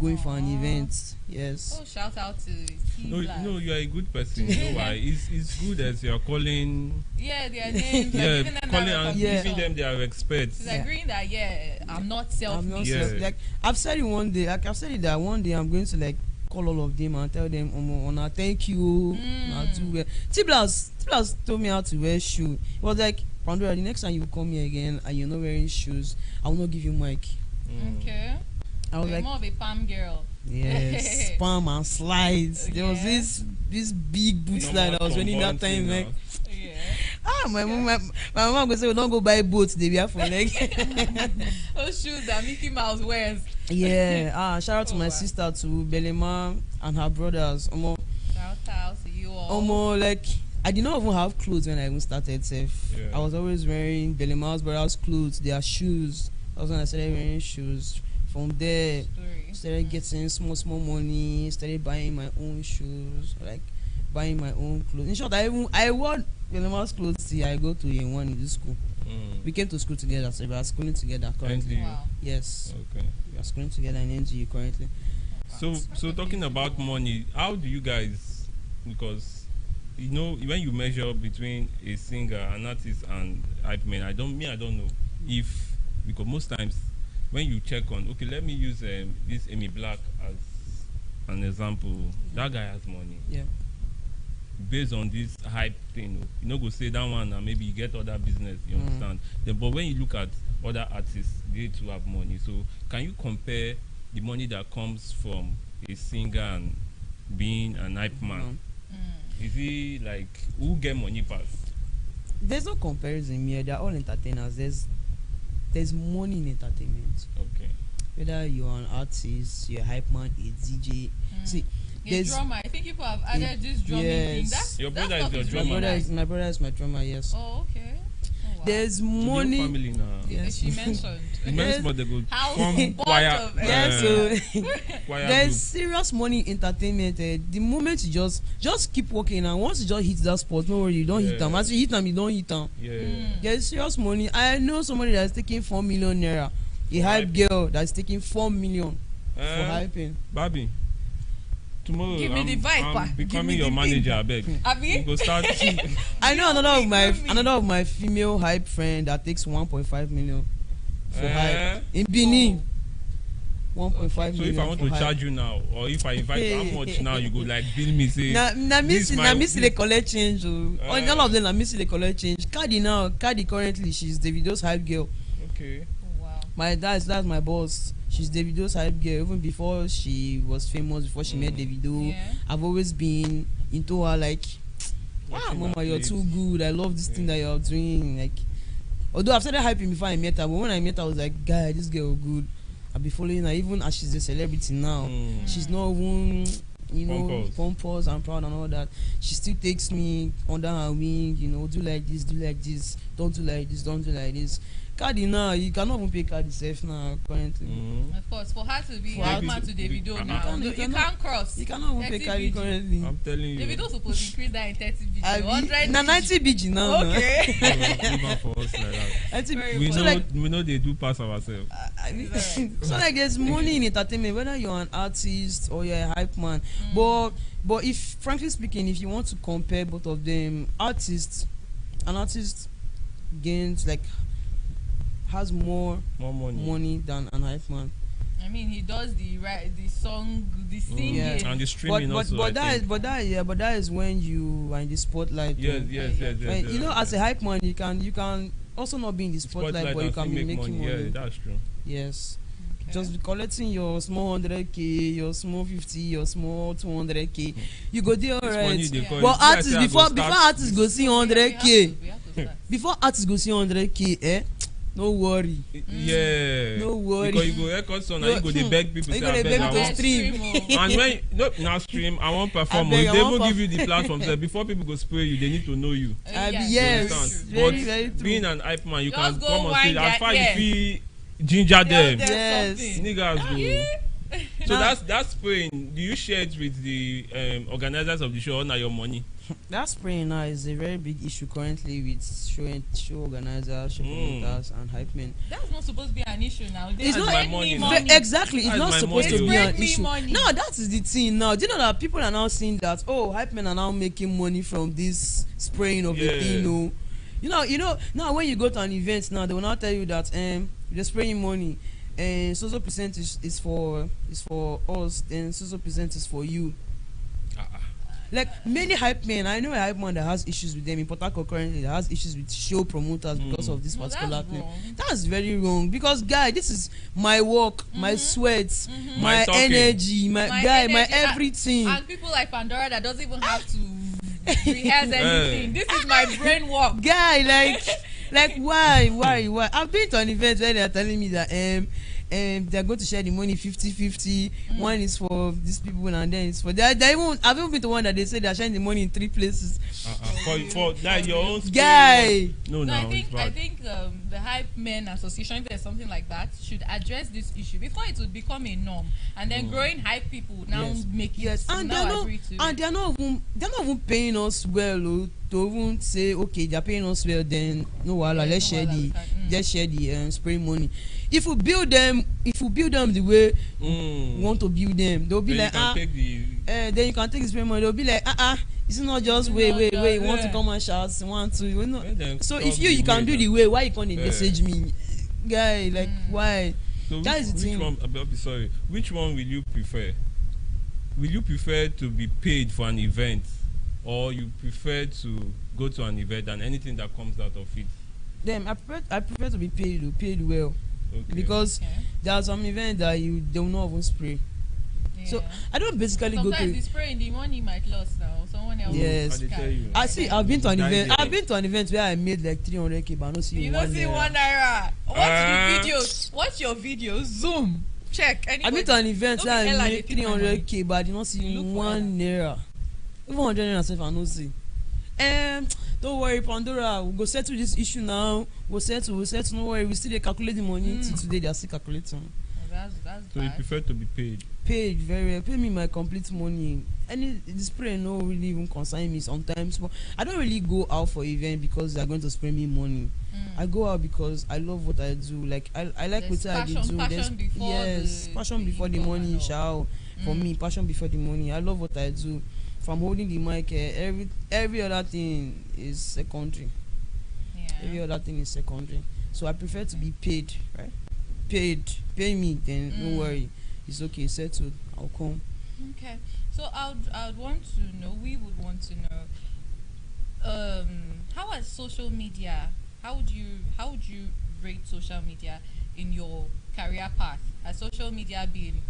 Going for an event, yes. Oh, shout out to No, you are a good person. You know why? It's good as you are calling. Yeah, their names. Calling and giving them their respect. It's agreeing that I'm not selfish. Like I've said it one day. Like I've said it that one day I'm going to like call all of them and tell them, thank you. T-Blast told me how to wear shoes. It was like, Pandora, the next time you come here again and you're not wearing shoes, I will not give you mic. Okay. I was like, more of a palm girl. Yes, palm and slides. There was this big boot slide I was wearing that time. Like, my mom go say, we don't go buy boots. They wear for leg. Those shoes that Mickey Mouse wears. Yeah. Shout out to my sister, to Belema and her brothers. Shout out to you all. Like, I did not even have clothes when I even started. I was always wearing Belema's brothers' clothes, their shoes. That was when I started wearing shoes. From there, started getting small money, started buying my own shoes, like buying my own clothes. In short, I wore Belema's clothes till I go to A1 in this school. We came to school together, so we are schooling together currently. Wow. Yes. Okay. We are schooling together in NGU currently. So talking about money, how do you guys, because when you measure between a singer, an artist, and hype man, I don't know if, because most times when you check on, okay, let me use this Amy Black as an example. That guy has money. Yeah. Based on this hype thing, go say that one and maybe you get other business, you understand? But when you look at other artists, they too have money. So can you compare the money that comes from a singer and being an hype man? Is he like, who get money first? There's no comparison here. They're all entertainers. There's money in entertainment. Okay. Whether you're an artist, you're a hype man, a DJ. See, there's drummer. I think people have added this drumming thing. Your brother is your drummer. My brother is my drummer. Yes. Oh, okay. There's money. Family now. Yes. She mentioned. Choir. There's serious money in entertainment. The moment you just keep working, and once you just hit that spot, don't worry, you don't hit them. As you hit them, you don't hit them. There's serious money. I know somebody that's taking 4 million naira. A hype girl that's taking 4 million for hyping. Baby, tomorrow give me the vibe. I'm becoming your manager. I beg. You go start. I know another of my female hype friend that takes 1.5 million for hype in Benin. 1.5 million. So if I want to charge you now, or if I invite you, how much now you go like bill me? Say na miss they collect change. All of them na miss they collect change. Cardi currently she's Davido's hype girl. Okay. Wow. That's my boss. She's Davido's hype girl. Even before she was famous, before she met Davido, I've always been into her. Like, Mama, you're too good. I love this thing that you're doing. Like, although I've started hyping before I met her, but when I met her, I was like, guy, this girl good. I'll be following her, even as she's a celebrity now. She's not even, pompous and proud and all that. She still takes me under her wing. Do like this, don't do like this, don't do like this. Cardi now, you cannot even pay Cardi safe now currently. Of course, for her to be hype man to Davido now, you can't cross. You cannot even pay Cardi currently. I'm telling you. Davido's supposed to increase that in 30 BG. 100 na 90 BG now. Okay. Even for us like that. We know they do pass ourselves. So like there's money in entertainment, whether you're an artist or you're a hype man. But if, frankly speaking, if you want to compare both of them, an artist gains has more money than an hype man. I mean, he does the song, the singing, and the streaming also. But that is when you are in the spotlight. Yes. As a hype man, you can also not be in the spotlight, but you can be making money. Yeah, that's true. Yes. Just be collecting your small 100k, your small 50, your small 200k. You go there alright. But artists before artists go see 100k, before artists go see 100k, no worry. Yeah. No worry. Because you go record song and you go dey beg people say I beg to stream. And when now stream, I want perform. If they won't give you the platform, so before people go spray you, they need to know you. Yes. Very, very true. Being an hype man, you can come on stage as far as you ginger them. Yes. Niggas go. So that's spraying. Do you share it with the organizers of the show or not your money? That spraying now is a very big issue currently with show organizers, show promoters, and hype men. That's not supposed to be an issue now. It's not my money. Exactly, it's not supposed to be an issue. No, that is the thing now. Do you know that people are now seeing that hype men are now making money from this spraying of the thing? You know. Now when you go to an event now, they will now tell you that they're spraying money, and so percent is for us, and so percent is for you. Like many hype men, I know a hype man that has issues with them in Port Harcourt currently, that has issues with show promoters because of this particular thing. That's very wrong because guy, this is my work, my sweat, my energy, my everything. And people like Pandora that doesn't even have to rehearse anything. This is my brain work. Guy, like why? I've been to an event where they're telling me that they're going to share the money 50-50. One is for these people and then it's for I've even been to one that they say they're sharing the money in 3 places. For that your own guy. I think the Hype Men Association, if there's something like that, should address this issue before it would become a norm. And then growing hype people now make it. And they're not even paying us well. To even say okay, they're paying us well, then no let's share the spray money. If we build them the way we want to build them, they'll be then like then you can take the spray money. They'll be like it's not just wait, you want to come and shout, want to, you know. So if you can do the way, why you can't message me, guy? Like why? So that is the thing. Which one will you prefer? Will you prefer to be paid for an event, or you prefer to go to an event and anything that comes out of it? Then I prefer to be paid well. Okay. Because there are some events that they will not even spray. Yeah. So I don't basically sometimes go to. Sometimes the spraying, the money might lose now. Someone else. Yes. I see. I've been to an event. I've been to an event where I made like 300k, but I don't see you don't see 1 naira. Watch the videos. Watch your videos. Zoom. Check. I've been to an event where I made 300k, but I did not see 1 naira. Even 100 naira self I don't see. Don't worry, Pandora, we'll go settle this issue now. We'll settle, no worry. We still calculate the money. Till today, they are still calculating. That's so bad. You prefer to be paid? Paid, very well. Pay me my complete money. Any spray no really even concern me sometimes. But I don't really go out for event because they're going to spray me money. I go out because I love what I do. Like I like what I do. Passion before the money. For me, passion before the money. I love what I do. From holding the mic, every other thing is secondary. Every other thing is secondary. So I prefer to be paid, right? Pay me, then no worry. It's okay, settled. I'll come. Okay. So I would want to know. We would want to know. How has social media? How would you rate social media in your career path? Has social media been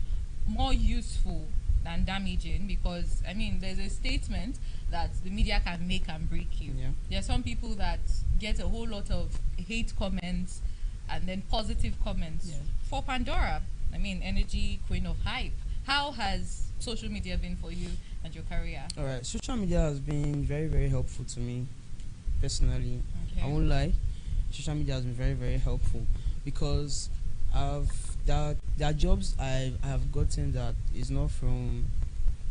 more useful than damaging? Because I mean, there's a statement that the media can make and break you. There are some people that get a whole lot of hate comments and then positive comments. For Pandora, I mean, energy queen of hype, how has social media been for you and your career? All right, social media has been very, very helpful to me personally. I won't lie, social media has been very, very helpful because there are jobs I have gotten that is not from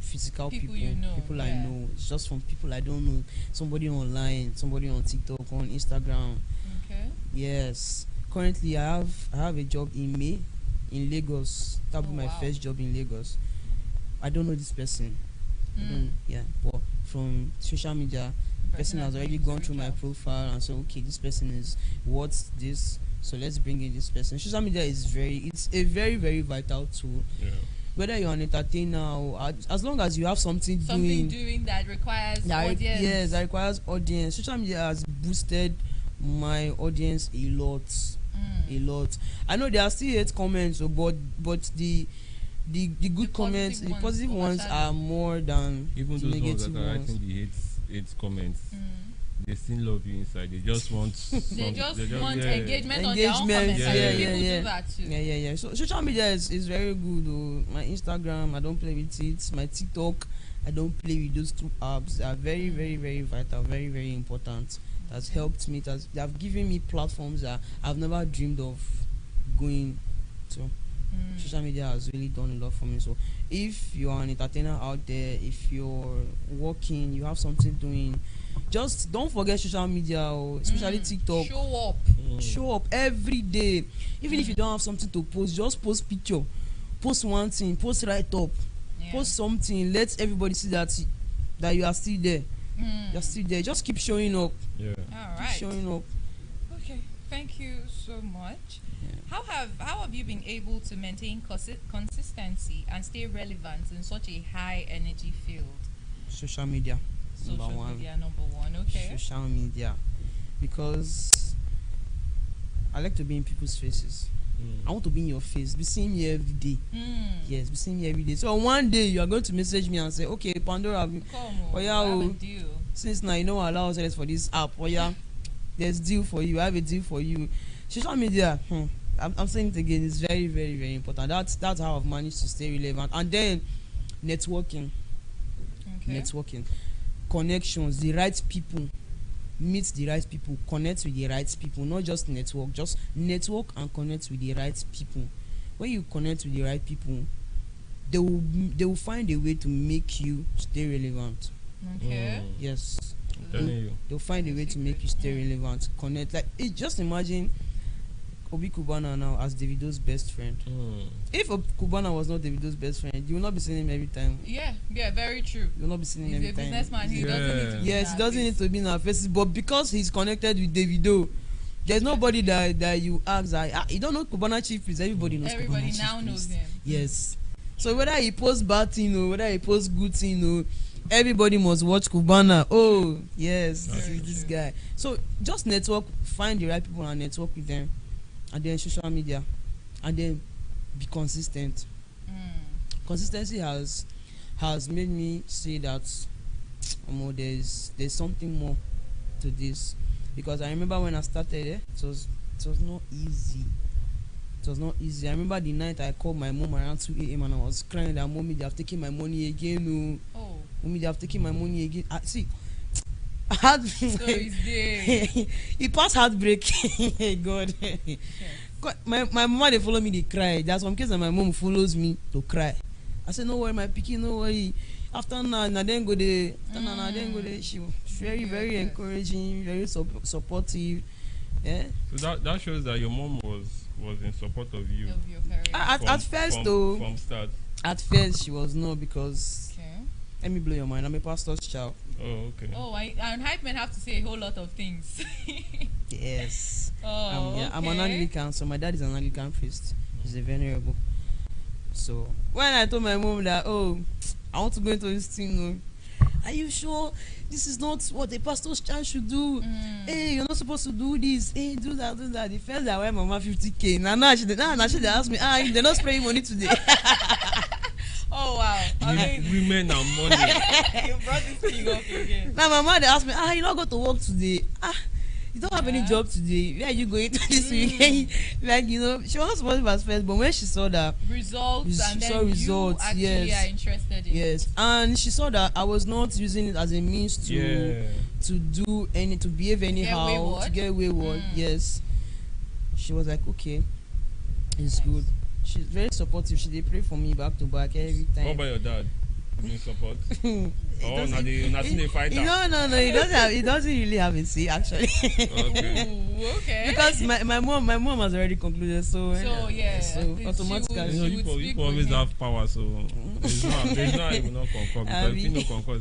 physical people I know. It's just from people I don't know. Somebody online, somebody on TikTok, on Instagram. Okay. Yes. Currently, I have a job in May in Lagos. That will be my first job in Lagos. I don't know this person. But from social media, the person has already gone through my profile and said, okay, this person is what's this. So let's bring in this person. Social media is it's a very, very vital tool. Whether you're an entertainer or as long as you have something doing that requires audience. Yes, that requires audience. Social media has boosted my audience a lot. a lot. I know there are still hate comments, but the good comments, the positive ones are more than even the those negative ones that are ones. writing the hate comments. They still love you inside. They just want they just want engagement on their own Engagement, comments. yeah, and yeah, people yeah. do that too. Yeah. So social media is very good. My Instagram, I don't play with it. My TikTok, I don't play with those two apps. They are very, very, very vital, very, very important. That's helped me. They have given me platforms that I've never dreamed of going to. Social media has really done a lot for me. So if you are an entertainer out there, if you're working, you have something doing, just don't forget social media, or especially TikTok. Show up every day. Even if you don't have something to post, just post picture, post one thing, post right up, post something. Let everybody see that you are still there. You're still there. Just keep showing up. All right. Keep showing up. Okay, thank you so much. How have you been able to maintain consistency and stay relevant in such a high energy field? Social media. Social media number one. Okay. Social media, because I like to be in people's faces. I want to be in your face, be seeing me every day. Yes, be seeing me every day. So one day you are going to message me and say, okay, Pandora, since now you know allow us for this app, there's deal for you. I have a deal for you. Social media, I'm saying it again, it's very, very, very important. That's how I've managed to stay relevant. And then networking. Networking, connections, the right people. Meet the right people, connect with the right people, not just network, just network and connect with the right people. When you connect with the right people, they will find a way to make you stay relevant. Yes, they'll find a way to make you stay relevant. Connect, like just imagine Obi Kubana now as Davido's best friend. If Kubana was not Davido's best friend, you will not be seeing him every time. Yeah, very true. You will not be seeing him every time. He's a businessman. He doesn't need to be he doesn't need to be in our faces. But because he's connected with Davido, there's nobody that you ask. You don't know Kubana Chief Priest. Everybody knows. Everybody Kubana now Chief knows Priest. him. Yes. So whether he posts bad thing or whether he posts good thing, everybody must watch Kubana. Oh yes, this guy. So just network, find the right people and network with them. And then social media, and then be consistent. Consistency has made me say that there's something more to this, because I remember when I started it was not easy. It was not easy. I remember the night I called my mom around 2 a.m. and I was crying that mommy, they have taken my money again. Mommy, they have taken my money again. He passed heartbreak. God. My mama, they follow me, they cry. There's some cases that my mom follows me to cry. I said, no worry, my pikin, no worry. After now, then go there. She was very, very encouraging, very supportive. Yeah. So that shows that your mom was in support of you. Of your career. At first, though. From start. At first, she was not, because. Let me blow your mind. I'm a pastor's child. Oh, okay. Oh, and hype men have to say a whole lot of things. Yes. Okay. I'm an Anglican, so my dad is an Anglican priest. He's a venerable. So when I told my mom that, I want to go into this thing, are you sure this is not what a pastor's child should do? Hey, you're not supposed to do this. Hey, do that. The first that I wear mama 50K. Now she asked me, they're not spraying money today. Oh wow! Women and money. You brought this thing up again. Now my mother asked me, you not go to work today? You don't have any job today. Where are you going to this weekend? Like, she was supposed to be first, but when she saw that results, you actually are interested in. Yes, and she saw that I was not using it as a means to behave anyhow, to get wayward. Yes, she was like, okay, it's good. She's very supportive. She did pray for me back to back every time. What about your dad? In support? Nothing they fight. No. He doesn't really have a say, actually. Okay. Ooh, okay. Because my mom has already concluded. So yeah. So automatically. You always have power. So there's no I will not conquer, because if you no conquer,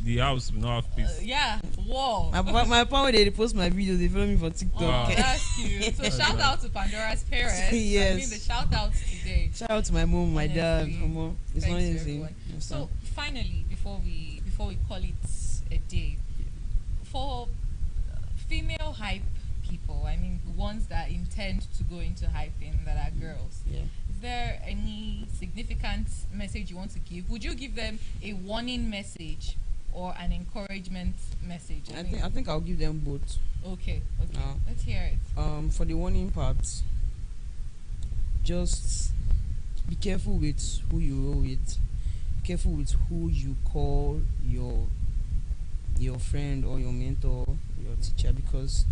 the house will not have peace. Yeah. Whoa. My power, they repost my videos. They follow me for TikTok. Oh, that's cute. So shout out to Pandora's parents. Yes. I mean the shout outs today. Shout out to my mom, my dad. It's not easy. So finally, before we call it a day, for female hype people, I mean, ones that intend to go into hyping that are girls. Yeah. Is there any significant message you want to give? Would you give them a warning message or an encouragement message? I think I'll give them both. Okay. Let's hear it. For the warning part, just be careful with who you roll with. Be careful with who you call your friend or your mentor, your teacher, because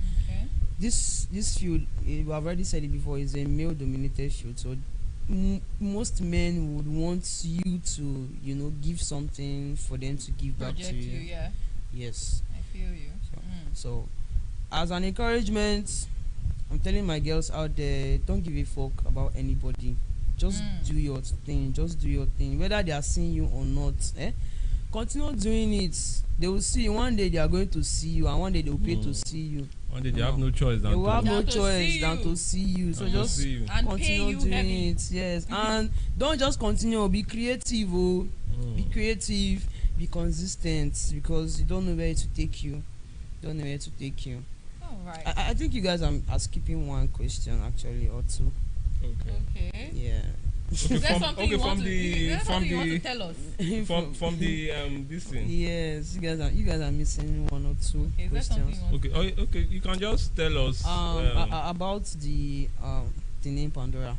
this field, I've already said it before, is a male-dominated field. So most men would want you to, give something for them to give back to you. Yeah. Yes. I feel you. So, as an encouragement, I'm telling my girls out there, don't give a fuck about anybody. Just do your thing. Just do your thing. Whether they are seeing you or not, continue doing it. They will see you. One day they are going to see you, and one day they will pay to see you. One day they have no choice than they will have no to choice than to see you. So just continue doing it. Yes, and don't just continue. Be creative. Be creative. Be consistent, because you don't know where to take you. Don't know where to take you. All right. I think you guys are skipping one question actually, or two. Okay. Yeah. Okay, is there something you want to tell us? From the this thing. Yes, you guys are missing one or two questions. Okay, you can just tell us about the name Pandora.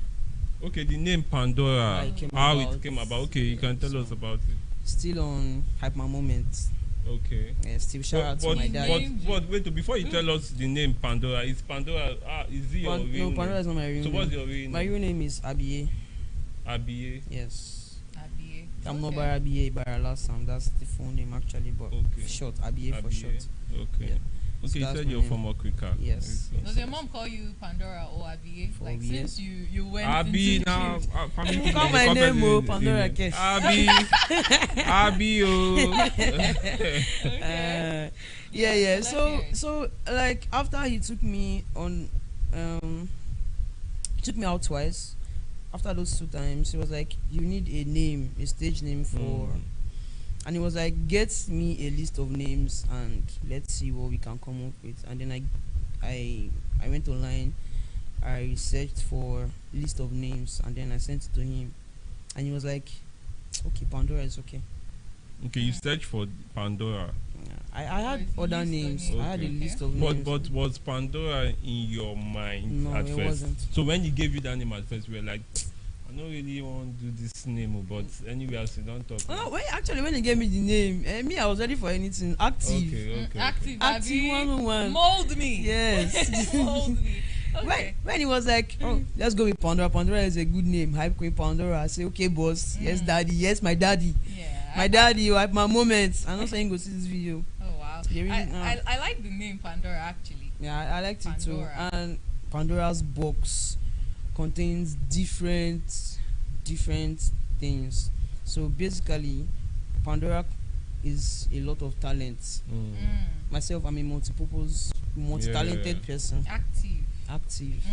Okay, the name Pandora. How it came about. Okay, you can tell us about it. Still on Hype My Moment. Okay. Yeah, still shout out to my dad. But wait, before you tell us the name Pandora, is Pandora is it your real name? No, Pandora is not my real name. So what's your real name? My real name is Abiye. Abiye? Yes. Abiye. I'm not Barabiye Baralasam. That's the full name actually, but short. Abiye for short. Okay. Yeah. Okay, you said you're from Okrika. Yes. Does your mom call you Pandora or Abiye? Like since you went Abi into now. You call my name Pandora Kes. Abi Yeah. So like after he took me on, took me out twice. After those 2 times, he was like, "You need a name, a stage name for." And he was like, "Get me a list of names and let's see what we can come up with." And then I went online, I searched for a list of names, and then I sent it to him. And he was like, "Okay, Pandora is okay." Okay, you searched for Pandora. I had other names. I had a list of names. But was Pandora in your mind at first? No, it wasn't. So when he gave you that name at first, we were like, I don't really want to do this name, but anyway, I said, don't talk. Oh, when he gave me the name, me, I was ready for anything. Active. Okay. Active 101. Mold me. Yes. Mold me. Okay. When he was like, "Oh, let's go with Pandora. Pandora is a good name. Hype Queen Pandora." I say, "Okay, boss. Yes, daddy. Yes, my daddy. Yeah. My daddy. You hype my moments." I'm not saying go see this video. Oh wow. I like the name Pandora actually. Yeah, I liked it too. And Pandora's box contains different things. So basically, Pandora is a lot of talent. Myself, I'm a multi-talented person. Active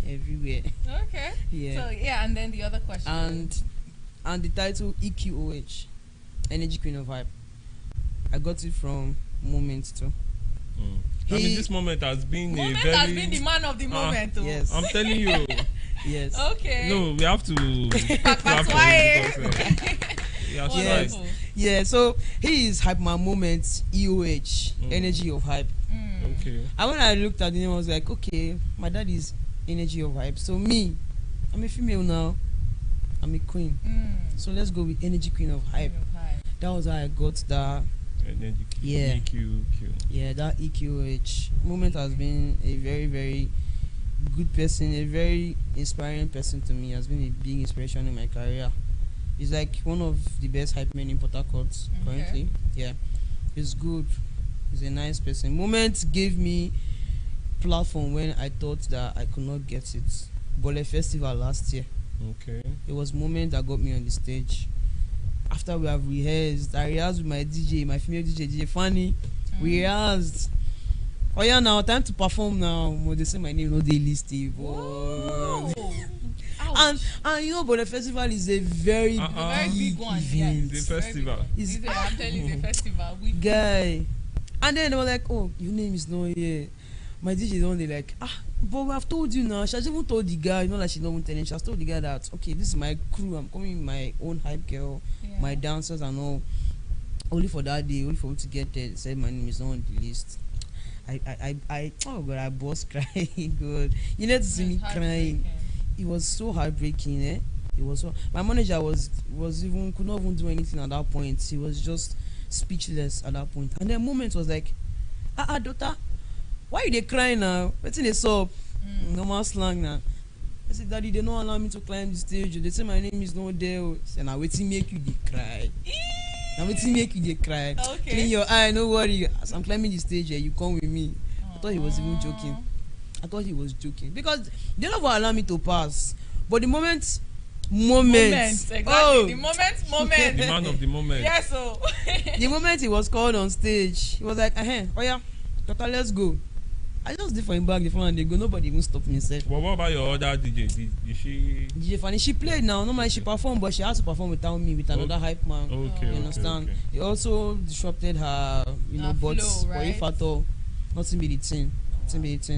everywhere. Okay. Yeah. So yeah, and then the other question. And the title EQOH, Energy Queen of Hype. I got it from Moment too. I mean, this moment has been has been the man of the moment. Yes. I'm telling you. Yes. Okay. No, we have to. Yes. Yeah. So he is Hype My Moment EOH, Energy of Hype. Okay. And when I looked at the name, I was like, okay, my dad is Energy of Hype. So me, I'm a female now. I'm a queen. So let's go with Energy Queen of Hype. That was how I got that. Energy Yeah. EQ. Yeah, that EQH moment has been a very, very good person, a very inspiring person to me. Has been a big inspiration in my career. He's like one of the best hype men in Port Harcourt currently. Yeah, he's good. He's a nice person. Moment gave me platform when I thought that I could not get it. Bole Festival last year. Okay. It was Moment that got me on the stage. After we have rehearsed, I rehearsed with my DJ, my female DJ Fanny. We rehearsed. Oh yeah, now time to perform now. They say my name, no daily Steve. And you know, but the festival is a very big one. event. It's a festival. I'm telling you, it's a festival. Guy. And then they were like, "Oh, your name is not here." my DJ don't they like, but I've told you now. She has even told the guy, like she's not even telling. She has told the guy that, okay, this is my crew. I'm coming with my own hype girl, my dancers and all. Only for that day, only for me to get there. They said my name is not on the list. Oh God, I was crying. God, you need to see me crying. It was so heartbreaking, eh? It was so. My manager could not even do anything at that point. He was just speechless at that point. And the moment was like, daughter, why you they crying now? What's in the soap? Normal slang now. I said, Daddy, they don't allow me to climb the stage. They say my name is not there. And I wait to make you they cry. I'm waiting to make you they cry. Okay. Clean your eye, no worry. As I'm climbing the stage, you come with me. I thought he was even joking. Because they never allow me to pass. But the moment. Exactly. The moment. The man of the moment. Yes, so. The moment he was called on stage, he was like, oh yeah, Doctor, let's go. I just did for him back the phone and they go. Nobody even stopped me. Said. Well, what about your other DJ? Did she? DJ Fanny, she played now. Normally she performed, but she had to perform without me with another hype man. Okay. You understand? Okay. He also disrupted her, bots. But if at all, nothing be the thing. That's nice.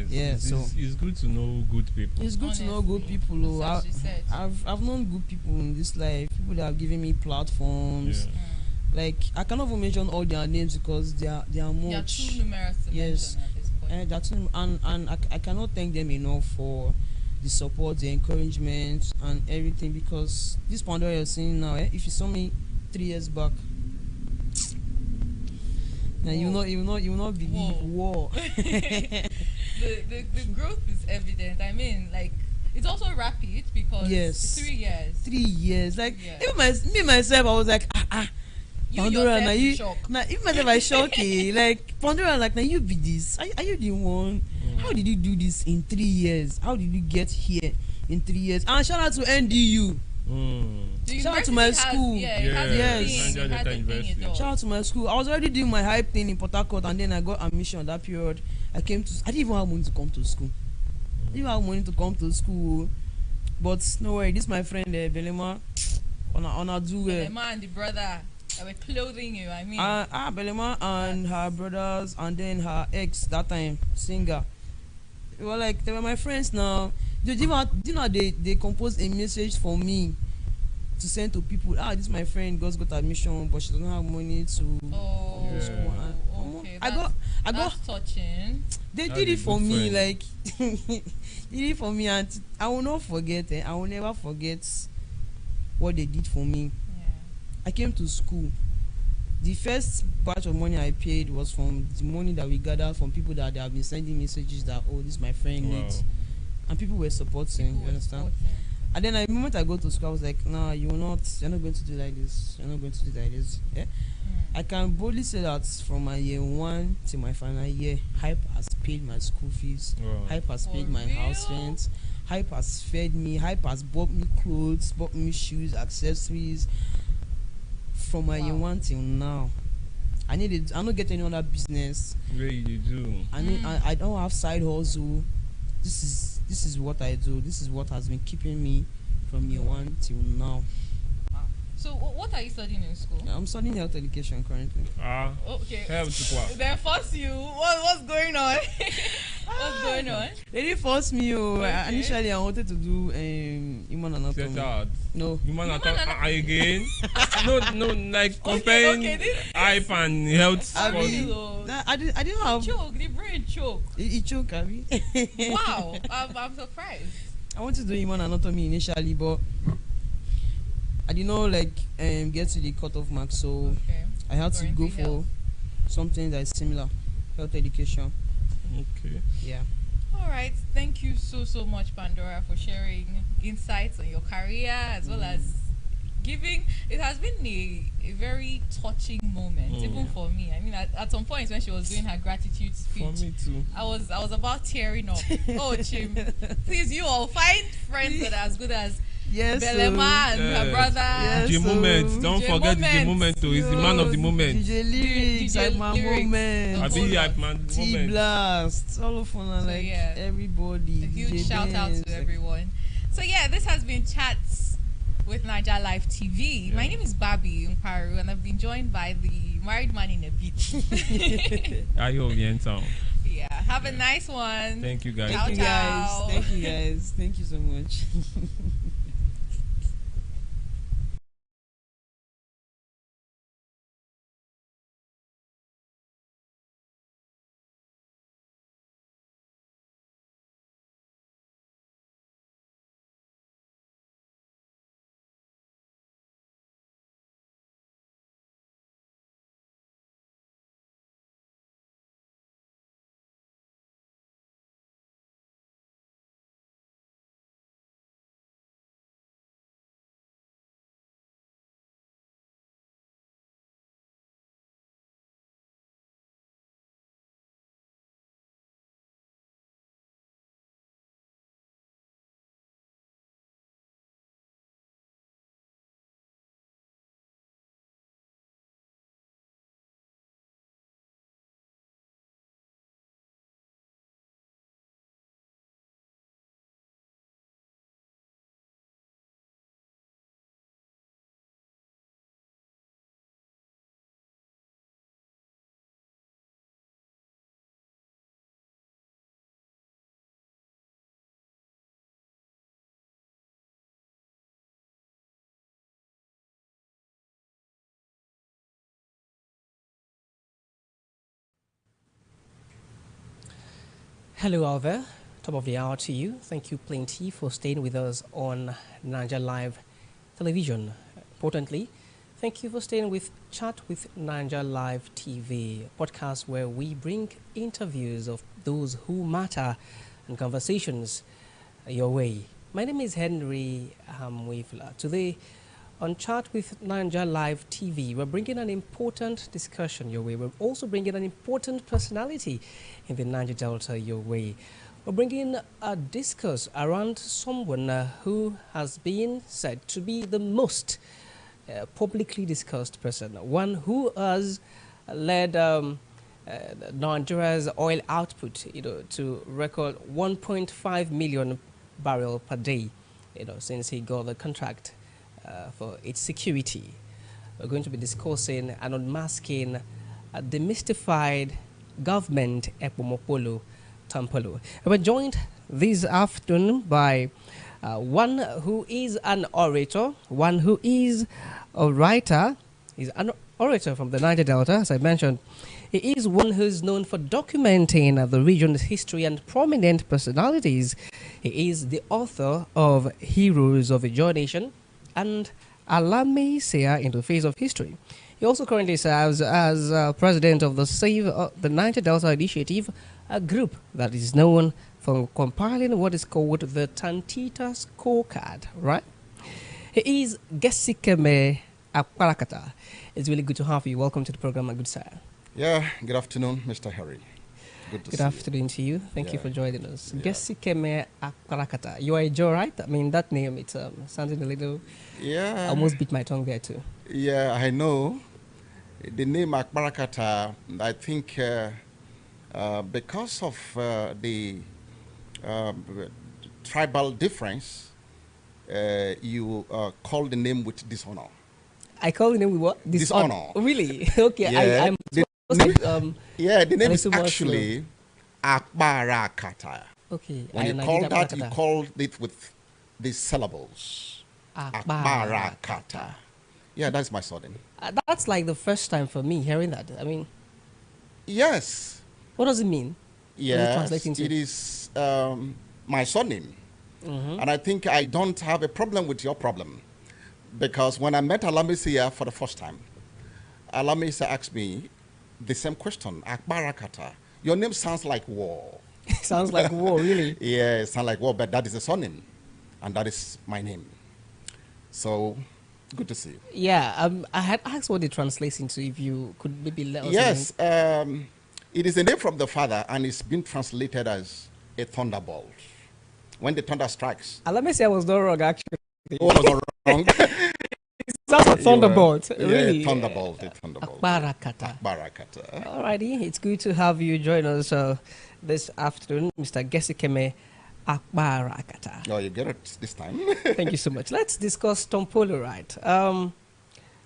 Yeah, it's good to know good people. It's good to know good people. I've known good people in this life. People that have given me platforms. Yeah. Like I cannot even mention all their names because they are much. They are too numerous to mention at this point. That's and I cannot thank them enough for the support, the encouragement, and everything. Because this Pandora you're seeing now, if you saw me 3 years back. Now you will not believe war. the growth is evident. I mean, like it's also rapid because it's 3 years. 3 years. Like even me myself, I was like, Pandora, now you even myself I shock like Pandora, like now you be this. Are you the one? How did you do this in 3 years? How did you get here in 3 years? And shout out to NDU. Shout out to my school. Shout out to my school. I was already doing my hype thing in Port Harcourt, and then I got admission that period. I didn't even have money to come to school. But no worry, this my friend Belema. On do Belema and the brother that were clothing you. I mean, Belema and her brothers, and then her ex that time singer. They were my friends now. They composed a message for me to send to people. This is my friend, God's got admission, but she doesn't have money to school. Okay, that's touching. They did it for me, like did it for me, and I will not forget it. I will never forget what they did for me. I came to school. The first batch of money I paid was from the money that we gathered from people that they have been sending messages that, this my friend needs. And people were supporting, you understand? And then the moment I go to school, I was like, nah, you're not going to do like this. You're not going to do like this. Yeah? I can boldly say that from my year 1 to my final year, Hype has paid my school fees. Hype has paid my house rent. Hype has fed me. Hype has bought me clothes, bought me shoes, accessories. From my year 1 till now. I don't get any other business. Where you do? I don't have side hustle. This is what I do. This is what has been keeping me from year 1 till now. So what are you studying in school? I'm studying health education currently. Okay. Health. They force you. What's going on? What's going on? They didn't force me. Initially, I wanted to do human anatomy. No. Human anatomy again? No, like comparing hype and health. I didn't have. Choke. The brain choke. It choke, Abby. Wow, I'm surprised. I wanted to do human anatomy initially, but I did not get to the cutoff mark, so I had to go for something that is similar, health education. Okay. Yeah. All right. Thank you so much, Pandora, for sharing insights on your career as well as giving. It has been a very touching moment, even for me. I mean, at some point when she was doing her gratitude speech, for me too. I was about tearing up. Oh, Chim, please, you all find friends that are as good as Belema and her brother. DJ Moment. Don't forget DJ Moment. He's the man of the moment. DJ Lyrics, like my moment. I be hype man. T Blast. All of fun, everybody. A huge shout out to everyone. So this has been Chats with Naija Live TV. My name is Babi Umparu, and I've been joined by the married man in a beat. Are you Oriental? Yeah. Have a nice one. Thank you, guys. Ciao, Thank you, guys. ciao. Thank you, guys. Thank you so much. Hello, all there. Top of the hour to you. Thank you plenty for staying with us on Naija Live Television. Importantly, thank you for staying with Chat with Naija Live TV, a podcast where we bring interviews of those who matter and conversations your way. My name is Henry Hamwifla. Today, on Chat with Naija Live TV, we're bringing an important discussion your way. We're also bringing an important personality in the Niger Delta your way. We're bringing a discourse around someone who has been said to be the most publicly discussed person, one who has led Nigeria's oil output, to record 1.5 million barrel per day, since he got the contract for its security. We're going to be discussing and unmasking a demystified government Ekpomopolo Tampolo. We're joined this afternoon by one who is an orator, one who is a writer. He's an orator from the Niger Delta, as I mentioned. He is one who's known for documenting the region's history and prominent personalities. He is the author of Heroes of a Joy Nation and Alame Sea in the Face of History. He also currently serves as president of the Save the Niger Delta Initiative, a group that is known for compiling what is called the Tantita Scorecard, right? He is Gesikeme Akparakata. It's really good to have you. Welcome to the program, my good sir. Yeah, good afternoon, Mr. Harry. Good afternoon to you. Thank you for joining us. Yeah. Gesikeme Akparakata. You are a Joe, right? I mean, that name, it's sounding a little... Yeah. I almost beat my tongue there too. Yeah, I know. The name Akparakata, I think because of the tribal difference, you call the name with dishonor. I call the name with what? Dishonor. Oh, really? Okay, Yeah, I'm... the name is actually Akbarakata. Okay. When you call that, you called it with the syllables. Akbarakata. Yeah, that's my surname. That's like the first time for me hearing that. I mean... Yes. What does it mean? Yes, it is my surname. And I think I don't have a problem with your problem. Because when I met Alamisia for the first time, Alamisia asked me the same question, Akbarakata. Your name sounds like war. Sounds like war, really? Yeah, it sounds like war, but that is a surname. And that is my name. So, good to see you. Yeah, I had asked what it translates into, if you could maybe let us know. Yes, it is a name from the father, and it's been translated as a thunderbolt. When the thunder strikes. Alamisia was not wrong, actually. Oh, was not wrong. It sounds like thunderbolt, really. Yeah, thunderbolt, a thunderbolt. Akbarakata. Akbarakata. Alrighty, it's good to have you join us this afternoon, Mr. Gesikeme Akbarakata. Oh, you get it this time. Thank you so much. Let's discuss Tompolo, right?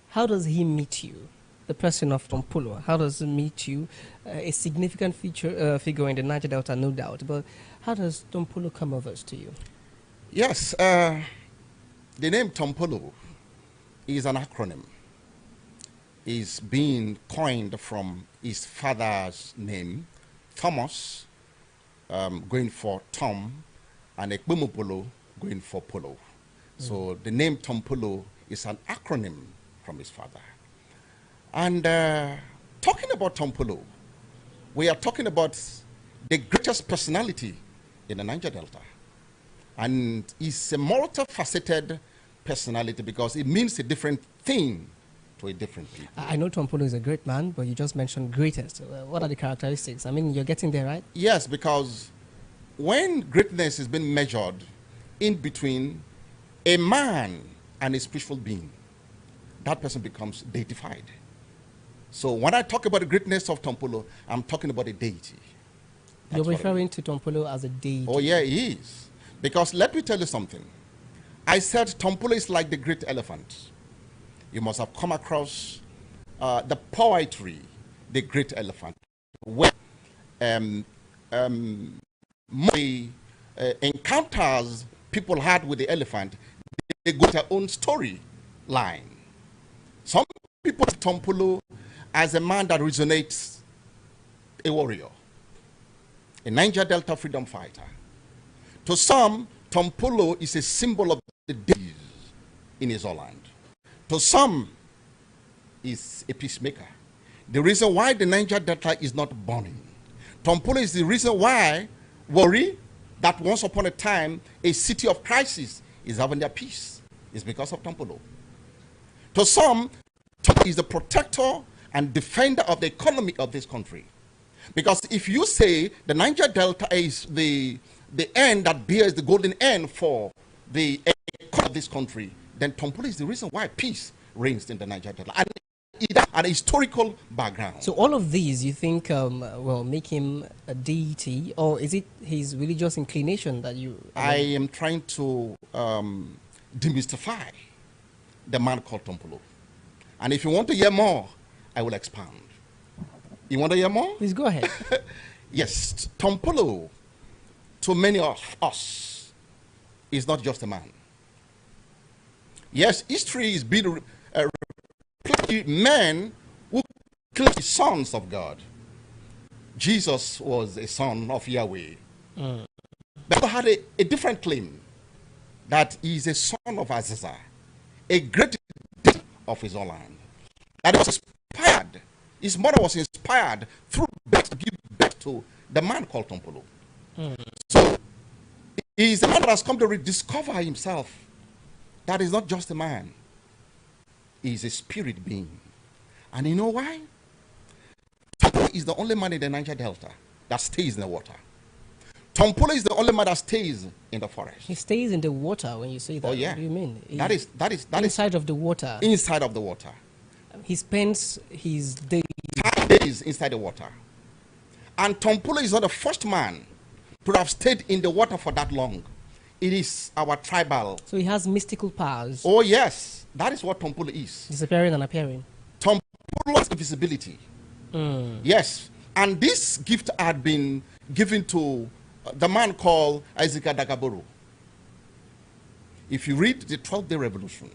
How does he meet you? the person of Tompulo? How does it meet you? A significant figure in the Niger Delta, no doubt. But how does Tompulo come over to you? Yes, the name Tompulo is an acronym. It's being coined from his father's name, Thomas, going for Tom, and Ekbumupolo going for Polo. So the name Tompulo is an acronym from his father. And talking about Tompulo, we are talking about the greatest personality in the Niger Delta. And it's a multifaceted personality because it means a different thing to a different people. I know Tompulo is a great man, but you just mentioned greatest. What are the characteristics? I mean, you're getting there, right? Yes, because when greatness is being measured in between a man and a spiritual being, that person becomes deified. So when I talk about the greatness of Tompulo, I'm talking about a deity. You're referring to Tompulo as a deity? Oh yeah, he is. Because let me tell you something. I said Tompulo is like the great elephant. You must have come across the poetry, The Great Elephant, where encounters people had with the elephant, they got their own story line. Some people see Tompulo as a man that resonates, a warrior, a Niger Delta freedom fighter. To some, Tompulo is a symbol of the days in his land. To some, is a peacemaker. The reason why the Niger Delta is not burning. Tompulo is the reason why Warri, that once upon a time a city of crisis, is having their peace. It's because of Tompulo. To some, Tompulo is the protector and defender of the economy of this country. Because if you say the Niger Delta is the end that bears the golden end for the economy of this country, then Tompulo is the reason why peace reigns in the Niger Delta. And it has an historical background. So all of these, you think, will make him a deity, or is it his religious inclination that you... I am trying to demystify the man called Tompulo. And if you want to hear more, I will expound. You want to hear more? Please go ahead. Yes, Tompulo, to many of us, is not just a man. Yes, history is being men who claim sons of God. Jesus was a son of Yahweh. But he had a different claim, that he is a son of Azazel, a great deity of his own land. That he was inspired. His mother was inspired through birth to give birth to the man called Tompulo. So he is the man that has come to rediscover himself. That is not just a man. He is a spirit being. And you know why? Tompulo is the only man in the Niger Delta that stays in the water. Tompulo is the only man that stays in the forest. He stays in the water when you say that. Oh yeah. What do you mean? That is inside of the water. Inside of the water. He spends his days inside the water. And Tompulo is not the first man to have stayed in the water for that long. It is our tribal. So he has mystical powers. Oh yes, that is what Tompulo is. Disappearing and appearing. Tompulo is invisibility. Yes, and this gift had been given to the man called Isaac Dagaboro. If you read the 12th Day Revolution,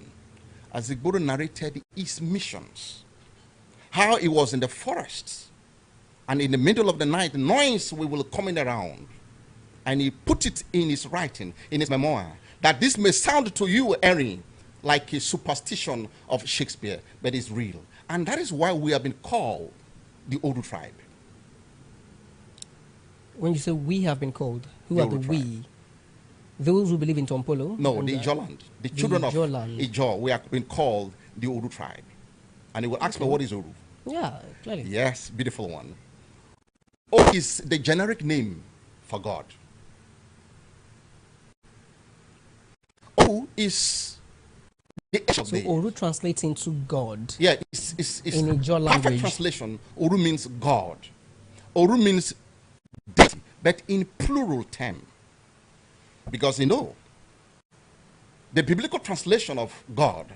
Azigboro narrated his missions, how he was in the forest, and in the middle of the night, noise we will coming around, and he put it in his writing, in his memoir, that this may sound to you, Erin, like a superstition of Shakespeare, but it's real. And that is why we have been called the Odu tribe. When you say we have been called, who are the we? Those who believe in Tompulo? No, the Ijoland. The children of Ijo. We have been called the Odu tribe. And you will ask me, what is Odu? Yeah, clearly. Yes, beautiful one. Odu is the generic name for God. Odu is the so Odu translates into God. Yeah, it's in Ijo language. Perfect translation. Odu means God. Odu means deity, but in plural term. Because you know, the biblical translation of God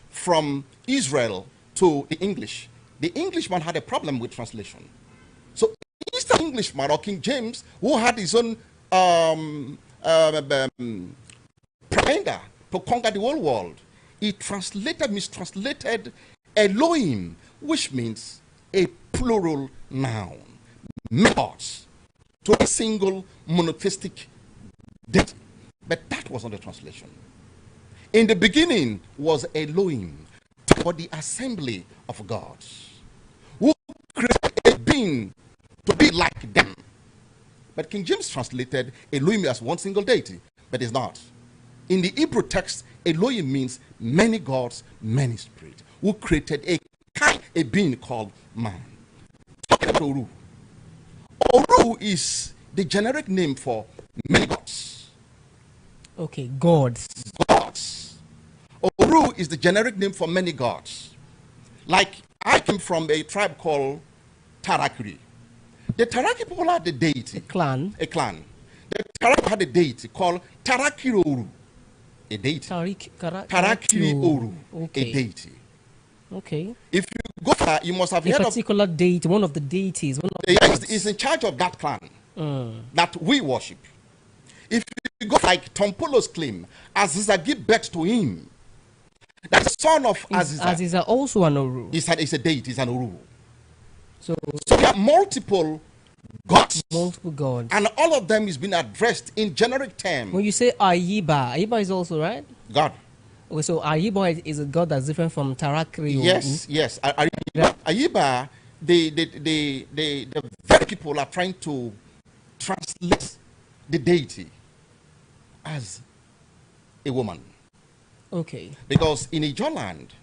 from Israel to to the English. The Englishman had a problem with translation. So Eastern Englishman or King James, who had his own propaganda to conquer the whole world, he mistranslated Elohim, which means a plural noun, gods, to a single monotheistic deity. But that wasn't the translation. In the beginning was Elohim, for the assembly of gods, who created a being to be like them. But King James translated Elohim as one single deity, but it's not. In the Hebrew text, Elohim means many gods, many spirits, who created a being called man. Talking about Oru. Oru is the generic name for many gods. Okay, gods. Gods. Oru is the generic name for many gods. Like, I came from a tribe called Tarakiri. The Taraki people had a deity. A clan. A clan. The Taraki had a deity called Tarakiri Oru. A deity. Tarakiri Oru. Okay. A deity. Okay. If you go there, you must have heard a particular deity, one of the deities. Is in charge of that clan that we worship. If you go like Tompolo's claim, Aziza give birth to him. That the son of Aziza. Aziza also an Oru. Is a deity, is an Oru. So there are multiple gods. Multiple gods. And all of them is being addressed in generic terms. When you say Ayiba, Ayiba is also right? God. Okay, so Ayiba is a god that's different from Tarakri. Yes, yes. Ayiba, the very people are trying to translate the deity as a woman. Okay. Because in Ijaw land,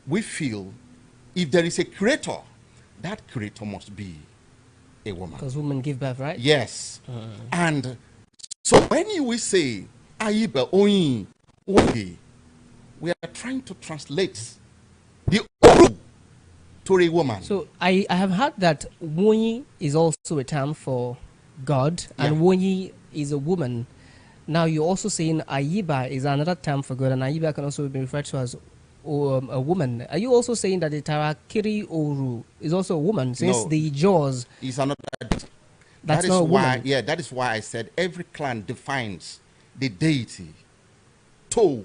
we feel if there is a creator, that creator must be a woman. Because women give birth, right? Yes. And so when you will say Ayiba Oyin Oye, we are trying to translate the Oru to a woman. So I have heard that Wonyi is also a term for God, and Wonyi is a woman. Now you're also saying Ayiba is another term for God, and Ayiba can also be referred to as a woman. Are you also saying that the Tarakiri Oru is also a woman, since the Jaws is another? That's not a woman. Yeah, that is why I said every clan defines the deity to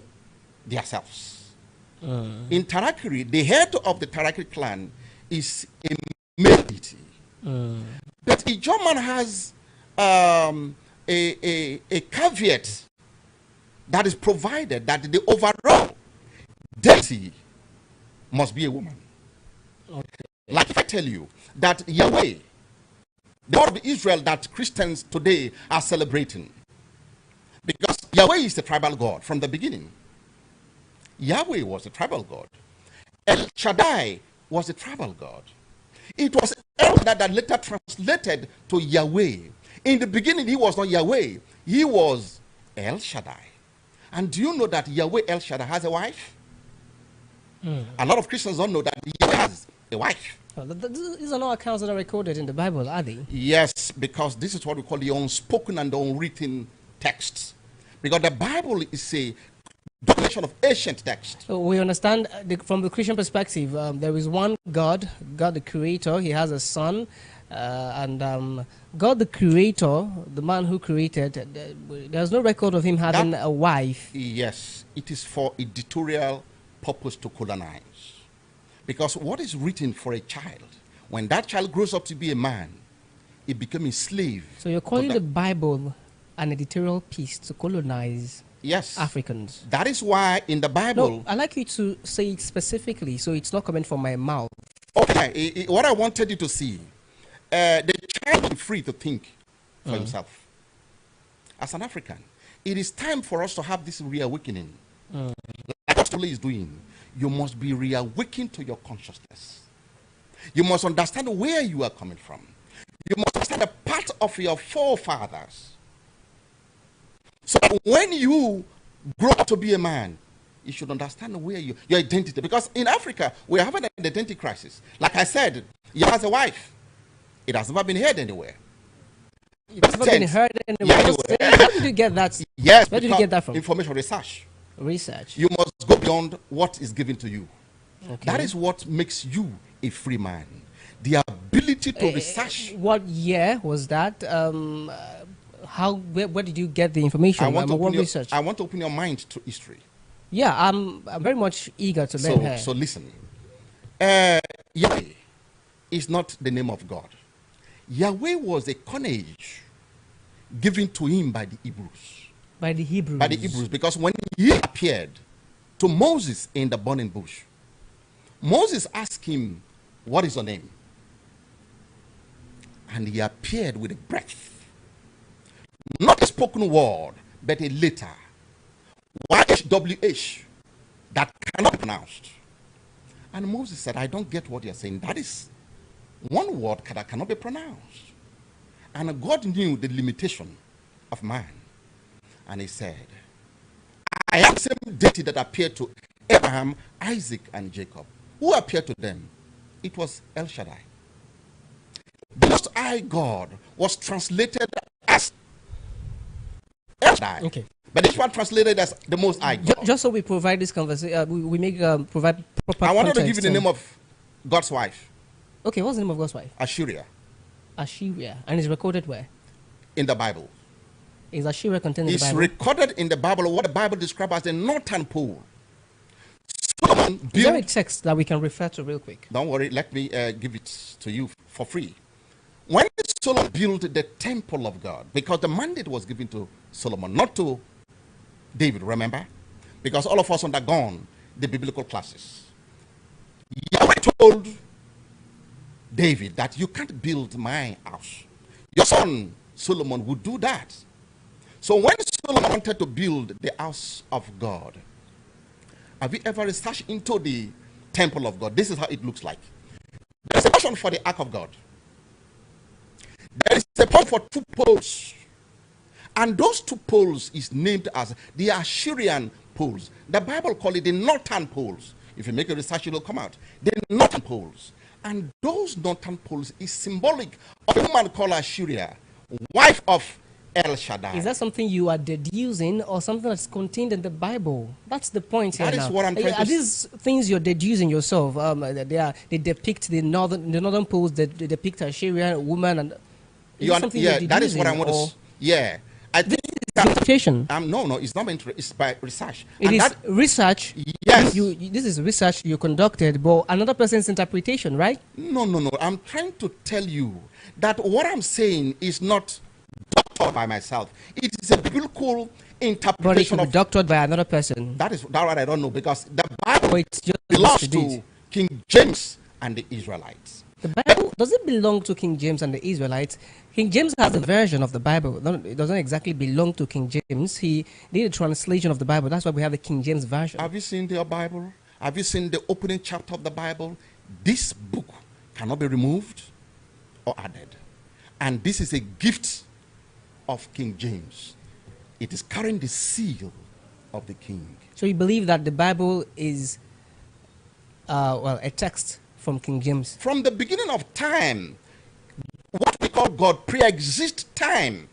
themselves. In Tarakiri, the head of the Tarakiri clan is a male deity. But Ijaw man has a caveat that is provided that the overall deity must be a woman. Okay. Like if I tell you that Yahweh, the God of Israel that Christians today are celebrating, because Yahweh is the tribal God from the beginning. Yahweh was a tribal God. El Shaddai was a tribal God. It was El that later translated to Yahweh. In the beginning, he was not Yahweh. He was El Shaddai. And do you know that Yahweh El Shaddai has a wife? A lot of Christians don't know that he has a wife. These are not accounts that are recorded in the Bible, are they? Yes, because this is what we call the unspoken and the unwritten texts. Because the Bible is a documentation of ancient text. So we understand from the Christian perspective, there is one God, God the Creator. He has a son, and God the Creator, the man who created, there's no record of him having a wife. Yes, it is for editorial purpose to colonize. Because what is written for a child, when that child grows up to be a man, it becomes a slave. So you're calling the Bible an editorial piece to colonize Africans. That is why in the Bible... No, I'd like you to say it specifically so it's not coming from my mouth. Okay, what I wanted you to see, the child is free to think for himself. As an African, it is time for us to have this reawakening. Like what Tole is doing. You must be reawakened to your consciousness. You must understand where you are coming from. You must understand a part of your forefathers. So that when you grow up to be a man, you should understand where your identity. Because in Africa, we have an identity crisis. Like I said, he has a wife. It has never been heard anywhere. It's never been heard anywhere. Where did you get that? Yes. Where did you get that from? Information research. Research. You must go beyond what is given to you. Okay. That is what makes you a free man. The ability to research. What year was that? Where did you get the information? I want to open your mind to history. Yeah, I'm very much eager to learn here. So listen. Yahweh is not the name of God. Yahweh was a coinage given to him by the Hebrews. By the Hebrews? By the Hebrews, because when he appeared to Moses in the burning bush, Moses asked him, what is your name? And he appeared with a breath. Not a spoken word, but a letter. YHWH that cannot be pronounced. And Moses said, I don't get what you're saying. That is one word that cannot be pronounced. And God knew the limitation of man. And he said, I am the same deity that appeared to Abraham, Isaac, and Jacob. Who appeared to them? It was El Shaddai. The Most High God was translated as El Shaddai. Okay. But this one translated as the Most High God. Just so we provide this conversation, we make provide proper I wanted to context give you the name of God's wife. Okay, what's the name of God's wife? Assyria. Assyria. And it's recorded where? In the Bible. Is Assyria contained in the Bible? It's recorded in the Bible, what the Bible describes as the northern pole. Is there a text that we can refer to real quick? Don't worry, let me give it to you for free. When Solomon built the temple of God, because the mandate was given to Solomon, not to David, remember? Because all of us undergone the biblical classes. Yahweh told David that you can't build my house. Your son Solomon would do that. So when Solomon wanted to build the house of God, have you ever researched into the temple of God? This is how it looks like. There's a portion for the ark of God. There is a portion for 2 poles. And those 2 poles is named as the Assyrian poles. The Bible calls it the northern poles. If you make a research, it will come out. The northern poles. And those northern poles is symbolic of a woman called Assyria, wife of El Shaddai. Is that something you are deducing or something that's contained in the Bible? That's the point here. That is what I'm trying to Are these things you're deducing yourself? They depict the northern poles, they depict Assyrian woman, and that is what I want to. Yeah, I think interpretation. No, it's not it's by research. It is research. Yes, this is research you conducted, but another person's interpretation, right? No. I'm trying to tell you that what I'm saying is not doctored by myself. It is a biblical interpretation. But it could be doctored by another person. That what I don't know, because the Bible just belongs to King James and the Israelites. The Bible, does it belong to King James and the Israelites? King James has a version of the Bible. It doesn't exactly belong to King James. He did a translation of the Bible. That's why we have the King James version. Have you seen your Bible? Have you seen the opening chapter of the Bible? This book cannot be removed or added. And this is a gift of King James. It is carrying the seal of the king. So you believe that the Bible is a text from King James? From the beginning of time, what we call God pre-exists time,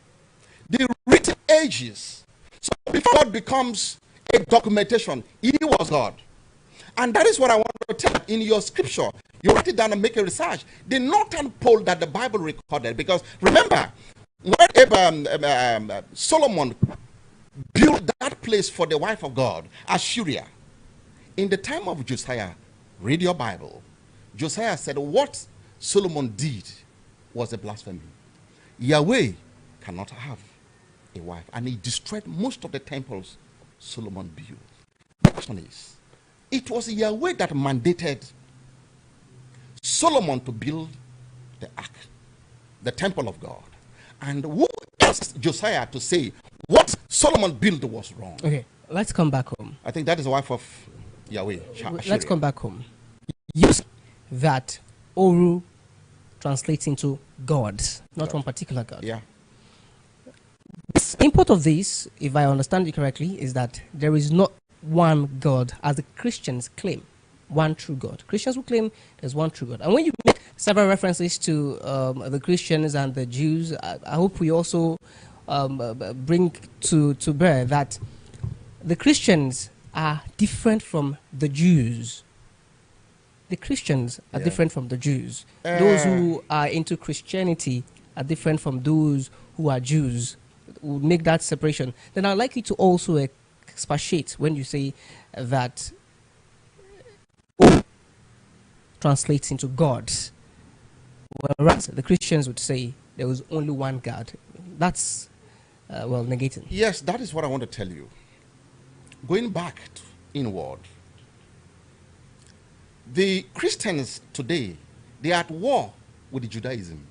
the written ages. So before God becomes a documentation, he was God. And that is what I want to tell you. In your scripture, you write it down and make a research. The northern pole that the Bible recorded, because remember, when Solomon built that place for the wife of God, Assyria, in the time of Josiah, read your Bible, Josiah said what Solomon did was a blasphemy. Yahweh cannot have a wife, and he destroyed most of the temples Solomon built. The question is, it was Yahweh that mandated Solomon to build the ark, the temple of God. And who asked Josiah to say what Solomon built was wrong? Okay, let's come back home. I think that is the wife of Yahweh. Let's come back home. Use that Oru translates into gods, not one particular god. Yeah. The import of this, if I understand it correctly, is that there is not one God, as the Christians claim, one true God. Christians will claim there's one true God. And when you make several references to the Christians and the Jews, I hope we also bring to bear that the Christians are different from the Jews. the Christians are Yeah. different from the Jews. Those who are into Christianity are different from those who are Jews. Would make that separation. Then I'd like you to also expatiate when you say that O translates into God, whereas the Christians would say there was only one God. That's negating. Yes, that is what I want to tell you. Going back inward, the Christians today, they are at war with Judaism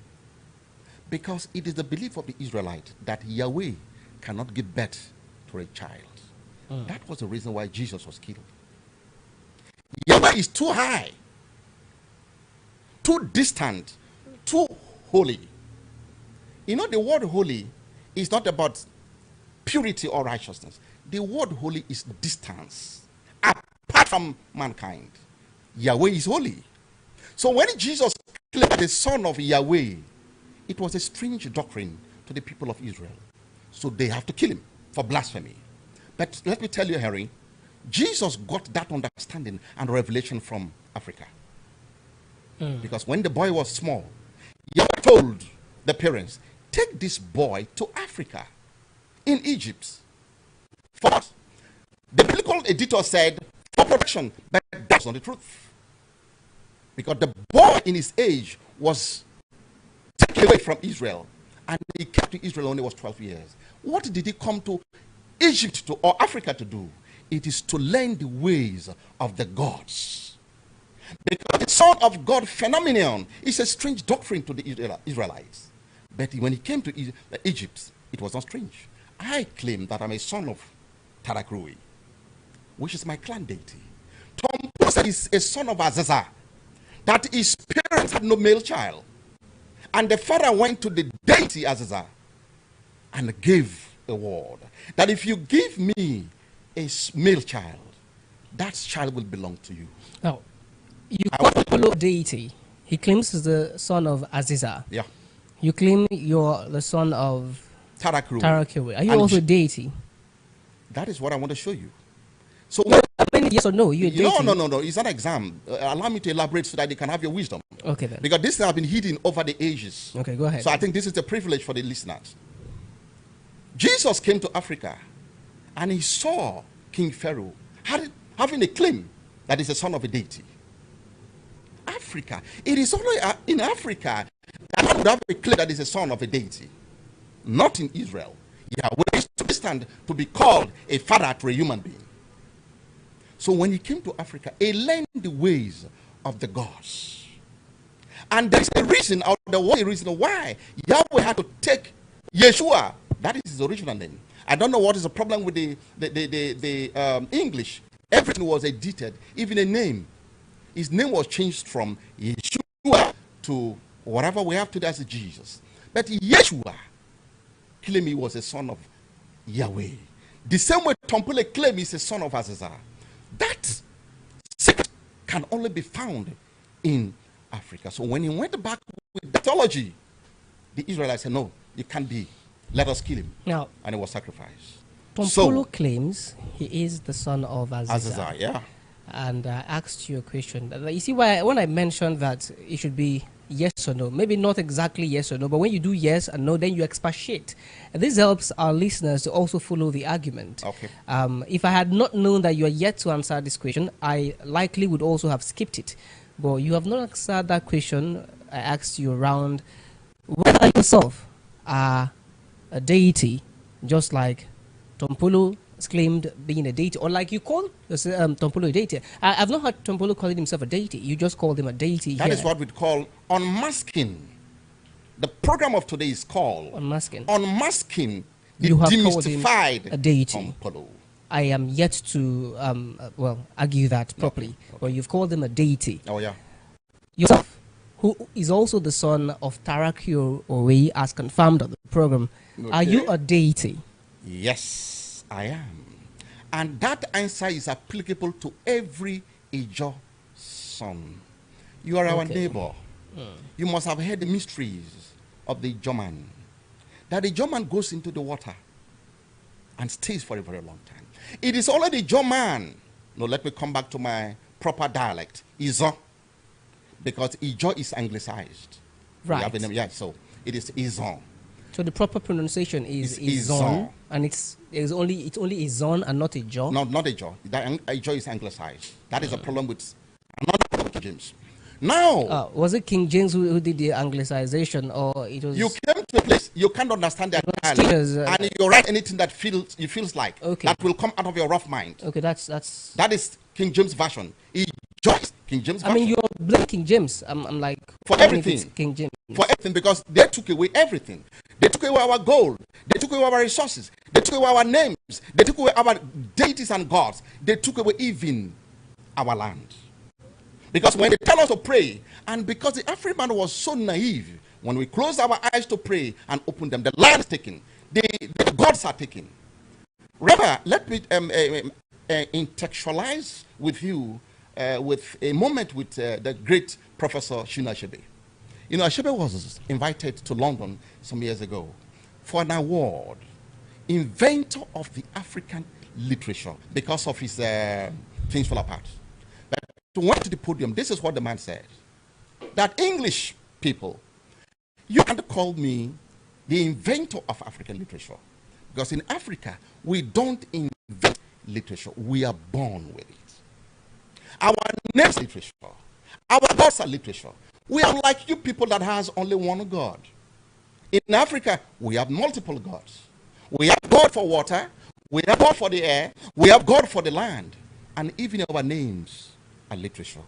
because it is the belief of the Israelite that Yahweh cannot give birth to a child. That was the reason why Jesus was killed. Yahweh is too high, too distant, too holy. You know, the word holy is not about purity or righteousness. The word holy is distance, apart from mankind. Yahweh is holy. So when Jesus claimed the son of Yahweh, it was a strange doctrine to the people of Israel. So they have to kill him for blasphemy. But let me tell you, Harry, Jesus got that understanding and revelation from Africa. Because when the boy was small, Yahweh told the parents, take this boy to Africa, in Egypt. First, the biblical editor said, for protection, but that's not the truth. Because the boy in his age was taken away from Israel, and he came to Israel when he was 12 years. What did he come to Egypt to, or Africa to do? It is to learn the ways of the gods. Because the Son of God phenomenon is a strange doctrine to the Israelites. But when he came to Egypt, it was not strange. I claim that I'm a son of Tarakrui, which is my clan deity. Tom is a son of Azaza, that his parents had no male child. And the father went to the deity Azaza and gave a word that if you give me a male child, that child will belong to you. Now, you call a deity. He claims he's the son of Aziza. Yeah. You claim you're the son of Tarakru. Are you also a deity? That is what I want to show you. So, yes or no? You're a deity? No. It's an exam. Allow me to elaborate so that they can have your wisdom. Okay, then. Because this has been hidden over the ages. Okay, go ahead. So I think this is a privilege for the listeners. Jesus came to Africa and he saw King Pharaoh having a claim that he's the son of a deity. Africa. It is only in Africa that man would have a claim that he's a son of a deity. Not in Israel. Yahweh is too distant to be called a father to a human being. So when he came to Africa, he learned the ways of the gods. And there's a reason, or the only reason why Yahweh had to take Yeshua. That is his original name. I don't know what is the problem with the English. Everything was edited, even a name. His name was changed from Yeshua to whatever we have today as Jesus. But Yeshua claimed he was a son of Yahweh. The same way Tompule claimed he's a son of Azazel. That secret can only be found in Africa. So when he went back with the theology, the Israelites said, no, it can't be. Let us kill him. Now, and he was sacrificed. Tompolo claims he is the son of Azazel. Yeah. And I asked you a question. You see, why when I mentioned that it should be yes or no, maybe not exactly yes or no, but when you do yes and no, then you expatiate. And this helps our listeners to also follow the argument. Okay. If I had not known that you are yet to answer this question, I likely would also have skipped it. But you have not answered that question. I asked you around whether yourself are a deity, just like Tompolo claimed being a deity, or like you call Tompolo a deity. I've not heard Tompolo calling himself a deity. You just called him a deity. That is what we call unmasking. The program of today is called unmasking. Unmasking the you have demystified a deity. Tompolo. I am yet to argue that properly. Okay. But you've called him a deity. Oh yeah. Yourself, who is also the son of Tarakio Owe, as confirmed on the program, are you a deity? Yes, I am. And that answer is applicable to every Ijo son. You are our neighbor. You must have heard the mysteries of the Ijo man. That the Ijo man goes into the water and stays for a very long time. It is only the Ijo man. No, let me come back to my proper dialect. Izo. because Ijo is anglicized. Right. Yeah, so it is Izon. So the proper pronunciation is Izon, and it's only Izon and not Ijo. No, not Ijo. That Ijo is anglicized. That is a problem with another King James. Now, was it King James who did the anglicization, or it was? You came to a place you can't understand their dialect, and you write anything that feels like that will come out of your rough mind. Okay, that is King James version. Ijo is King James version. I mean, you're blaming King James. I'm like for everything. King James. For everything, because they took away everything. They took away our gold. They took away our resources. They took away our names. They took away our deities and gods. They took away even our land. Because when they tell us to pray, and because the African was so naive, when we close our eyes to pray and open them, the land is taken. The gods are taken. Rather, let me intellectualize with you with a moment with the great Professor Shina Achebe. You know, Achebe was invited to London some years ago for an award, inventor of the African literature, because of his Things Fall Apart. But to went to the podium, this is what the man said, that English people, you can't call me the inventor of African literature, because in Africa, we don't invent literature, we are born with it. Our names are literature, our gods are literature. We are like you people that has only one God. In Africa, we have multiple gods. We have God for water, we have God for the air, we have God for the land, and even our names are literature.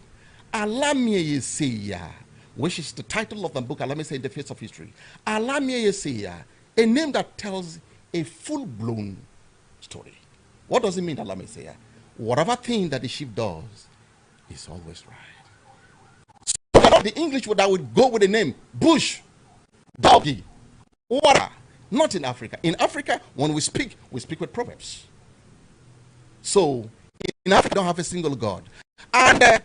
Alamiye Yeseya, which is the title of the book, let me say in the face of history. Alamiye Yeseya, a name that tells a full-blown story. What does it mean, Alamiye Yeseya? Whatever thing that the sheep does is always right. The English that would go with the name bush, doggy, water. Not in Africa. In Africa, when we speak with proverbs. So in Africa, we don't have a single God. And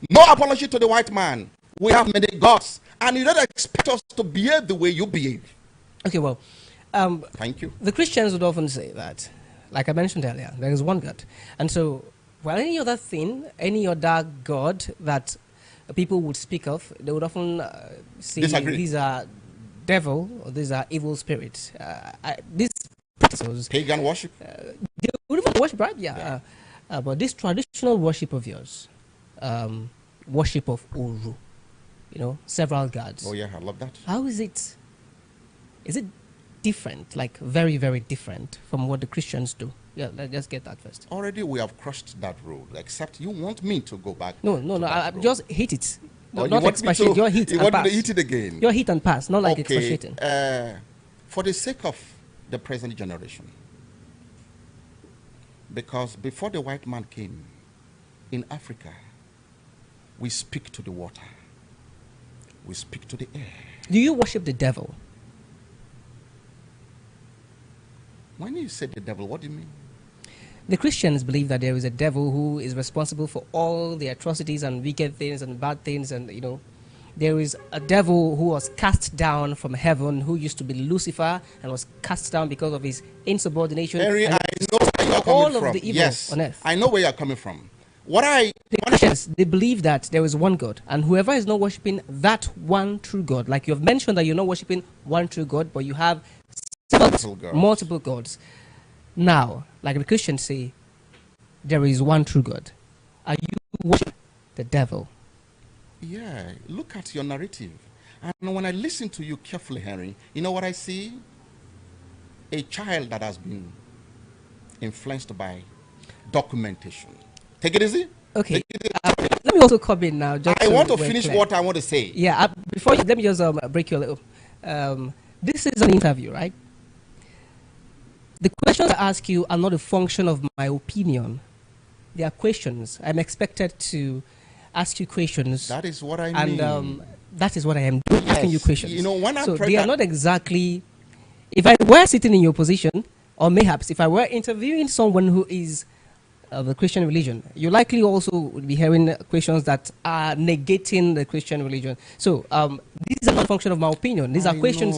no apology to the white man. We have many gods, and you don't expect us to behave the way you behave. Okay, well, thank you. The Christians would often say that, like I mentioned earlier, there is one God, and so, well, any other thing, any other God that people would speak of, they would often say these are devil or these are evil spirits. These practices, pagan worship. They would even worship, right? Yeah. But this traditional worship of yours, worship of Uru, you know, several gods. Oh yeah, I love that. How is it? Is it different? Like very, very different from what the Christians do? Yeah, let's just get that first. Already we have crossed that road, except you want me to go back. No, I just hit it. Oh, not expatiate. Your hit you and want pass. me to hit it again. Your hit and pass, not like expatiating. For the sake of the present generation, because before the white man came, in Africa, we speak to the water. We speak to the air. Do you worship the devil? When you say the devil, what do you mean? The Christians believe that there is a devil who is responsible for all the atrocities and wicked things and bad things, and you know, there is a devil who was cast down from heaven, who used to be Lucifer and was cast down because of his insubordination. Henry, I know where you're all coming from. Of the evil on earth. I know where you're coming from. The Christians, they believe that there is one God, and whoever is not worshiping that one true God, like you have mentioned that you're not worshiping one true God, but you have multiple gods. Now, like the Christians say, there is one true God. Are you worshiping the devil? Yeah, look at your narrative. And when I listen to you carefully, Henry, you know what I see? A child that has been influenced by documentation. Take it easy. Okay. Let me also come in now. I want to finish what I want to say. Yeah, before you, let me just break you a little. This is an interview, right? The questions I ask you are not a function of my opinion. They are questions. I'm expected to ask you questions. That is what I mean. And that is what I am doing, asking you questions. You know, when so they are not exactly... If I were sitting in your position, or mayhaps if I were interviewing someone who is of the Christian religion, you likely also would be hearing questions that are negating the Christian religion. So these are not a function of my opinion. These are questions.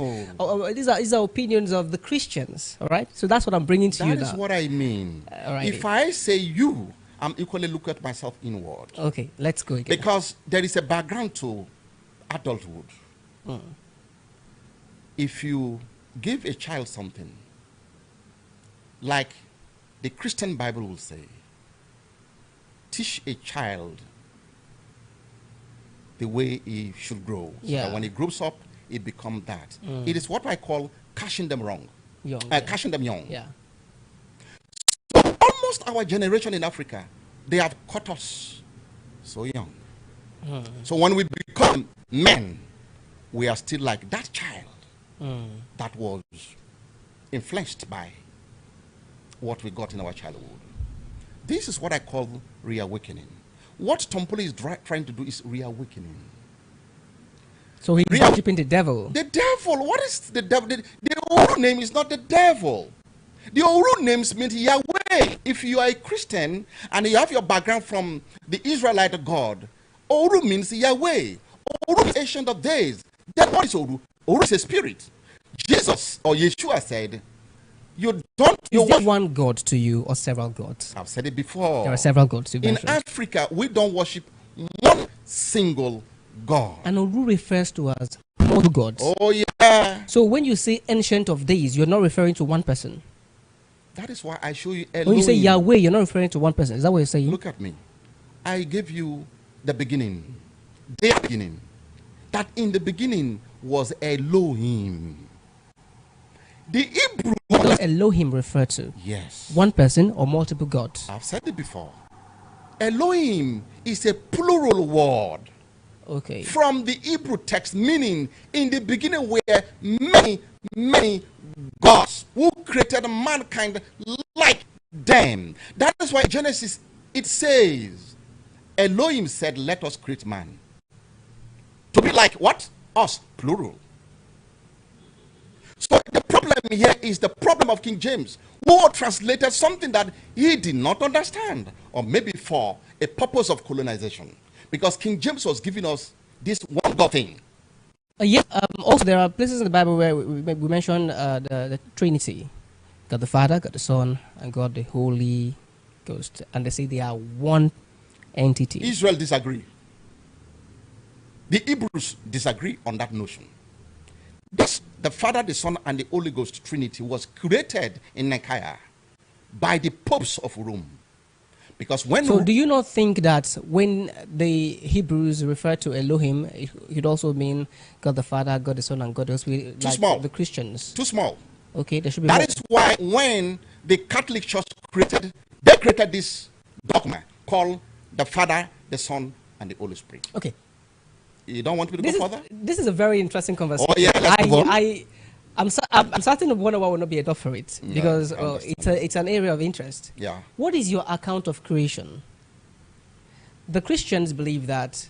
These are opinions of the Christians. All right. So that's what I'm bringing to you now. That is what I mean. All right. If I say you I'm equally looking at myself inward. Okay, let's go again. Because there is a background to adulthood. If you give a child something, like the Christian Bible will say, teach a child the way he should grow. So that when he grows up, he becomes that. It is what I call catching them catching them young. Yeah. So almost our generation in Africa, they have caught us so young. So when we become men, we are still like that child that was influenced by what we got in our childhood. This is what I call reawakening. What Tompoli is trying to do is reawakening. So he's worshiping the devil. The devil. What is the devil? The Uru name is not the devil. The Uru names means Yahweh. If you are a Christian and you have your background from the Israelite God, Uru means Yahweh. Uru is ancient of days. Then what is Uru? Uru is a spirit. Jesus or Yeshua said, you don't... Is there one God to you or several gods? I've said it before. There are several gods. In Africa, we don't worship one single God. And Uru refers to as multiple gods. Oh, yeah. So when you say ancient of days, you're not referring to one person. That is why I show you Elohim. When you say Yahweh, you're not referring to one person. Is that what you're saying? Look at me. I gave you the beginning. The beginning. That in the beginning was Elohim. The Hebrew... What does Elohim refer to? Yes. One person or multiple gods? I've said it before. Elohim is a plural word. Okay. From the Hebrew text, meaning in the beginning were many gods who created mankind like them. That is why Genesis, it says, Elohim said, let us create man. To be like what? Us, plural. So the problem here is the problem of King James, who translated something that he did not understand, or maybe for a purpose of colonization. Because King James was giving us this one God thing. Also, there are places in the Bible where we mention the Trinity. God the Father, God the Son, and God the Holy Ghost. And they say they are one entity. Israel disagree. The Hebrews disagree on that notion. This, the Father, the Son, and the Holy Ghost Trinity was created in Naija by the popes of Rome. Because when... So do you not think that when the Hebrews refer to Elohim, it would also mean God the Father, God the Son, and God the Holy Spirit? Too small. The Christians. Too small. Okay, there should be That more. is why when the Catholic Church created this dogma called the Father, the Son, and the Holy Spirit. Okay. You don't want me to go further? This is a very interesting conversation. Oh yeah, let's move on. I'm starting to wonder why I will not be a dog for it, because it's an area of interest. Yeah. What is your account of creation? The Christians believe that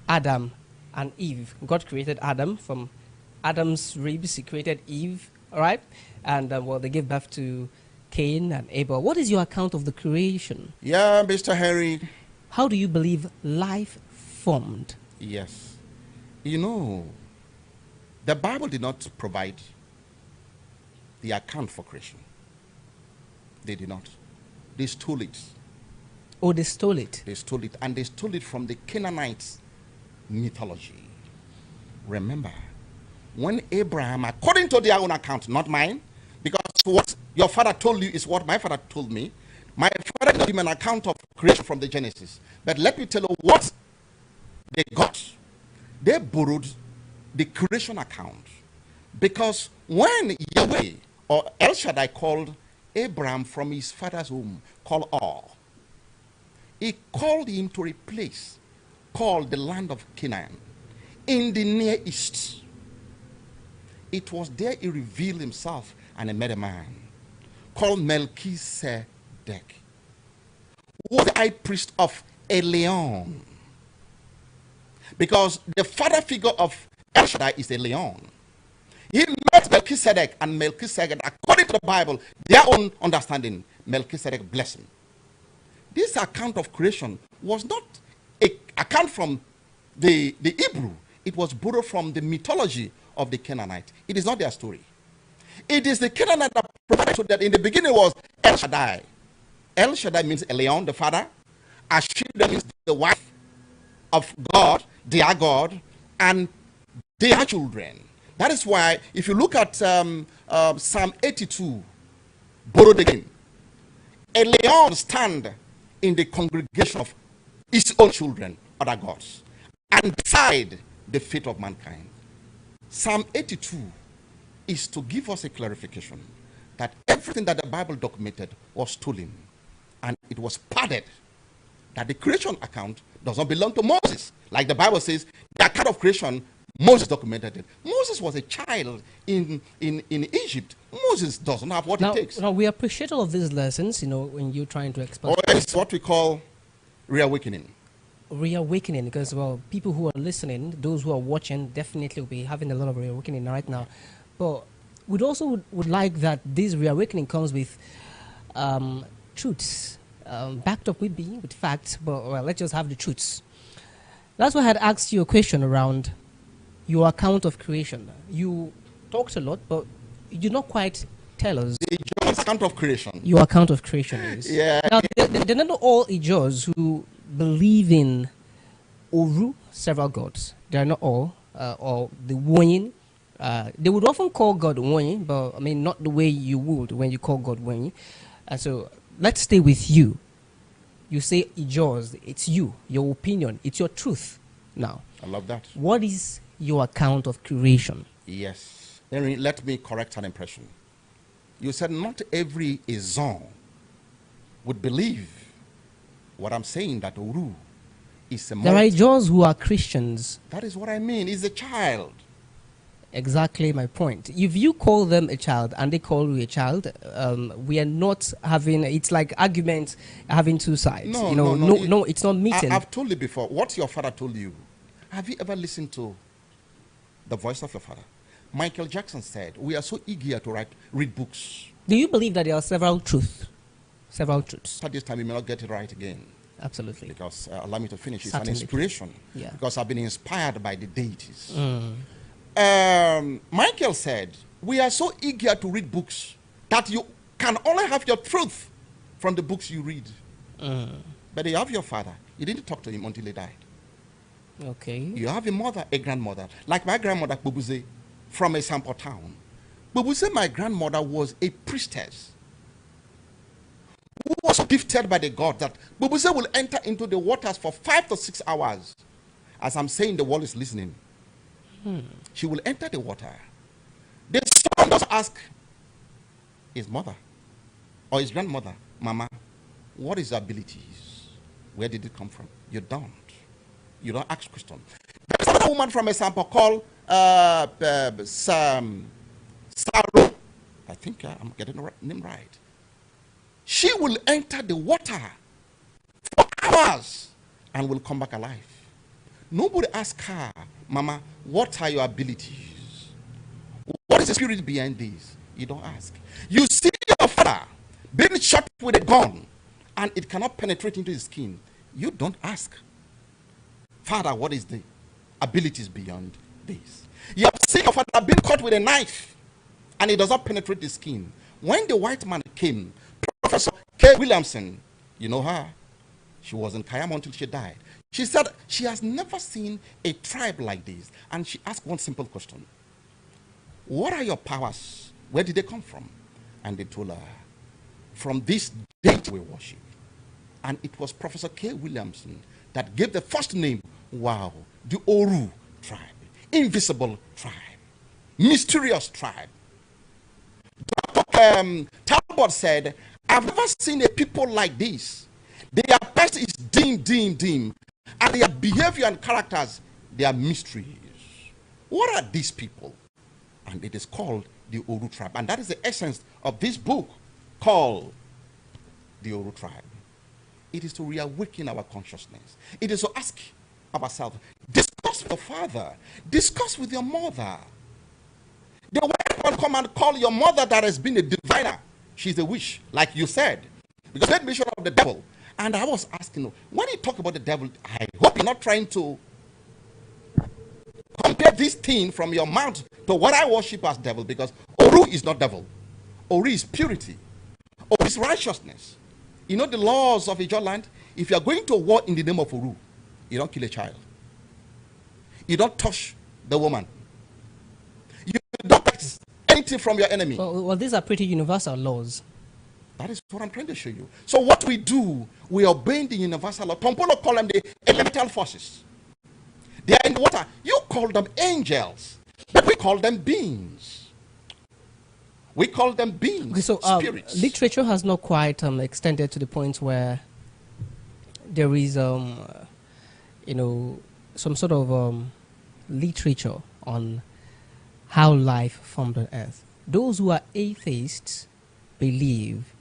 Adam and Eve, God created Adam from Adam's ribs. He created Eve, all right? And they gave birth to Cain and Abel. What is your account of the creation? Yeah, Mr. Henry. How do you believe life formed? Yes. You know, the Bible did not provide the account for creation. They did not. They stole it. Oh, they stole it? They stole it, and they stole it from the Canaanite mythology. Remember, when Abraham, according to their own account, not mine, because what your father told you is what my father told me. My father gave him an account of creation from the Genesis. But let me tell you what they got. They borrowed the creation account, because when Yahweh or El Shaddai called Abraham from his father's home, called Ur, he called him to a place called the land of Canaan in the Near East. It was there he revealed himself, and he met a man called Melchizedek, who was the high priest of Elion. Because the father figure of El Shaddai is a Leon. He met Melchizedek, and Melchizedek, according to the Bible, their own understanding, Melchizedek blessed him. This account of creation was not an account from the Hebrew. It was borrowed from the mythology of the Canaanite. It is not their story. It is the Canaanite that provided, so that in the beginning was El Shaddai. El Shaddai means Elion, the father. As children is the wife of God, their and their children. That is why, if you look at Psalm 82, borrowed again, a lion stand in the congregation of his own children, other gods, and decide the fate of mankind. Psalm 82 is to give us a clarification that everything that the Bible documented was stolen, and it was padded, that the creation account does not belong to Moses. Like the Bible says, the account of creation, Moses documented it. Moses was a child in Egypt. Moses doesn't have what it takes. Now, we appreciate all of these lessons, when you're trying to explain. It's what we call reawakening. Reawakening, because, well, people who are listening, those who are watching, definitely will be having a lot of reawakening right now. But we'd also would like that this reawakening comes with truths, backed up with facts, but, well, let's just have the truths. That's why I had asked you a question around your account of creation. You talked a lot, but you did not quite tell us. The account of creation. Your account of creation is. Yeah. Now, they're not all Ijos who believe in Oru, several gods. They are not all, or the Wonyin. They would often call God Wonyin, but I mean, not the way you would when you call God Wonyin. And so, let's stay with you. You say Ijos, it's you, your opinion, it's your truth. Now, I love that. What is your account of creation? Yes. Let me correct an impression. You said not every Izon would believe what I'm saying, that Oru is a There are Ijos who are Christians. That is what I mean. He's a child. Exactly my point. If you call them a child and they call you a child, we are not having, it's like arguments having two sides. No, it's not meeting. I've told you before, what your father told you. Have you ever listened to the voice of your father? Michael Jackson said, we are so eager to read books. Do you believe that there are several truths? Several truths. At this time, you may not get it right again. Absolutely. Because, allow me to finish, it's Certainly. an inspiration. Yeah. Because I've been inspired by the deities. Michael said, we are so eager to read books that you can only have your truth from the books you read. But you have your father. You didn't talk to him until he died. Okay. You have a mother, a grandmother. Like my grandmother, Bubuze, from a sample town. Bubuze, my grandmother, was a priestess who was gifted by the God that Bubuze will enter into the waters for 5 to 6 hours. As I'm saying, the world is listening. She will enter the water. The son does ask his mother or his grandmother, Mama, what is your abilities? Where did it come from? You don't. You don't ask questions. There's another woman from a sample called Saru. I think I'm getting the name right. She will enter the water for hours and will come back alive. Nobody asks her, Mama, what are your abilities? What is the spirit behind this? You don't ask. You see your father being shot with a gun and it cannot penetrate into his skin. You don't ask, Father, what is the abilities beyond this? You have seen your father being caught with a knife and it does not penetrate the skin. When the white man came, Professor K. Williamson, you know her, she was in Kayama until she died. She said she has never seen a tribe like this. And she asked one simple question. What are your powers? Where did they come from? And they told her, from this date we worship. And it was Professor K. Williamson that gave the first name, wow, the Oru tribe, invisible tribe, mysterious tribe. Dr. Talbot said, I've never seen a people like this. Their past is dim. And their behavior and characters, they are mysteries. What are these people? And it is called the Oru tribe. And that is the essence of this book called the Oru tribe. It is to reawaken our consciousness. It is to ask ourselves, discuss with your father, discuss with your mother. The white man come and call your mother that has been a diviner. She's a witch, like you said. Because that mention of the devil. And I was asking, when you talk about the devil, I hope you're not trying to compare this thing from your mouth to what I worship as devil, because Oru is not devil. Oru is purity. Oru is righteousness. You know the laws of Ijo land? If you are going to war in the name of Uru, you don't kill a child. You don't touch the woman. You don't take anything from your enemy. Well, these are pretty universal laws. That is what I'm trying to show you. So what we do, we obey the universal law. Tompolo call them the elemental forces. They are in the water. You call them angels, but we call them beings. We call them beings, Okay, so spirits. literature has not quite extended to the point where there is, you know, some sort of literature on how life formed on Earth. Those who are atheists believe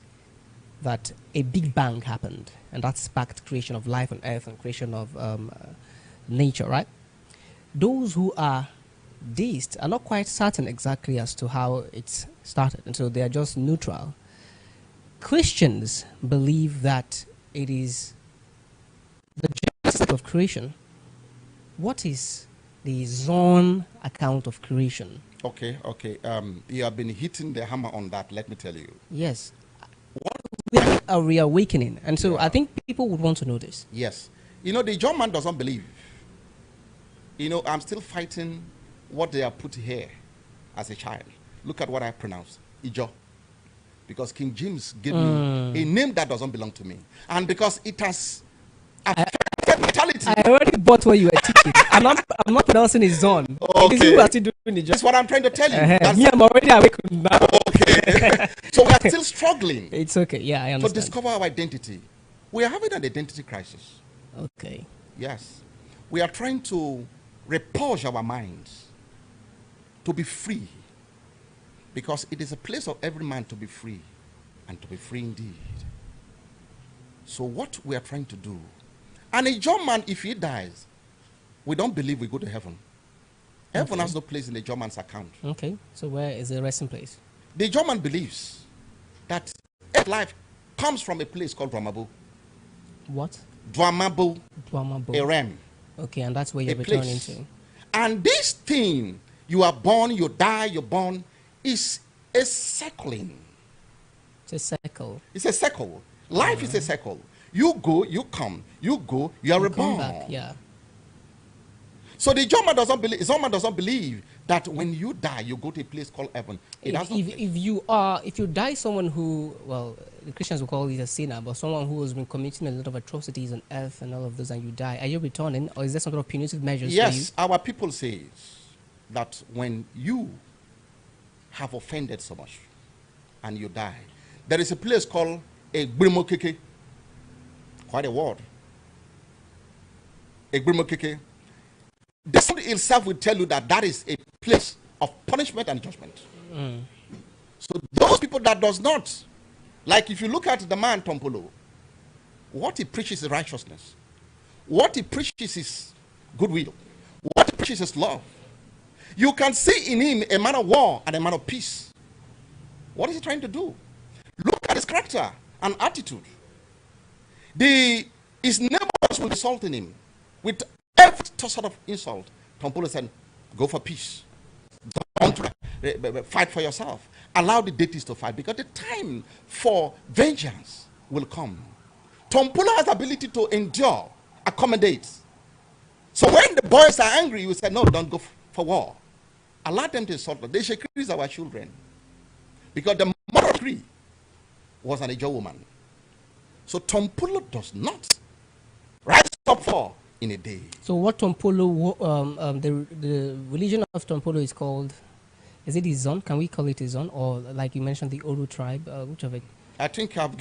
that a big bang happened, and that sparked creation of life on Earth and creation of nature, right? Those who are deists are not quite certain exactly as to how it started, and so they are just neutral. Christians believe that it is the genesis of creation. What is the Zon account of creation? Okay. You have been hitting the hammer on that, let me tell you. Yes. A reawakening, and so I think people would want to know this. Yes. You know, the German doesn't believe. You know, I'm still fighting what they have put here as a child. Look at what I pronounce, Ijo. Because King James gave me a name that doesn't belong to me. And because it has affected mentality. I already bought what you were teaching. I'm not pronouncing it Zon. Okay. You are still doing it. That's what I'm trying to tell you. Me, I'm already awakened now. Okay. So we are still struggling. It's okay. Yeah, I understand. To discover our identity. We are having an identity crisis. Okay. Yes. We are trying to repurge our minds to be free. Because it is a place of every man to be free. And to be free indeed. So what we are trying to do. And a German, if he dies, we don't believe we go to heaven. Heaven has no place in the German's account. Okay. So where is the resting place? The German believes that life comes from a place called Dwamabo. What? Dwamabo. Dwamabo. A realm. Okay, and that's where you're returning to. And this thing, you are born, you die, you're born, is a circling. It's a circle. It's a circle. Life is a circle. You go, you come. You go, you are reborn. Come back, yeah. So the German doesn't believe that when you die, you go to a place called heaven. If you die someone who, well, the Christians will call it a sinner, but someone who has been committing a lot of atrocities on earth and all of those, and you die, are you returning, or is there some sort of punitive measures for you? Yes, our people say that when you have offended so much and you die, there is a place called a Grimokeke. Quite a word. A Grimokeke. The soul itself will tell you that that is a place of punishment and judgment. So those people that does not, like if you look at the man Tompolo, what he preaches is righteousness. What he preaches is goodwill. What he preaches is love. You can see in him a man of war and a man of peace. What is he trying to do? Look at his character and attitude. His neighbors will insult him with every sort of insult. Tompolo said, go for peace. Don't fight for yourself. Allow the deities to fight, because the time for vengeance will come. Tompolo has the ability to endure, accommodate. So when the boys are angry, you say, no, don't go for war. Allow them to insult them. They should increase our children. Because the mother tree was an Ijo woman. So Tompolo does not rise up for in a day. So what Tompolo, the religion of Tompolo is called, is it Izon? Can we call it Izon? Or like you mentioned, the Oru tribe, which of it? I think I've given